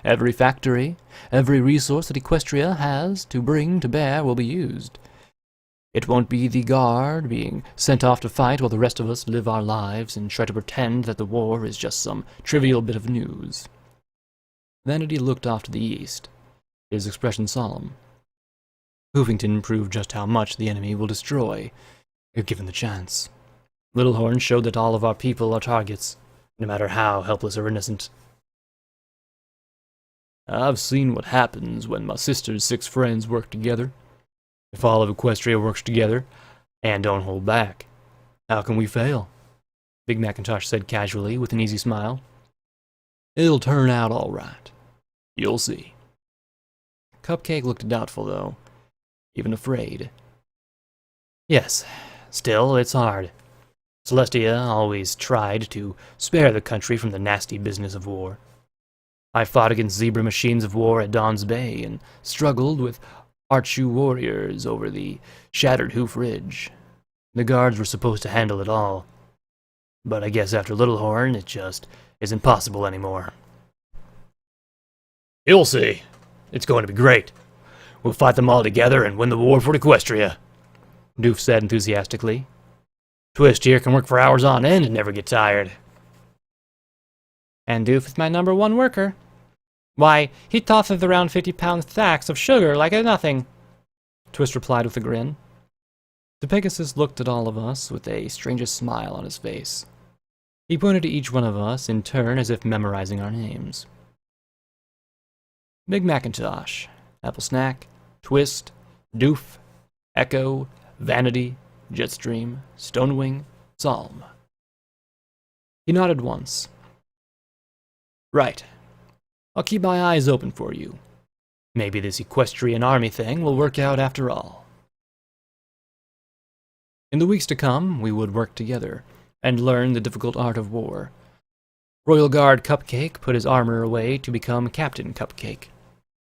Every factory, every resource that Equestria has to bring to bear will be used. It won't be the guard being sent off to fight while the rest of us live our lives and try to pretend that the war is just some trivial bit of news. Vanity looked off to the east, his expression solemn. Hoofington proved just how much the enemy will destroy, if given the chance. Littlehorn showed that all of our people are targets, no matter how helpless or innocent. I've seen what happens when my sister's 6 friends work together. If all of Equestria works together, and don't hold back, how can we fail? Big Macintosh said casually, with an easy smile. It'll turn out all right. You'll see. Cupcake looked doubtful, though, even afraid. Yes, still, it's hard. Celestia always tried to spare the country from the nasty business of war. I fought against zebra machines of war at Dawn's Bay and struggled with Archu warriors over the Shattered Hoof Ridge. The guards were supposed to handle it all. But I guess after Littlehorn, it just isn't possible anymore. You'll see. It's going to be great. We'll fight them all together and win the war for Equestria, Doof said enthusiastically. Twist here can work for hours on end and never get tired. And Doof is my #1 worker. Why, he tosses around 50-pound sacks of sugar like it's nothing, Twist replied with a grin. The Pegasus looked at all of us with a strangest smile on his face. He pointed to each one of us in turn as if memorizing our names. Big Macintosh, Apple Snack, Twist, Doof, Echo, Vanity, Jetstream, Stonewing, Psalm. He nodded once. Right. I'll keep my eyes open for you. Maybe this Equestrian army thing will work out after all. In the weeks to come, we would work together and learn the difficult art of war. Royal Guard Cupcake put his armor away to become Captain Cupcake.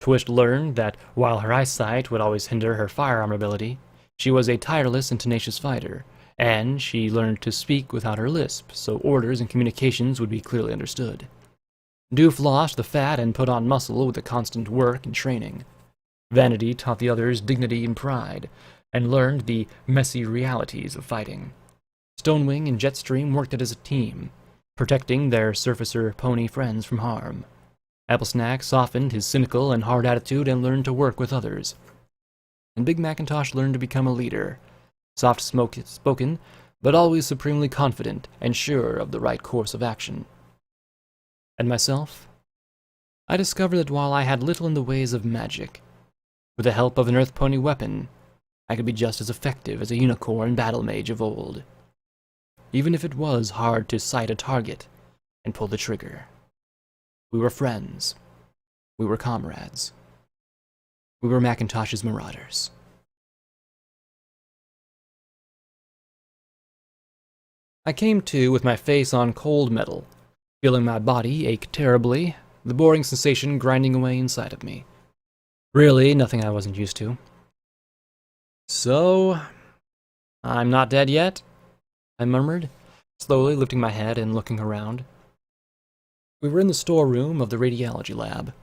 Twist learned that while her eyesight would always hinder her firearm ability, she was a tireless and tenacious fighter, and she learned to speak without her lisp, so orders and communications would be clearly understood. Doof lost the fat and put on muscle with the constant work and training. Vanity taught the others dignity and pride, and learned the messy realities of fighting. Stonewing and Jetstream worked as a team, protecting their surfacer pony friends from harm. Applesnack softened his cynical and hard attitude and learned to work with others. And Big Macintosh learned to become a leader, soft-spoken, but always supremely confident and sure of the right course of action. And myself? I discovered that while I had little in the ways of magic, with the help of an Earth Pony weapon, I could be just as effective as a unicorn battle mage of old. Even if it was hard to sight a target and pull the trigger. We were friends. We were comrades. We were Macintosh's marauders. I came to with my face on cold metal, feeling my body ache terribly, the boring sensation grinding away inside of me. Really, nothing I wasn't used to. So, I'm not dead yet? I murmured, slowly lifting my head and looking around. We were in the storeroom of the radiology lab.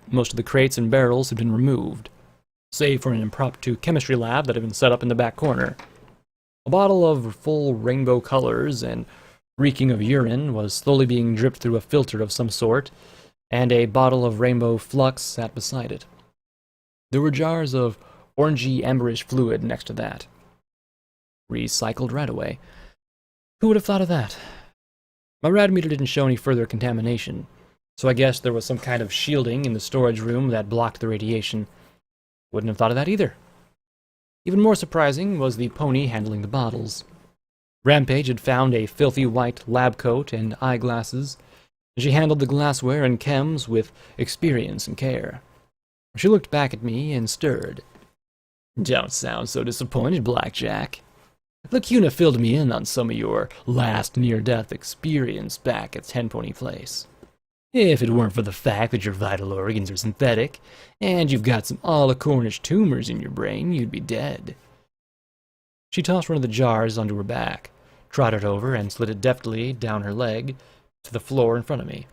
Most of the crates and barrels had been removed, save for an impromptu chemistry lab that had been set up in the back corner. A bottle of full rainbow colors and reeking of urine was slowly being dripped through a filter of some sort, and a bottle of rainbow flux sat beside it. There were jars of orangey amberish fluid next to that. Recycled right away. Who would have thought of that? My rad meter didn't show any further contamination, so I guess there was some kind of shielding in the storage room that blocked the radiation. Wouldn't have thought of that either. Even more surprising was the pony handling the bottles. Rampage had found a filthy white lab coat and eyeglasses, and she handled the glassware and chems with experience and care. She looked back at me and stirred. "Don't sound so disappointed, Blackjack. Lacuna filled me in on some of your last near-death experience back at Tenpony Place. If it weren't for the fact that your vital organs are synthetic, and you've got some a la Cornish tumors in your brain, you'd be dead." She tossed one of the jars onto her back, trotted over, and slid it deftly down her leg to the floor in front of me.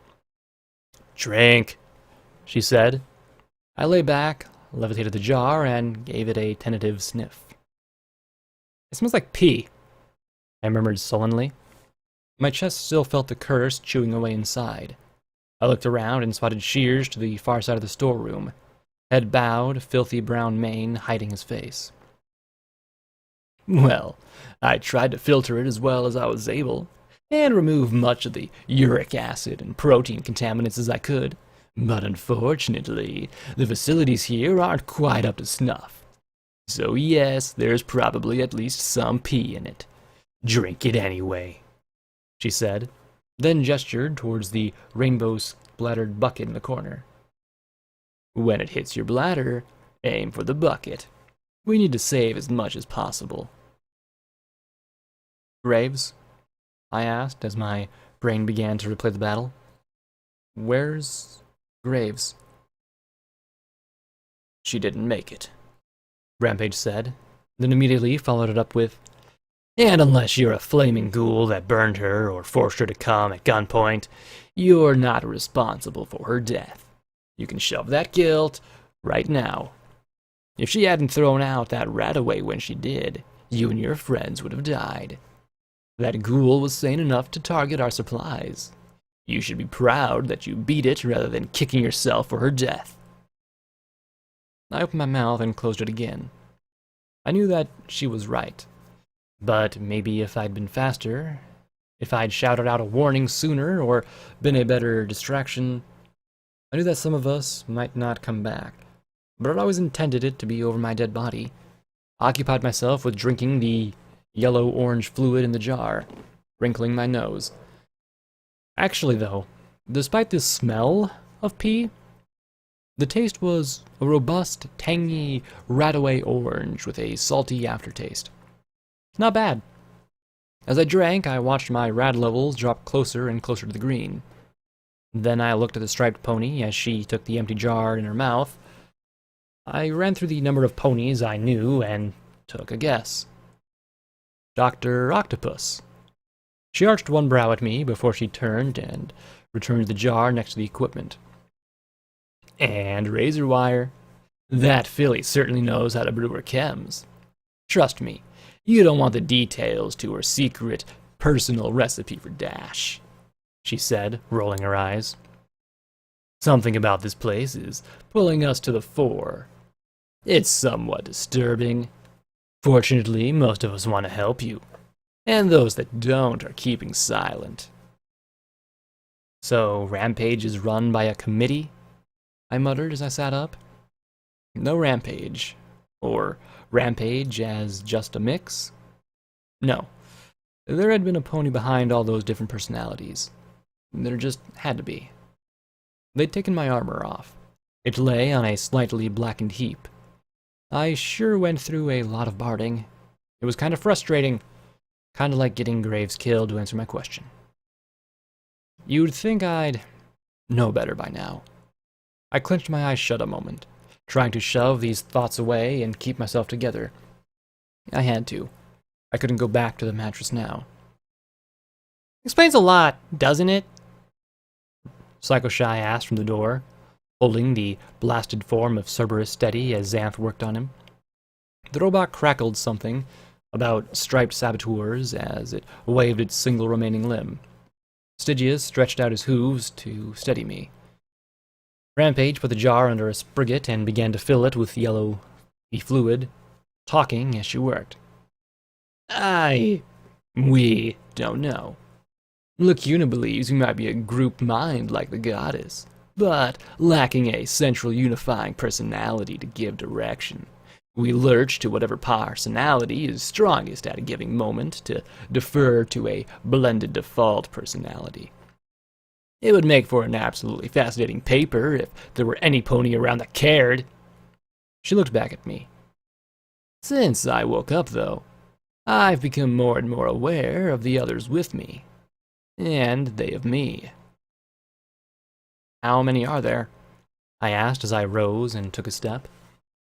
"Drink," she said. I lay back, levitated the jar, and gave it a tentative sniff. "It smells like pee," I murmured sullenly. My chest still felt the curse chewing away inside. I looked around and spotted Shears to the far side of the storeroom, head bowed, filthy brown mane hiding his face. "Well, I tried to filter it as well as I was able, and remove much of the uric acid and protein contaminants as I could, but unfortunately, the facilities here aren't quite up to snuff. So yes, there's probably at least some pee in it. Drink it anyway," she said, then gestured towards the rainbow-splattered bucket in the corner. "When it hits your bladder, aim for the bucket. We need to save as much as possible." "Graves?" I asked as my brain began to replay the battle. "Where's Graves?" "She didn't make it," Rampage said, then immediately followed it up with, "And unless you're a flaming ghoul that burned her or forced her to come at gunpoint, you're not responsible for her death. You can shove that guilt right now. If she hadn't thrown out that rat away when she did, you and your friends would have died. That ghoul was sane enough to target our supplies. You should be proud that you beat it rather than kicking yourself for her death." I opened my mouth and closed it again. I knew that she was right. But maybe if I'd been faster, if I'd shouted out a warning sooner or been a better distraction, I knew that some of us might not come back. But I'd always intended it to be over my dead body. I occupied myself with drinking the yellow-orange fluid in the jar, wrinkling my nose. Actually, though, despite the smell of pee, the taste was a robust, tangy, rat-away orange with a salty aftertaste. Not bad. As I drank, I watched my rad levels drop closer and closer to the green. Then I looked at the striped pony as she took the empty jar in her mouth, I ran through the number of ponies I knew and took a guess. Dr. Octopus. She arched one brow at me before she turned and returned the jar next to the equipment. And razor wire. That filly certainly knows how to brew her chems. Trust me, you don't want the details to her secret, personal recipe for Dash, she said, rolling her eyes. Something about this place is pulling us to the fore. It's somewhat disturbing. Fortunately, most of us want to help you, and those that don't are keeping silent. So, Rampage is run by a committee? I muttered as I sat up. No Rampage. Or Rampage as just a mix? No. There had been a pony behind all those different personalities. There just had to be. They'd taken my armor off. It lay on a slightly blackened heap. I sure went through a lot of barding. It was kind of frustrating. Kind of like getting Graves killed to answer my question. You'd think I'd know better by now. I clenched my eyes shut a moment, trying to shove these thoughts away and keep myself together. I had to. I couldn't go back to the mattress now. Explains a lot, doesn't it? Psycho Shy asked from the door, holding the blasted form of Cerberus steady as Xanth worked on him. The robot crackled something about striped saboteurs as it waved its single remaining limb. Stygius stretched out his hooves to steady me. Rampage put the jar under a spigot and began to fill it with yellow fluid, talking as she worked. We don't know. Lacuna believes we might be a group mind like the goddess, but lacking a central unifying personality to give direction. We lurch to whatever personality is strongest at a given moment to defer to a blended default personality. It would make for an absolutely fascinating paper if there were any pony around that cared. She looked back at me. Since I woke up, though, I've become more and more aware of the others with me. And they of me. How many are there? I asked as I rose and took a step.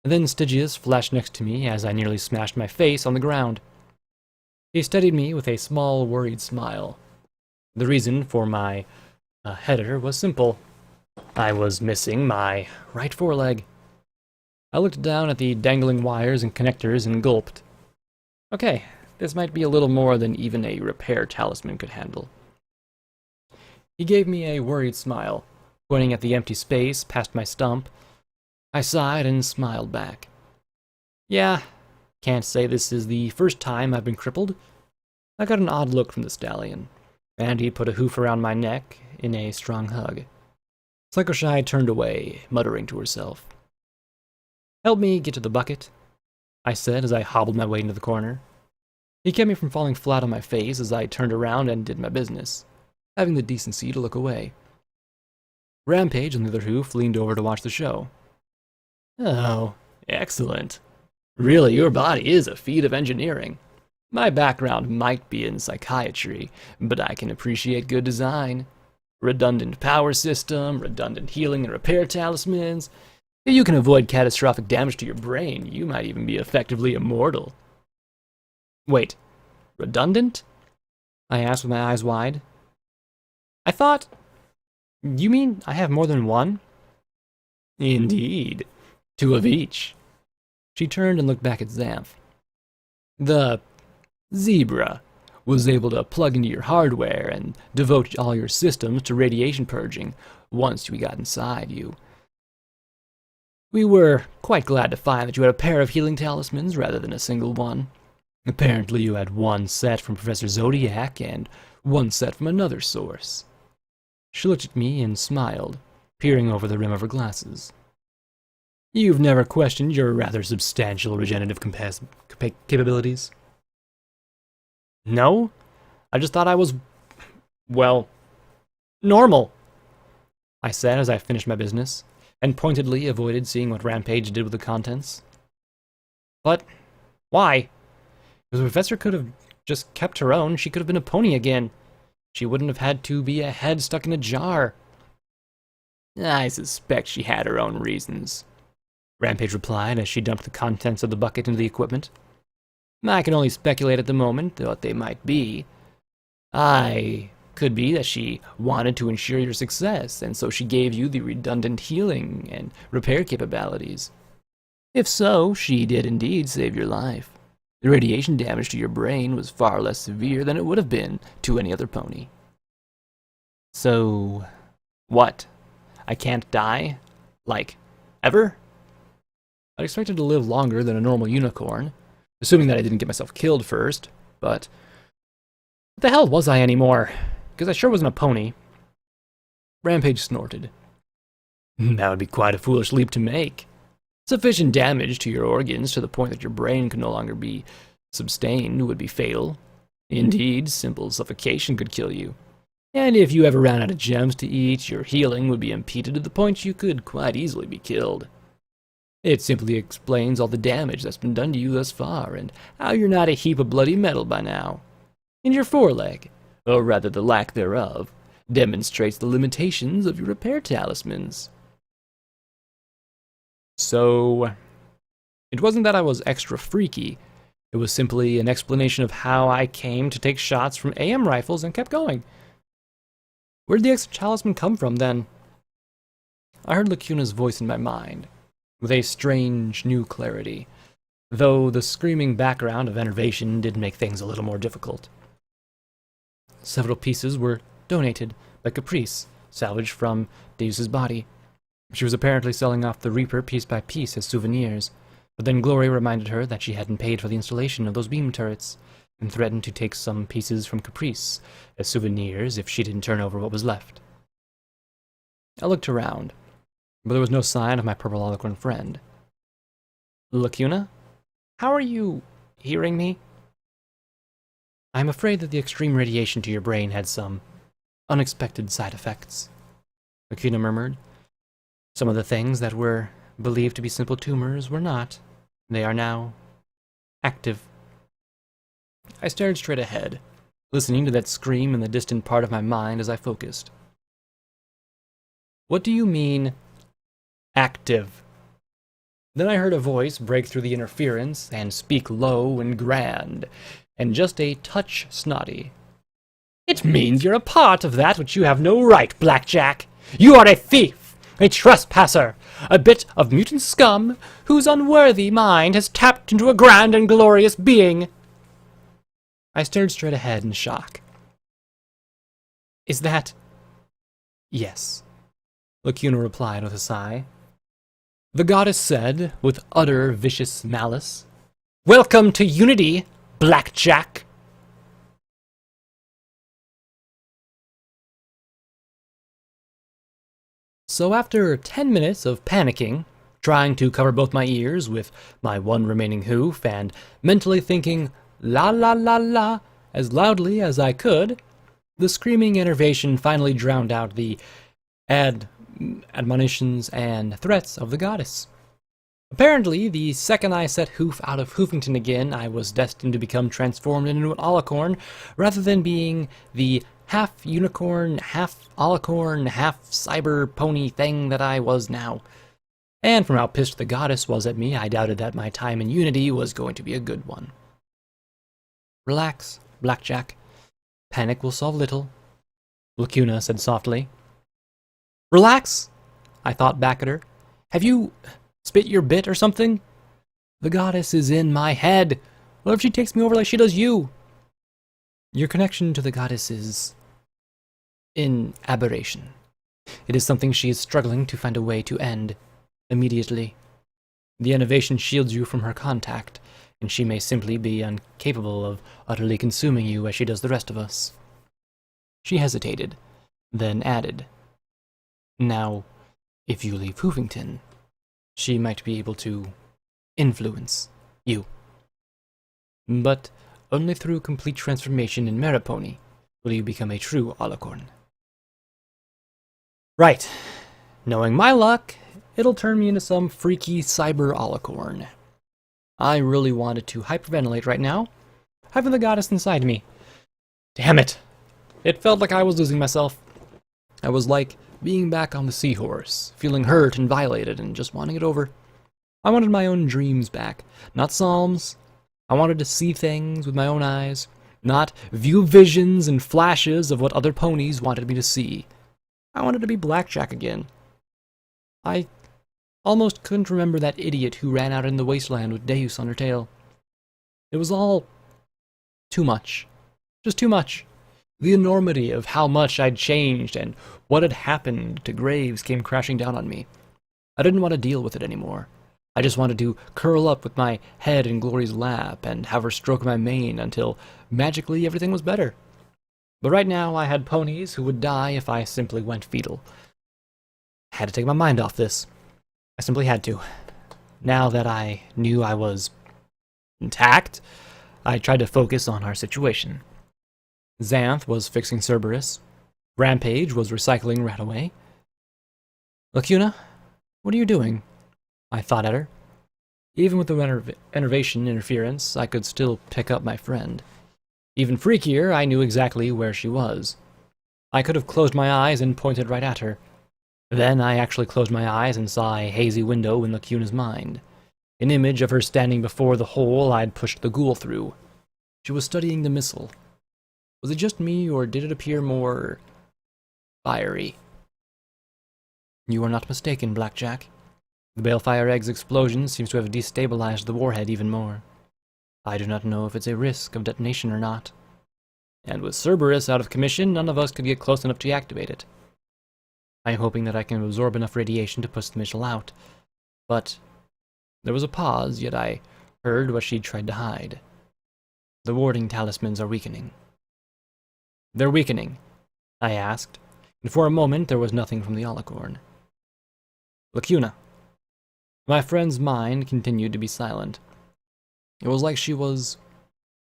Then Stygius flashed next to me as I nearly smashed my face on the ground. He studied me with a small, worried smile. The reason for my header was simple. I was missing my right foreleg. I looked down at the dangling wires and connectors and gulped. Okay, this might be a little more than even a repair talisman could handle. He gave me a worried smile, pointing at the empty space past my stump. I sighed and smiled back. Yeah, can't say this is the first time I've been crippled. I got an odd look from the stallion, and he put a hoof around my neck in a strong hug. Psycho Shy turned away, muttering to herself. Help me get to the bucket, I said as I hobbled my way into the corner. He kept me from falling flat on my face as I turned around and did my business, having the decency to look away. Rampage, on the other hoof, leaned over to watch the show. Oh, excellent. Really, your body is a feat of engineering. My background might be in psychiatry, but I can appreciate good design. Redundant power system, redundant healing and repair talismans. If you can avoid catastrophic damage to your brain, you might even be effectively immortal. Wait, redundant? I asked with my eyes wide. I thought... You mean I have more than one? Indeed. 2 of each. She turned and looked back at Xanth. The zebra was able to plug into your hardware and devote all your systems to radiation purging once we got inside you. We were quite glad to find that you had a pair of healing talismans rather than a single one. Apparently you had one set from Professor Zodiac and one set from another source. She looked at me and smiled, peering over the rim of her glasses. You've never questioned your rather substantial regenerative capabilities? No? I just thought I was, well, normal, I said as I finished my business, and pointedly avoided seeing what Rampage did with the contents. But why? If the professor could have just kept her own, she could have been a pony again. She wouldn't have had to be a head stuck in a jar. I suspect she had her own reasons. Rampage replied as she dumped the contents of the bucket into the equipment. I can only speculate at the moment what they might be. Could be that she wanted to ensure your success, and so she gave you the redundant healing and repair capabilities. If so, she did indeed save your life. The radiation damage to your brain was far less severe than it would have been to any other pony. So, what? I can't die? Like, ever? I'd expected to live longer than a normal unicorn, assuming that I didn't get myself killed first, but what the hell was I anymore? Because I sure wasn't a pony. Rampage snorted. That would be quite a foolish leap to make. Sufficient damage to your organs to the point that your brain could no longer be sustained would be fatal. Indeed, simple suffocation could kill you. And if you ever ran out of gems to eat, your healing would be impeded to the point you could quite easily be killed. It simply explains all the damage that's been done to you thus far, and how you're not a heap of bloody metal by now. And your foreleg, or rather the lack thereof, demonstrates the limitations of your repair talismans. So, it wasn't that I was extra freaky. It was simply an explanation of how I came to take shots from AM rifles and kept going. Where'd the extra talisman come from, then? I heard Lacuna's voice in my mind, with a strange new clarity, though the screaming background of enervation did make things a little more difficult. Several pieces were donated by Caprice, salvaged from Deus's body. She was apparently selling off the Reaper piece by piece as souvenirs, but then Glory reminded her that she hadn't paid for the installation of those beam turrets, and threatened to take some pieces from Caprice as souvenirs if she didn't turn over what was left. I looked around, but there was no sign of my purple Alicorn friend. Lacuna? How are you hearing me? I'm afraid that the extreme radiation to your brain had some unexpected side effects, Lacuna murmured. Some of the things that were believed to be simple tumors were not. They are now active. I stared straight ahead, listening to that scream in the distant part of my mind as I focused. What do you mean, active? Then I heard a voice break through the interference and speak low and grand, and just a touch snotty. It means you're a part of that which you have no right, Blackjack. You are a thief, a trespasser, a bit of mutant scum whose unworthy mind has tapped into a grand and glorious being. I stared straight ahead in shock. Is that... Yes, Lacuna replied with a sigh. The goddess said, with utter vicious malice, Welcome to Unity, Blackjack. So after 10 minutes of panicking, trying to cover both my ears with my one remaining hoof, and mentally thinking, la la la la, as loudly as I could, the screaming enervation finally drowned out the admonitions and threats of the goddess. Apparently, the second I set hoof out of Hoofington again, I was destined to become transformed into an alicorn, rather than being the half-unicorn, half-alicorn, half-cyber pony thing that I was now. And from how pissed the goddess was at me, I doubted that my time in Unity was going to be a good one. Relax, Blackjack. Panic will solve little, Lacuna said softly. Relax? I thought back at her. Have you spit your bit or something? The goddess is in my head. What if she takes me over like she does you? Your connection to the goddess is in aberration. It is something she is struggling to find a way to end immediately. The innovation shields you from her contact, and she may simply be incapable of utterly consuming you as she does the rest of us. She hesitated, then added, Now, if you leave Hoofington, she might be able to influence you. But only through complete transformation in Maripony will you become a true Alicorn. Right. Knowing my luck, it'll turn me into some freaky cyber Alicorn. I really wanted to hyperventilate right now, having the goddess inside me. Damn it! It felt like I was losing myself. I was like being back on the seahorse, feeling hurt and violated and just wanting it over. I wanted my own dreams back, not psalms. I wanted to see things with my own eyes, not view visions and flashes of what other ponies wanted me to see. I wanted to be Blackjack again. I almost couldn't remember that idiot who ran out in the wasteland with Deus on her tail. It was all too much. Just too much. The enormity of how much I'd changed and what had happened to Graves came crashing down on me. I didn't want to deal with it anymore. I just wanted to curl up with my head in Glory's lap and have her stroke my mane until magically everything was better. But right now I had ponies who would die if I simply went fetal. I had to take my mind off this. I simply had to. Now that I knew I was intact, I tried to focus on our situation. Xanth was fixing Cerberus. Rampage was recycling Rataway. Lacuna, what are you doing? I thought at her. Even with the enervation interference, I could still pick up my friend. Even freakier, I knew exactly where she was. I could have closed my eyes and pointed right at her. Then I actually closed my eyes and saw a hazy window in Lacuna's mind. An image of her standing before the hole I'd pushed the ghoul through. She was studying the missile. Was it just me, or did it appear more fiery? You are not mistaken, Blackjack. The Balefire Egg's explosion seems to have destabilized the warhead even more. I do not know if it's a risk of detonation or not. And with Cerberus out of commission, none of us could get close enough to activate it. I am hoping that I can absorb enough radiation to push the missile out. But there was a pause, yet I heard what she tried to hide. The warding talismans are weakening. They're weakening, I asked, and for a moment there was nothing from the alicorn. Lacuna. My friend's mind continued to be silent. It was like she was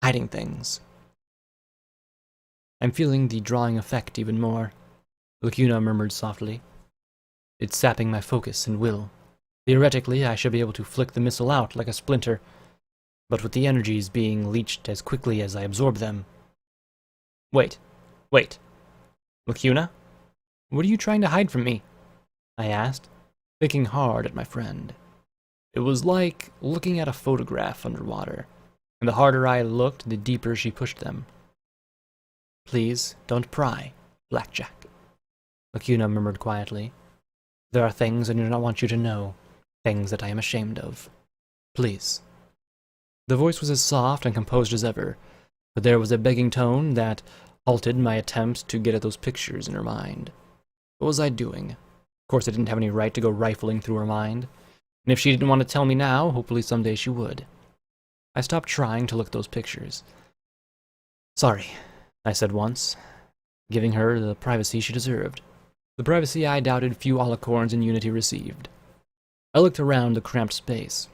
hiding things. I'm feeling the drawing effect even more, Lacuna murmured softly. It's sapping my focus and will. Theoretically, I should be able to flick the missile out like a splinter, but with the energies being leached as quickly as I absorb them. Wait. Lacuna? What are you trying to hide from me? I asked, thinking hard at my friend. It was like looking at a photograph underwater, and the harder I looked, the deeper she pushed them. Please, don't pry, Blackjack, Lacuna murmured quietly. There are things I do not want you to know, things that I am ashamed of. Please. The voice was as soft and composed as ever, but there was a begging tone that halted my attempts to get at those pictures in her mind. What was I doing? Of course I didn't have any right to go rifling through her mind, and if she didn't want to tell me now, hopefully someday she would. I stopped trying to look at those pictures. Sorry, I said once, giving her the privacy she deserved. The privacy I doubted few alicorns in Unity received. I looked around the cramped space.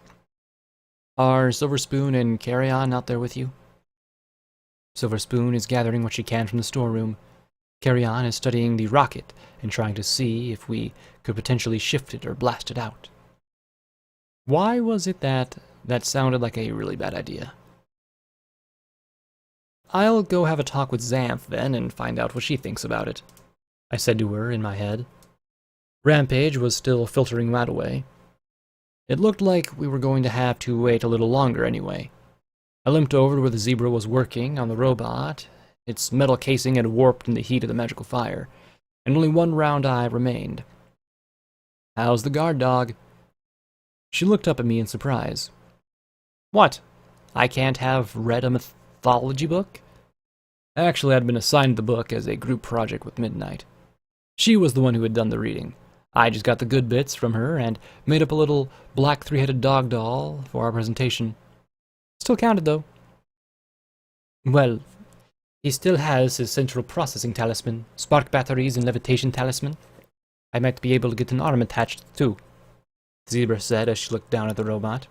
Are Silver Spoon and Carrion out there with you? Silver Spoon is gathering what she can from the storeroom. Carrion is studying the rocket and trying to see if we could potentially shift it or blast it out. Why was it that sounded like a really bad idea? I'll go have a talk with Xanth then and find out what she thinks about it, I said to her in my head. Rampage was still filtering that away. It looked like we were going to have to wait a little longer anyway. I limped over to where the zebra was working on the robot. Its metal casing had warped in the heat of the magical fire, and only one round eye remained. How's the guard dog? She looked up at me in surprise. What? I can't have read a mythology book? Actually, I'd been assigned the book as a group project with Midnight. She was the one who had done the reading. I just got the good bits from her and made up a little black three-headed dog doll for our presentation. Still counted, though. Well, he still has his central processing talisman, spark batteries, and levitation talisman. I might be able to get an arm attached, too, Zebra said as she looked down at the robot.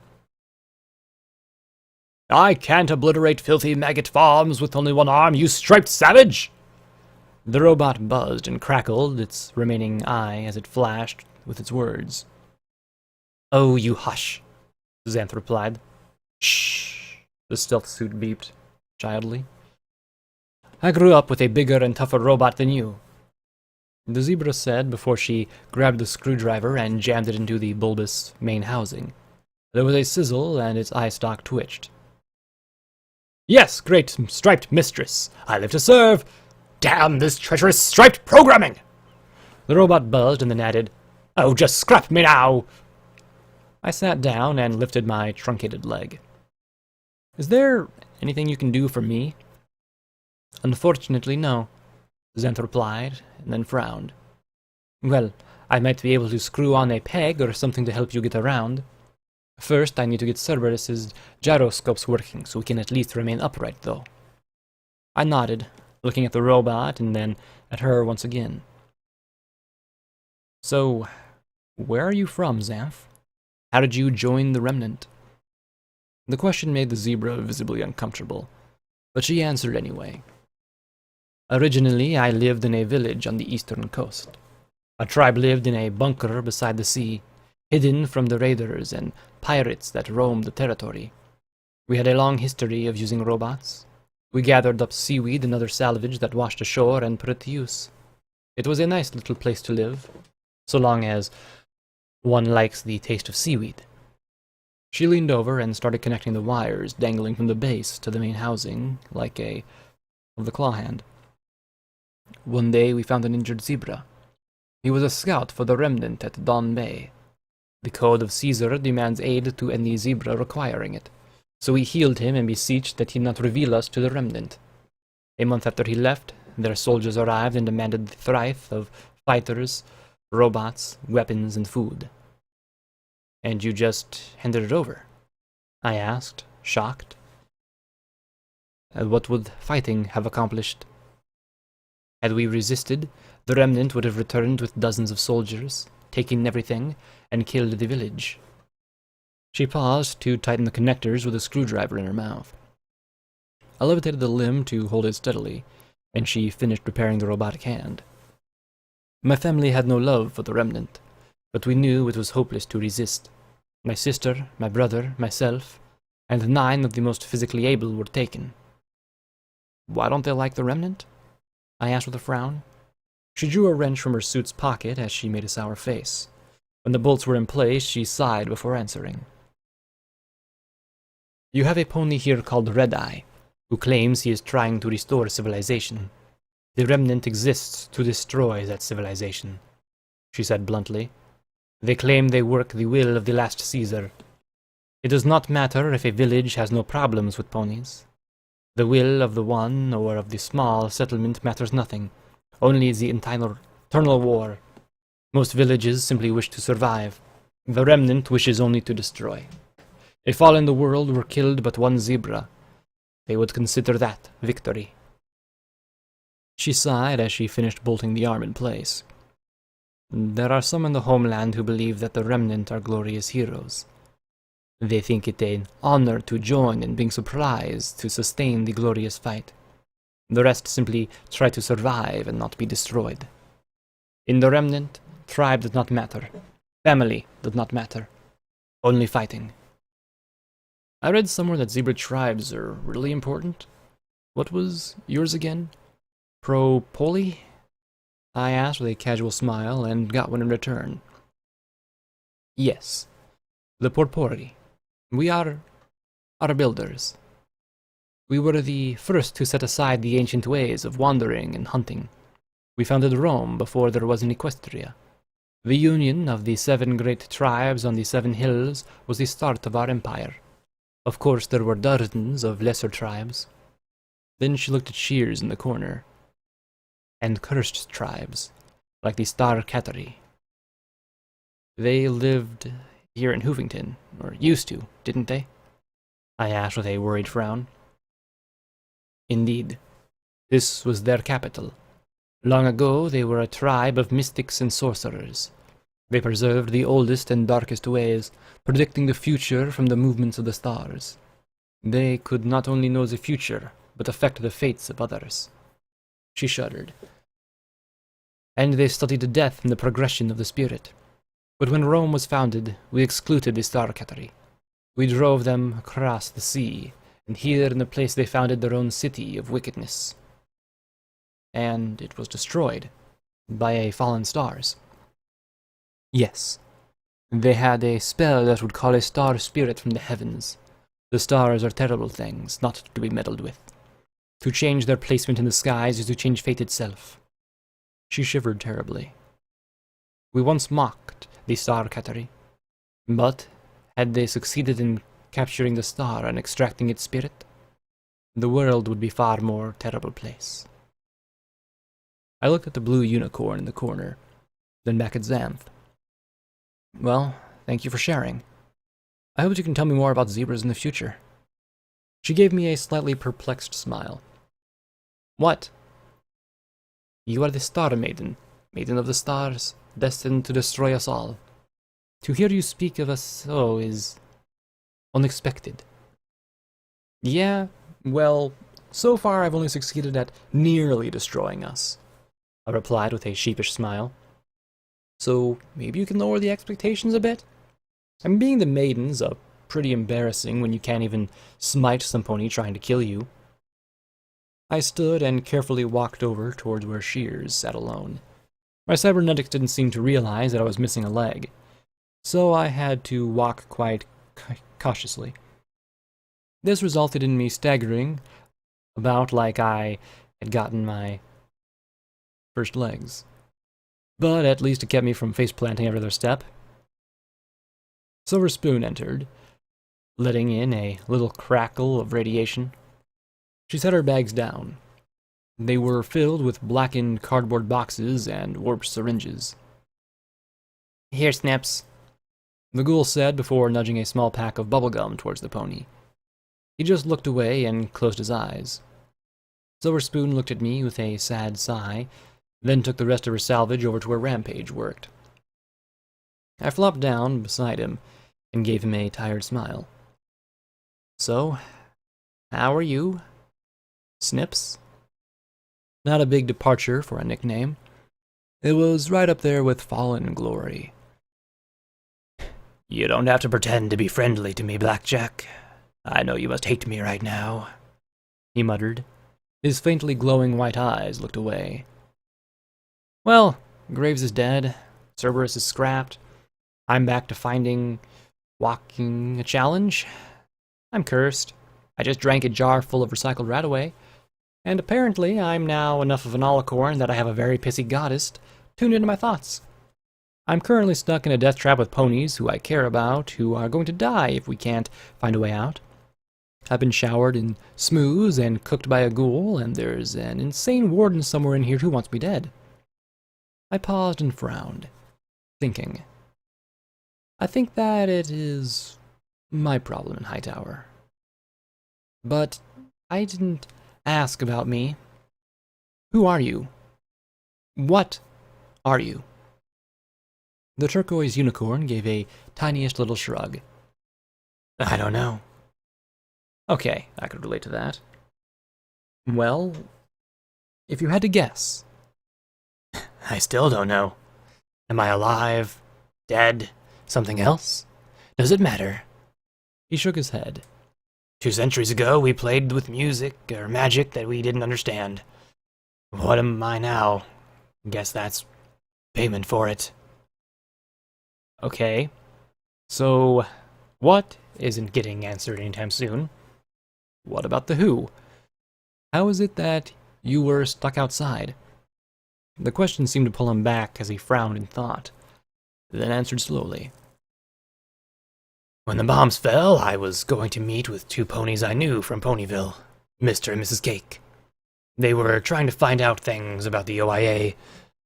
I can't obliterate filthy maggot farms with only one arm, you striped savage! The robot buzzed and crackled its remaining eye as it flashed with its words. Oh, you hush, Xanth replied. Shh, the stealth suit beeped, childly. I grew up with a bigger and tougher robot than you, the zebra said before she grabbed the screwdriver and jammed it into the bulbous main housing. There was a sizzle, and its eye stalk twitched. "Yes, great striped mistress. I live to serve." Damn this treacherous striped programming! The robot buzzed and then added, "Oh, just scrap me now!" I sat down and lifted my truncated leg. "Is there anything you can do for me?" "Unfortunately, no," Xanth replied, and then frowned. "Well, I might be able to screw on a peg or something to help you get around. First, I need to get Cerberus's gyroscopes working so we can at least remain upright, though." I nodded, looking at the robot and then at her once again. "So, where are you from, Xanth? How did you join the Remnant?" The question made the zebra visibly uncomfortable, but she answered anyway. "Originally, I lived in a village on the eastern coast. Our tribe lived in a bunker beside the sea, hidden from the raiders and pirates that roamed the territory. We had a long history of using robots. We gathered up seaweed and other salvage that washed ashore and put it to use. It was a nice little place to live, so long as one likes the taste of seaweed." She leaned over and started connecting the wires dangling from the base to the main housing, like a of the claw hand. "One day we found an injured zebra. He was a scout for the Remnant at Dawn Bay. The Code of Caesar demands aid to any zebra requiring it, so we healed him and beseeched that he not reveal us to the Remnant. A month after he left, their soldiers arrived and demanded the thrice of fighters, robots, weapons, and food." "And you just handed it over?" I asked, shocked. "What would fighting have accomplished? Had we resisted, the Remnant would have returned with dozens of soldiers, taken everything, and killed the village." She paused to tighten the connectors with a screwdriver in her mouth. I levitated the limb to hold it steadily, and she finished repairing the robotic hand. "My family had no love for the Remnant, but we knew it was hopeless to resist. My sister, my brother, myself, and 9 of the most physically able were taken." "Why don't they like the Remnant?" I asked with a frown. She drew a wrench from her suit's pocket as she made a sour face. When the bolts were in place, she sighed before answering. "You have a pony here called Red Eye, who claims he is trying to restore civilization. The Remnant exists to destroy that civilization," she said bluntly. "They claim they work the will of the last Caesar. It does not matter if a village has no problems with ponies. The will of the one or of the small settlement matters nothing, only the eternal war. Most villages simply wish to survive. The Remnant wishes only to destroy. If all in the world were killed but one zebra, they would consider that victory." She sighed as she finished bolting the arm in place. "There are some in the homeland who believe that the Remnant are glorious heroes. They think it an honor to join in being surprised to sustain the glorious fight. The rest simply try to survive and not be destroyed. In the Remnant, tribe does not matter. Family does not matter. Only fighting." I read somewhere that zebra tribes are really important. What was yours again? Pro-poly? I asked with a casual smile and got one in return. "Yes, the Porpori. We are builders. We were the first to set aside the ancient ways of wandering and hunting. We founded Rome before there was an Equestria. The union of the 7 great tribes on the 7 hills was the start of our empire. Of course, there were dozens of lesser tribes." Then she looked at Shears in the corner. "And cursed tribes, like the Chpater. They lived here in Hoovington, or used to, didn't they?" I asked with a worried frown. "Indeed. This was their capital. Long ago, they were a tribe of mystics and sorcerers. They preserved the oldest and darkest ways, predicting the future from the movements of the stars. They could not only know the future, but affect the fates of others." She shuddered. "And they studied death and the progression of the spirit. But when Rome was founded, we excluded the Chpater. We drove them across the sea, and here in the place they founded their own city of wickedness. And it was destroyed by a fallen stars." "Yes. They had a spell that would call a star spirit from the heavens. The stars are terrible things, not to be meddled with. To change their placement in the skies is to change fate itself. She shivered terribly. We once mocked the star Chpater, but had they succeeded in capturing the star and extracting its spirit, the world would be far more terrible place. I looked at the blue unicorn in the corner, then back at Xanth. Well, thank you for sharing. I hope you can tell me more about zebras in the future. She gave me a slightly perplexed smile. What? You are the Star Maiden, Maiden of the Stars, destined to destroy us all. To hear you speak of us so is unexpected. Yeah, well, so far I've only succeeded at nearly destroying us, I replied with a sheepish smile. So maybe you can lower the expectations a bit? And being the maiden's pretty embarrassing when you can't even smite some pony trying to kill you. I stood and carefully walked over towards where Shears sat alone. My cybernetics didn't seem to realize that I was missing a leg, so I had to walk quite cautiously. This resulted in me staggering about like I had gotten my first legs. But at least it kept me from face-planting every other step. Silver Spoon entered, letting in a little crackle of radiation. She set her bags down. They were filled with blackened cardboard boxes and warped syringes. Here, Snips, the ghoul said before nudging a small pack of bubblegum towards the pony. He just looked away and closed his eyes. Silver Spoon looked at me with a sad sigh, then took the rest of her salvage over to where Rampage worked. I flopped down beside him and gave him a tired smile. So, how are you, Snips? Not a big departure for a nickname. It was right up there with Fallen Glory. You don't have to pretend to be friendly to me, Blackjack. I know you must hate me right now, he muttered. His faintly glowing white eyes looked away. Well, Graves is dead, Cerberus is scrapped. I'm back to walking a challenge. I'm cursed. I just drank a jar full of recycled Radaway, and apparently I'm now enough of an alicorn that I have a very pissy goddess tuned into my thoughts. I'm currently stuck in a death trap with ponies who I care about, who are going to die if we can't find a way out. I've been showered in smooze and cooked by a ghoul, and there's an insane warden somewhere in here who wants me dead. I paused and frowned, thinking. I think that it is my problem in Hightower. But I didn't ask about me. Who are you? What are you? The turquoise unicorn gave a tiniest little shrug. I don't know. Okay, I could relate to that. Well, if you had to guess. I still don't know. Am I alive? Dead? Something else? Does it matter? He shook his head. 2 centuries ago, we played with music or magic that we didn't understand. What am I now? Guess that's payment for it. Okay. So, what isn't getting answered anytime soon? What about the who? How is it that you were stuck outside? The question seemed to pull him back as he frowned in thought, then answered slowly. When the bombs fell, I was going to meet with 2 ponies I knew from Ponyville, Mr. and Mrs. Cake. They were trying to find out things about the OIA.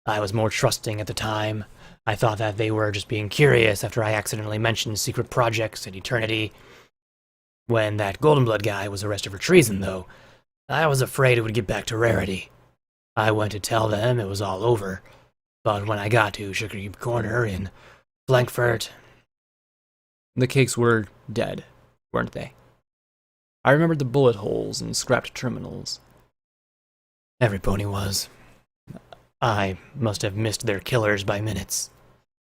I was more trusting at the time. I thought that they were just being curious after I accidentally mentioned secret projects and eternity. When that Golden Blood guy was arrested for treason, though, I was afraid it would get back to Rarity. I went to tell them it was all over, but when I got to Sugar Cube Corner in Blankfurt... The Cakes were dead, weren't they? I remembered the bullet holes and scrapped terminals. Every pony was. I must have missed their killers by minutes.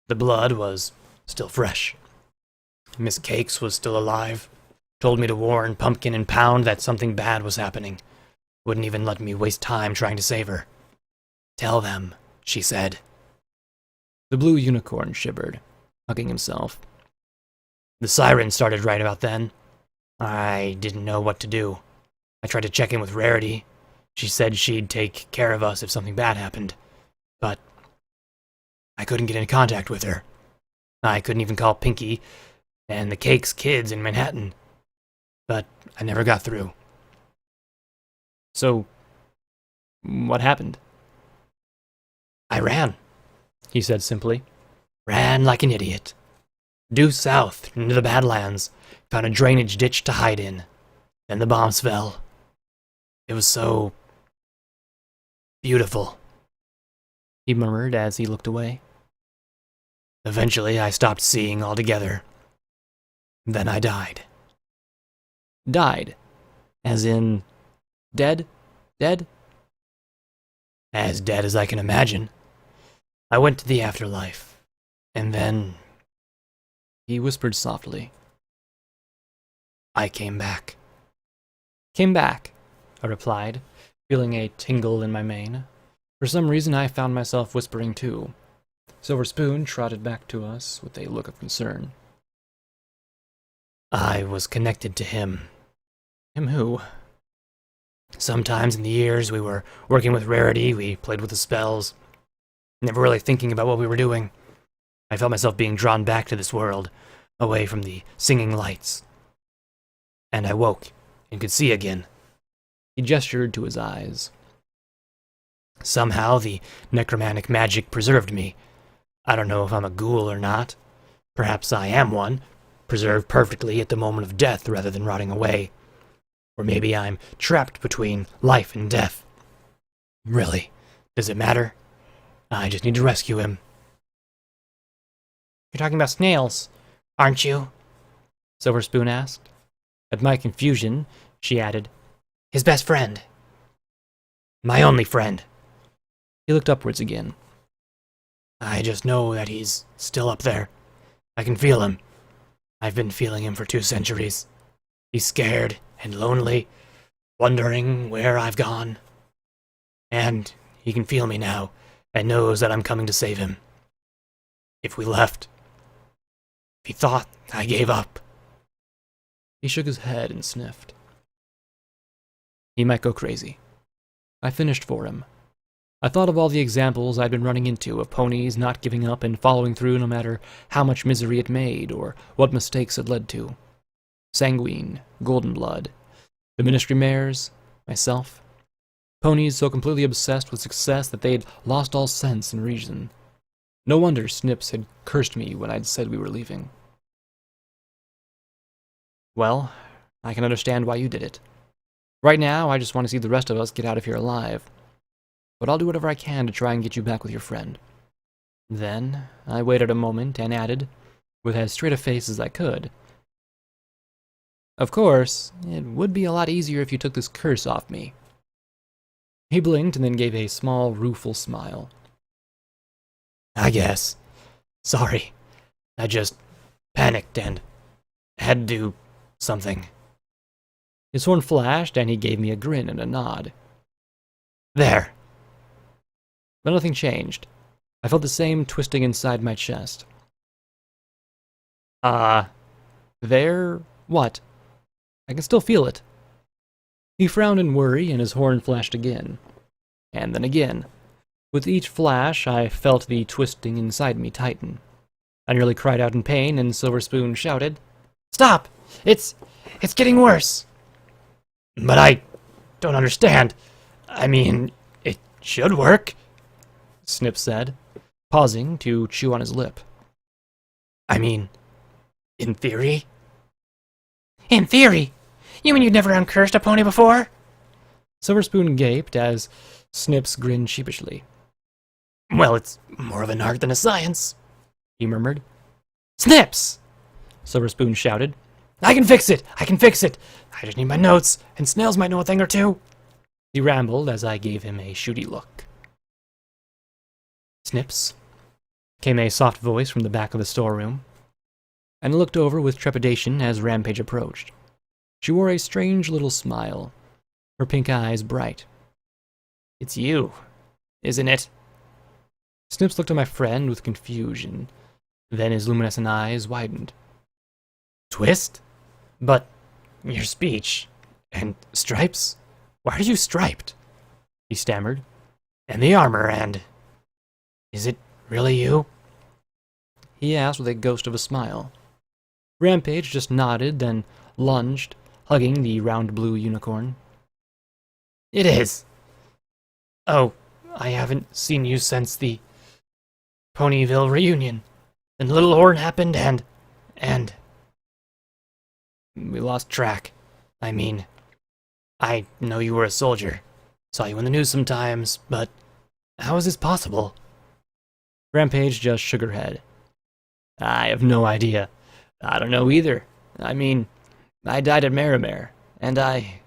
The blood was still fresh. Miss Cakes was still alive. Told me to warn Pumpkin and Pound that something bad was happening. Wouldn't even let me waste time trying to save her. Tell them, she said. The blue unicorn shivered. hugging himself. The siren started right about then. I didn't know what to do. I tried to check in with Rarity. She said she'd take care of us if something bad happened. But I couldn't get in contact with her. I couldn't even call Pinky and the Cake's kids in Manhattan. But I never got through. So, what happened? I ran, he said simply. Ran like an idiot. Due south into the Badlands. Found a drainage ditch to hide in. Then the bombs fell. It was so beautiful, He murmured as he looked away. Eventually, I stopped seeing altogether. Then I died. Died? As in, dead? Dead? As dead as I can imagine. I went to the afterlife. And then He whispered softly. I came back. Came back, I replied, feeling a tingle in my mane. For some reason, I found myself whispering too. Silver Spoon trotted back to us with a look of concern. I was connected to him. Him who? Sometimes in the years we were working with Rarity, we played with the spells, never really thinking about what we were doing. I felt myself being drawn back to this world, away from the singing lights. And I woke and could see again. He gestured to his eyes. Somehow the necromantic magic preserved me. I don't know if I'm a ghoul or not. Perhaps I am one, preserved perfectly at the moment of death rather than rotting away. Or maybe I'm trapped between life and death. Really, does it matter? I just need to rescue him. You're talking about snails, aren't you? Silver Spoon asked. At my confusion, she added, His best friend. My only friend. He looked upwards again. I just know that he's still up there. I can feel him. I've been feeling him for 2 centuries. He's scared and lonely, wondering where I've gone. And he can feel me now and knows that I'm coming to save him. If we left, if he thought I gave up. He shook his head and sniffed. He might go crazy. I finished for him. I thought of all the examples I'd been running into of ponies not giving up and following through no matter how much misery it made or what mistakes it led to. Sanguine, Golden Blood, the ministry mares, myself. Ponies so completely obsessed with success that they'd lost all sense and reason. No wonder Snips had cursed me when I'd said we were leaving. Well, I can understand why you did it. Right now, I just want to see the rest of us get out of here alive. But I'll do whatever I can to try and get you back with your friend. Then, I waited a moment and added, with as straight a face as I could, of course, it would be a lot easier if you took this curse off me. He blinked and then gave a small, rueful smile. I guess. Sorry. I just panicked and had to do something. His horn flashed and he gave me a grin and a nod. There. But nothing changed. I felt the same twisting inside my chest. There? What? I can still feel it. He frowned in worry and his horn flashed again. And then again. With each flash, I felt the twisting inside me tighten. I nearly cried out in pain and Silver Spoon shouted, Stop! It's getting worse. But I don't understand. I mean, it should work. Snip said, pausing to chew on his lip. I mean, in theory. In theory? You mean you'd never uncursed a pony before? Silver Spoon gaped as Snips grinned sheepishly. Well, it's more of an art than a science, he murmured. Snips! Silver Spoon shouted. I can fix it! I can fix it! I just need my notes, and Snails might know a thing or two. He rambled as I gave him a shooty look. Snips, came a soft voice from the back of the storeroom, and I looked over with trepidation as Rampage approached. She wore a strange little smile, her pink eyes bright. It's you, isn't it? Snips looked at my friend with confusion, Then his luminescent eyes widened. Twist? But your speech and stripes? Why are you striped? He stammered. And the armor, and... Is it really you? He asked with a ghost of a smile. Rampage just nodded, then lunged, hugging the round blue unicorn. It is. Oh, I haven't seen you since the Ponyville reunion. Then Little Horn happened, and... We lost track. I mean, I know you were a soldier. Saw you in the news sometimes, but how is this possible? Rampage just shook her head. I have no idea. I don't know either. I mean, I died at Marimare, and I...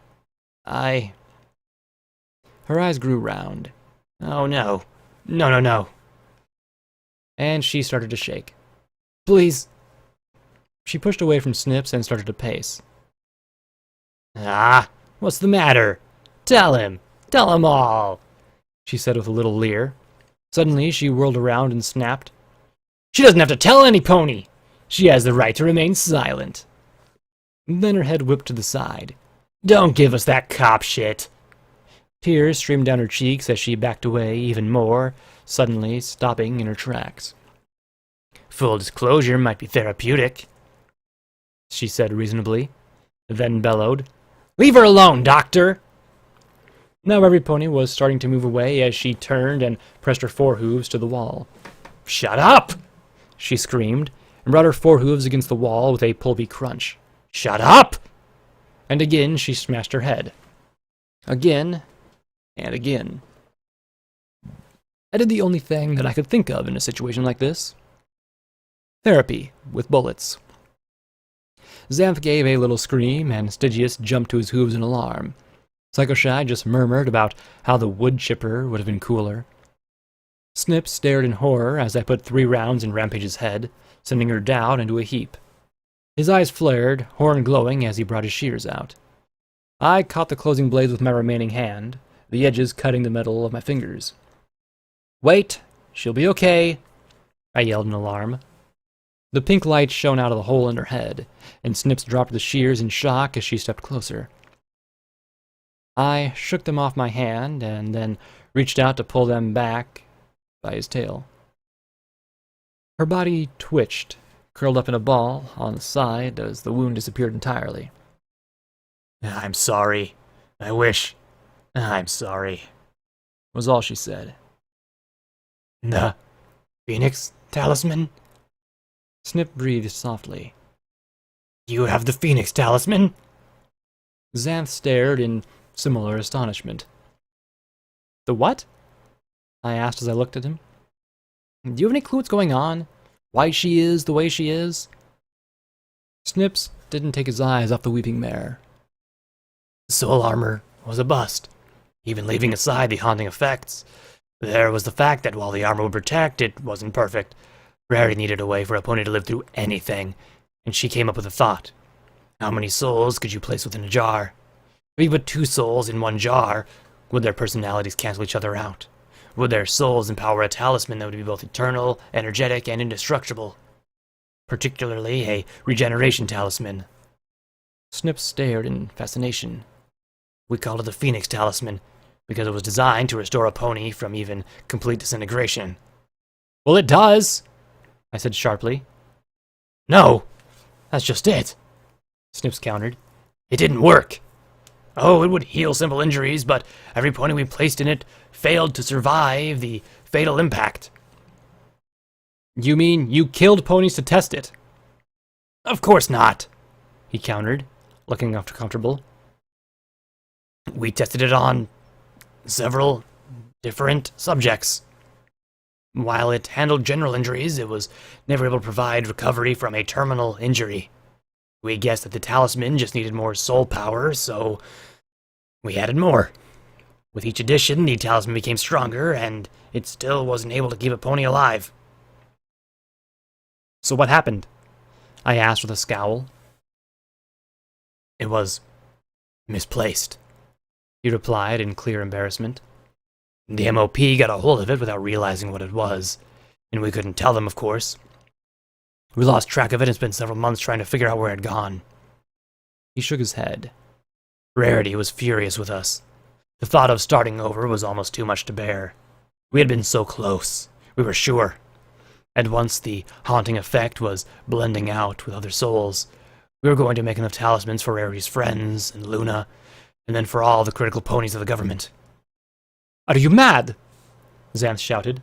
Her eyes grew round. Oh no. No. And she started to shake. Please. She pushed away from Snips and started to pace. Ah, what's the matter? Tell him all, she said with a little leer. Suddenly, she whirled around and snapped. She doesn't have to tell any pony! She has the right to remain silent. Then her head whipped to the side. Don't give us that cop shit! Tears streamed down her cheeks as she backed away even more, suddenly stopping in her tracks. Full disclosure might be therapeutic, she said reasonably, then bellowed, Leave her alone, Doctor! Now every pony was starting to move away as she turned and pressed her forehooves to the wall. Shut up! She screamed, and brought her forehooves against the wall with a pulpy crunch. Shut up! And again she smashed her head. Again, and again. I did the only thing that I could think of in a situation like this. Therapy, with bullets. Xanth gave a little scream, and Stygius jumped to his hooves in alarm. Psychoshy just murmured about how the wood chipper would have been cooler. Snip stared in horror as I put 3 rounds in Rampage's head, sending her down into a heap. His eyes flared, horn glowing as he brought his shears out. I caught the closing blades with my remaining hand, the edges cutting the metal of my fingers. Wait, she'll be okay, I yelled in alarm. The pink light shone out of the hole in her head, and Snips dropped the shears in shock as she stepped closer. I shook them off my hand, and then reached out to pull them back by his tail. Her body twitched, curled up in a ball on the side as the wound disappeared entirely. I'm sorry. I'm sorry, was all she said. The Phoenix Talisman? Snip breathed softly. You have the Phoenix Talisman? Xanth stared in similar astonishment. The what? I asked as I looked at him. Do you have any clue what's going on? Why she is the way she is? Snips didn't take his eyes off the weeping mare. The soul armor was a bust. Even leaving aside the haunting effects, there was the fact that while the armor would protect, it wasn't perfect. Rarity needed a way for a pony to live through anything, and she came up with a thought. How many souls could you place within a jar? If you put 2 souls in one jar, would their personalities cancel each other out? Would their souls empower a talisman that would be both eternal, energetic, and indestructible? Particularly a regeneration talisman. Snip stared in fascination. We called it the Phoenix Talisman, because it was designed to restore a pony from even complete disintegration. Well, it does, I said sharply. No, that's just it, Snips countered. It didn't work. Oh, it would heal simple injuries, but every pony we placed in it failed to survive the fatal impact. You mean you killed ponies to test it? Of course not, he countered, looking uncomfortable. We tested it on several different subjects. While it handled general injuries, it was never able to provide recovery from a terminal injury. We guessed that the talisman just needed more soul power, so we added more. With each addition, the talisman became stronger, and it still wasn't able to keep a pony alive. So what happened? I asked with a scowl. It was misplaced, he replied in clear embarrassment. The MOP got a hold of it without realizing what it was, and we couldn't tell them, of course. We lost track of it and spent several months trying to figure out where it had gone. He shook his head. Rarity was furious with us. The thought of starting over was almost too much to bear. We had been so close, we were sure. And once the haunting effect was blending out with other souls, we were going to make enough talismans for Rarity's friends and Luna, and then for all the critical ponies of the government. Are you mad? Xanth shouted.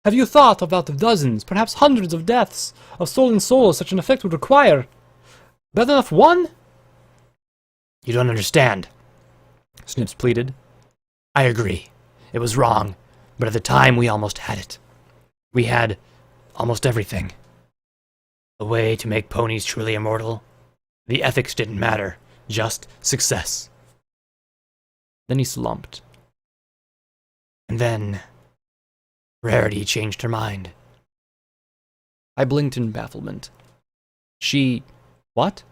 Have you thought about the dozens, perhaps hundreds of deaths of stolen souls such an effect would require? Better enough one? You don't understand, Snips pleaded. I agree. It was wrong, but at the time we almost had it. We had almost everything. A way to make ponies truly immortal. The ethics didn't matter, just success. Then he slumped. And then Rarity changed her mind. I blinked in bafflement. She... what?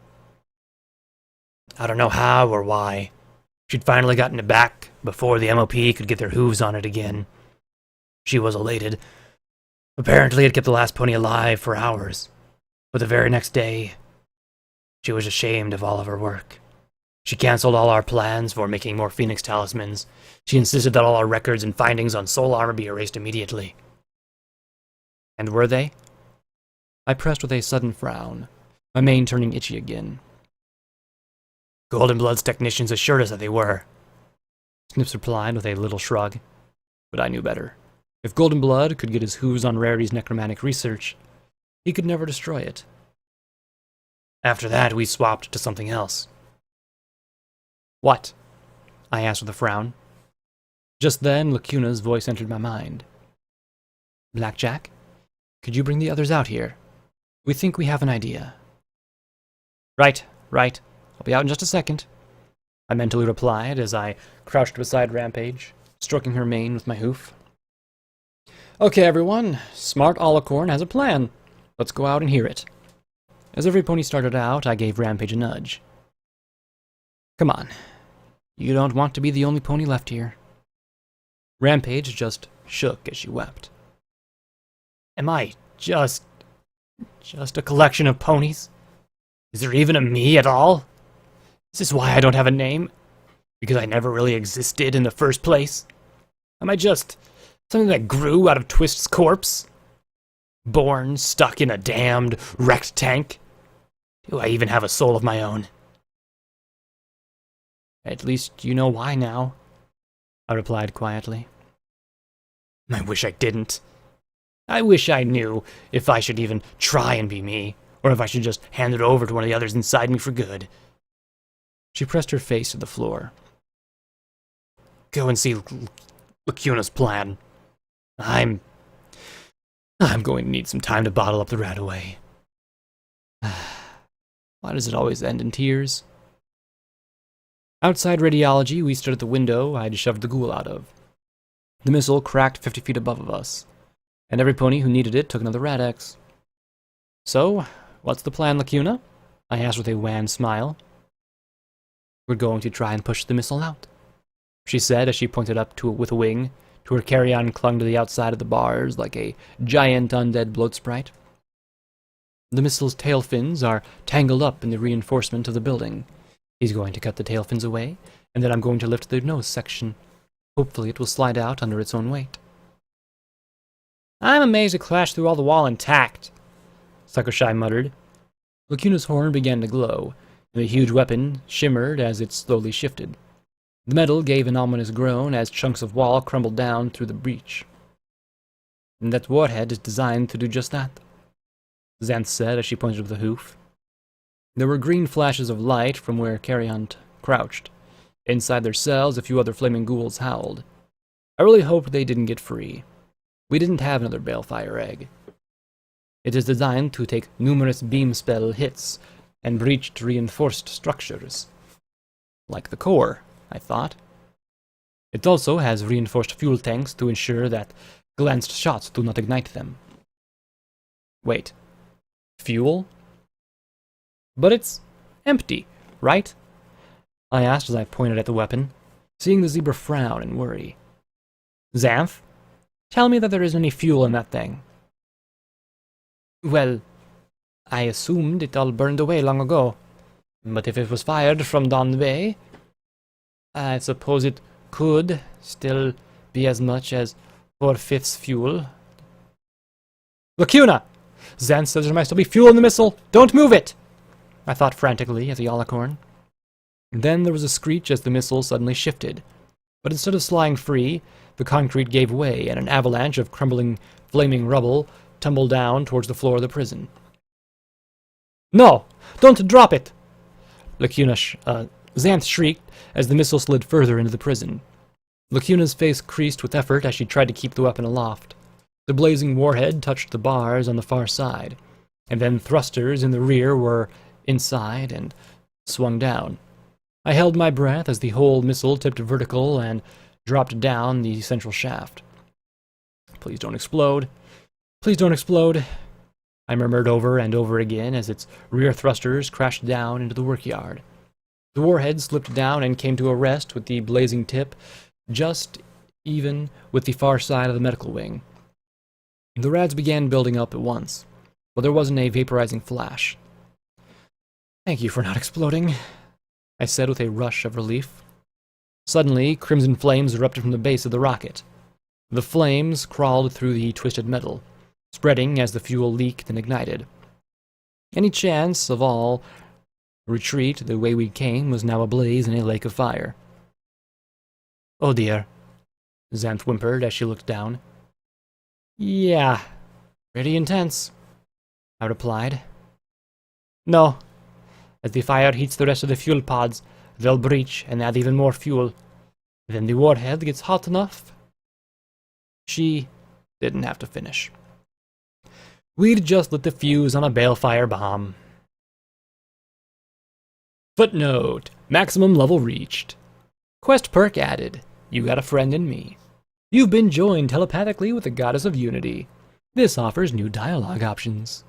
I don't know how or why. She'd finally gotten it back before the MOP could get their hooves on it again. She was elated. Apparently it kept the last pony alive for hours. But the very next day, she was ashamed of all of her work. She canceled all our plans for making more Phoenix talismans. She insisted that all our records and findings on soul armor be erased immediately. And were they? I pressed with a sudden frown, my mane turning itchy again. Golden Blood's technicians assured us that they were. Snips replied with a little shrug. But I knew better. If Golden Blood could get his hooves on Rarity's necromantic research, he could never destroy it. After that, we swapped to something else. What? I asked with a frown. Just then, Lacuna's voice entered my mind. Blackjack, could you bring the others out here? We think we have an idea. Right. I'll be out in just a second, I mentally replied as I crouched beside Rampage, stroking her mane with my hoof. Okay, everyone, Smart Alicorn has a plan. Let's go out and hear it. As every pony started out, I gave Rampage a nudge. Come on. You don't want to be the only pony left here. Rampage just shook as she wept. Am I just a collection of ponies? Is there even a me at all? Is this why I don't have a name? Because I never really existed in the first place? Am I just something that grew out of Twist's corpse? Born stuck in a damned, wrecked tank? Do I even have a soul of my own? At least you know why now, I replied quietly. I wish I didn't. I wish I knew if I should even try and be me, or if I should just hand it over to one of the others inside me for good. She pressed her face to the floor. Go and see Lacuna's plan. I'm going to need some time to bottle up the rat away. Why does it always end in tears? Outside radiology, we stood at the window I'd shoved the ghoul out of. The missile cracked 50 feet above us, and every pony who needed it took another Rad-X. So, what's the plan, Lacuna? I asked with a wan smile. We're going to try and push the missile out, she said as she pointed up with a wing to her carry-on clung to the outside of the bars like a giant undead bloat sprite. The missile's tail fins are tangled up in the reinforcement of the building. He's going to cut the tail fins away, and then I'm going to lift the nose section. Hopefully it will slide out under its own weight. I'm amazed it crashed through all the wall intact, Suckershy muttered. Lacuna's horn began to glow, and the huge weapon shimmered as it slowly shifted. The metal gave an ominous groan as chunks of wall crumbled down through the breach. And that warhead is designed to do just that, Xanth said as she pointed to the hoof. There were green flashes of light from where Carrion crouched. Inside their cells, a few other flaming ghouls howled. I really hoped they didn't get free. We didn't have another Balefire egg. It is designed to take numerous beam spell hits and breach reinforced structures. Like the core, I thought. It also has reinforced fuel tanks to ensure that glanced shots do not ignite them. Wait. Fuel? But it's empty, right? I asked as I pointed at the weapon, seeing the zebra frown and worry. Xanth, tell me that there isn't any fuel in that thing. Well, I assumed it all burned away long ago. But if it was fired from Don Bay, I suppose it could still be as much as 4/5 fuel. Lacuna! Xanth says there might still be fuel in the missile. Don't move it! I thought frantically at the alicorn. Then there was a screech as the missile suddenly shifted. But instead of sliding free, the concrete gave way and an avalanche of crumbling, flaming rubble tumbled down towards the floor of the prison. No! Don't drop it! Xanth shrieked as the missile slid further into the prison. Lacuna's face creased with effort as she tried to keep the weapon aloft. The blazing warhead touched the bars on the far side, and then thrusters in the rear were inside and swung down. I held my breath as the whole missile tipped vertical and dropped down the central shaft. Please don't explode. Please don't explode. I murmured over and over again as its rear thrusters crashed down into the workyard. The warhead slipped down and came to a rest with the blazing tip just even with the far side of the medical wing. The rads began building up at once, but there wasn't a vaporizing flash. Thank you for not exploding, I said with a rush of relief. Suddenly, crimson flames erupted from the base of the rocket. The flames crawled through the twisted metal, spreading as the fuel leaked and ignited. Any chance of all retreat the way we came was now ablaze in a lake of fire. Oh dear, Xanth whimpered as she looked down. Yeah, pretty intense, I replied. No, as the fire heats the rest of the fuel pods, they'll breach and add even more fuel. Then the warhead gets hot enough. She didn't have to finish. We'd just lit the fuse on a balefire bomb. Footnote: maximum level reached. Quest perk added. You got a friend in me. You've been joined telepathically with the Goddess of Unity. This offers new dialogue options.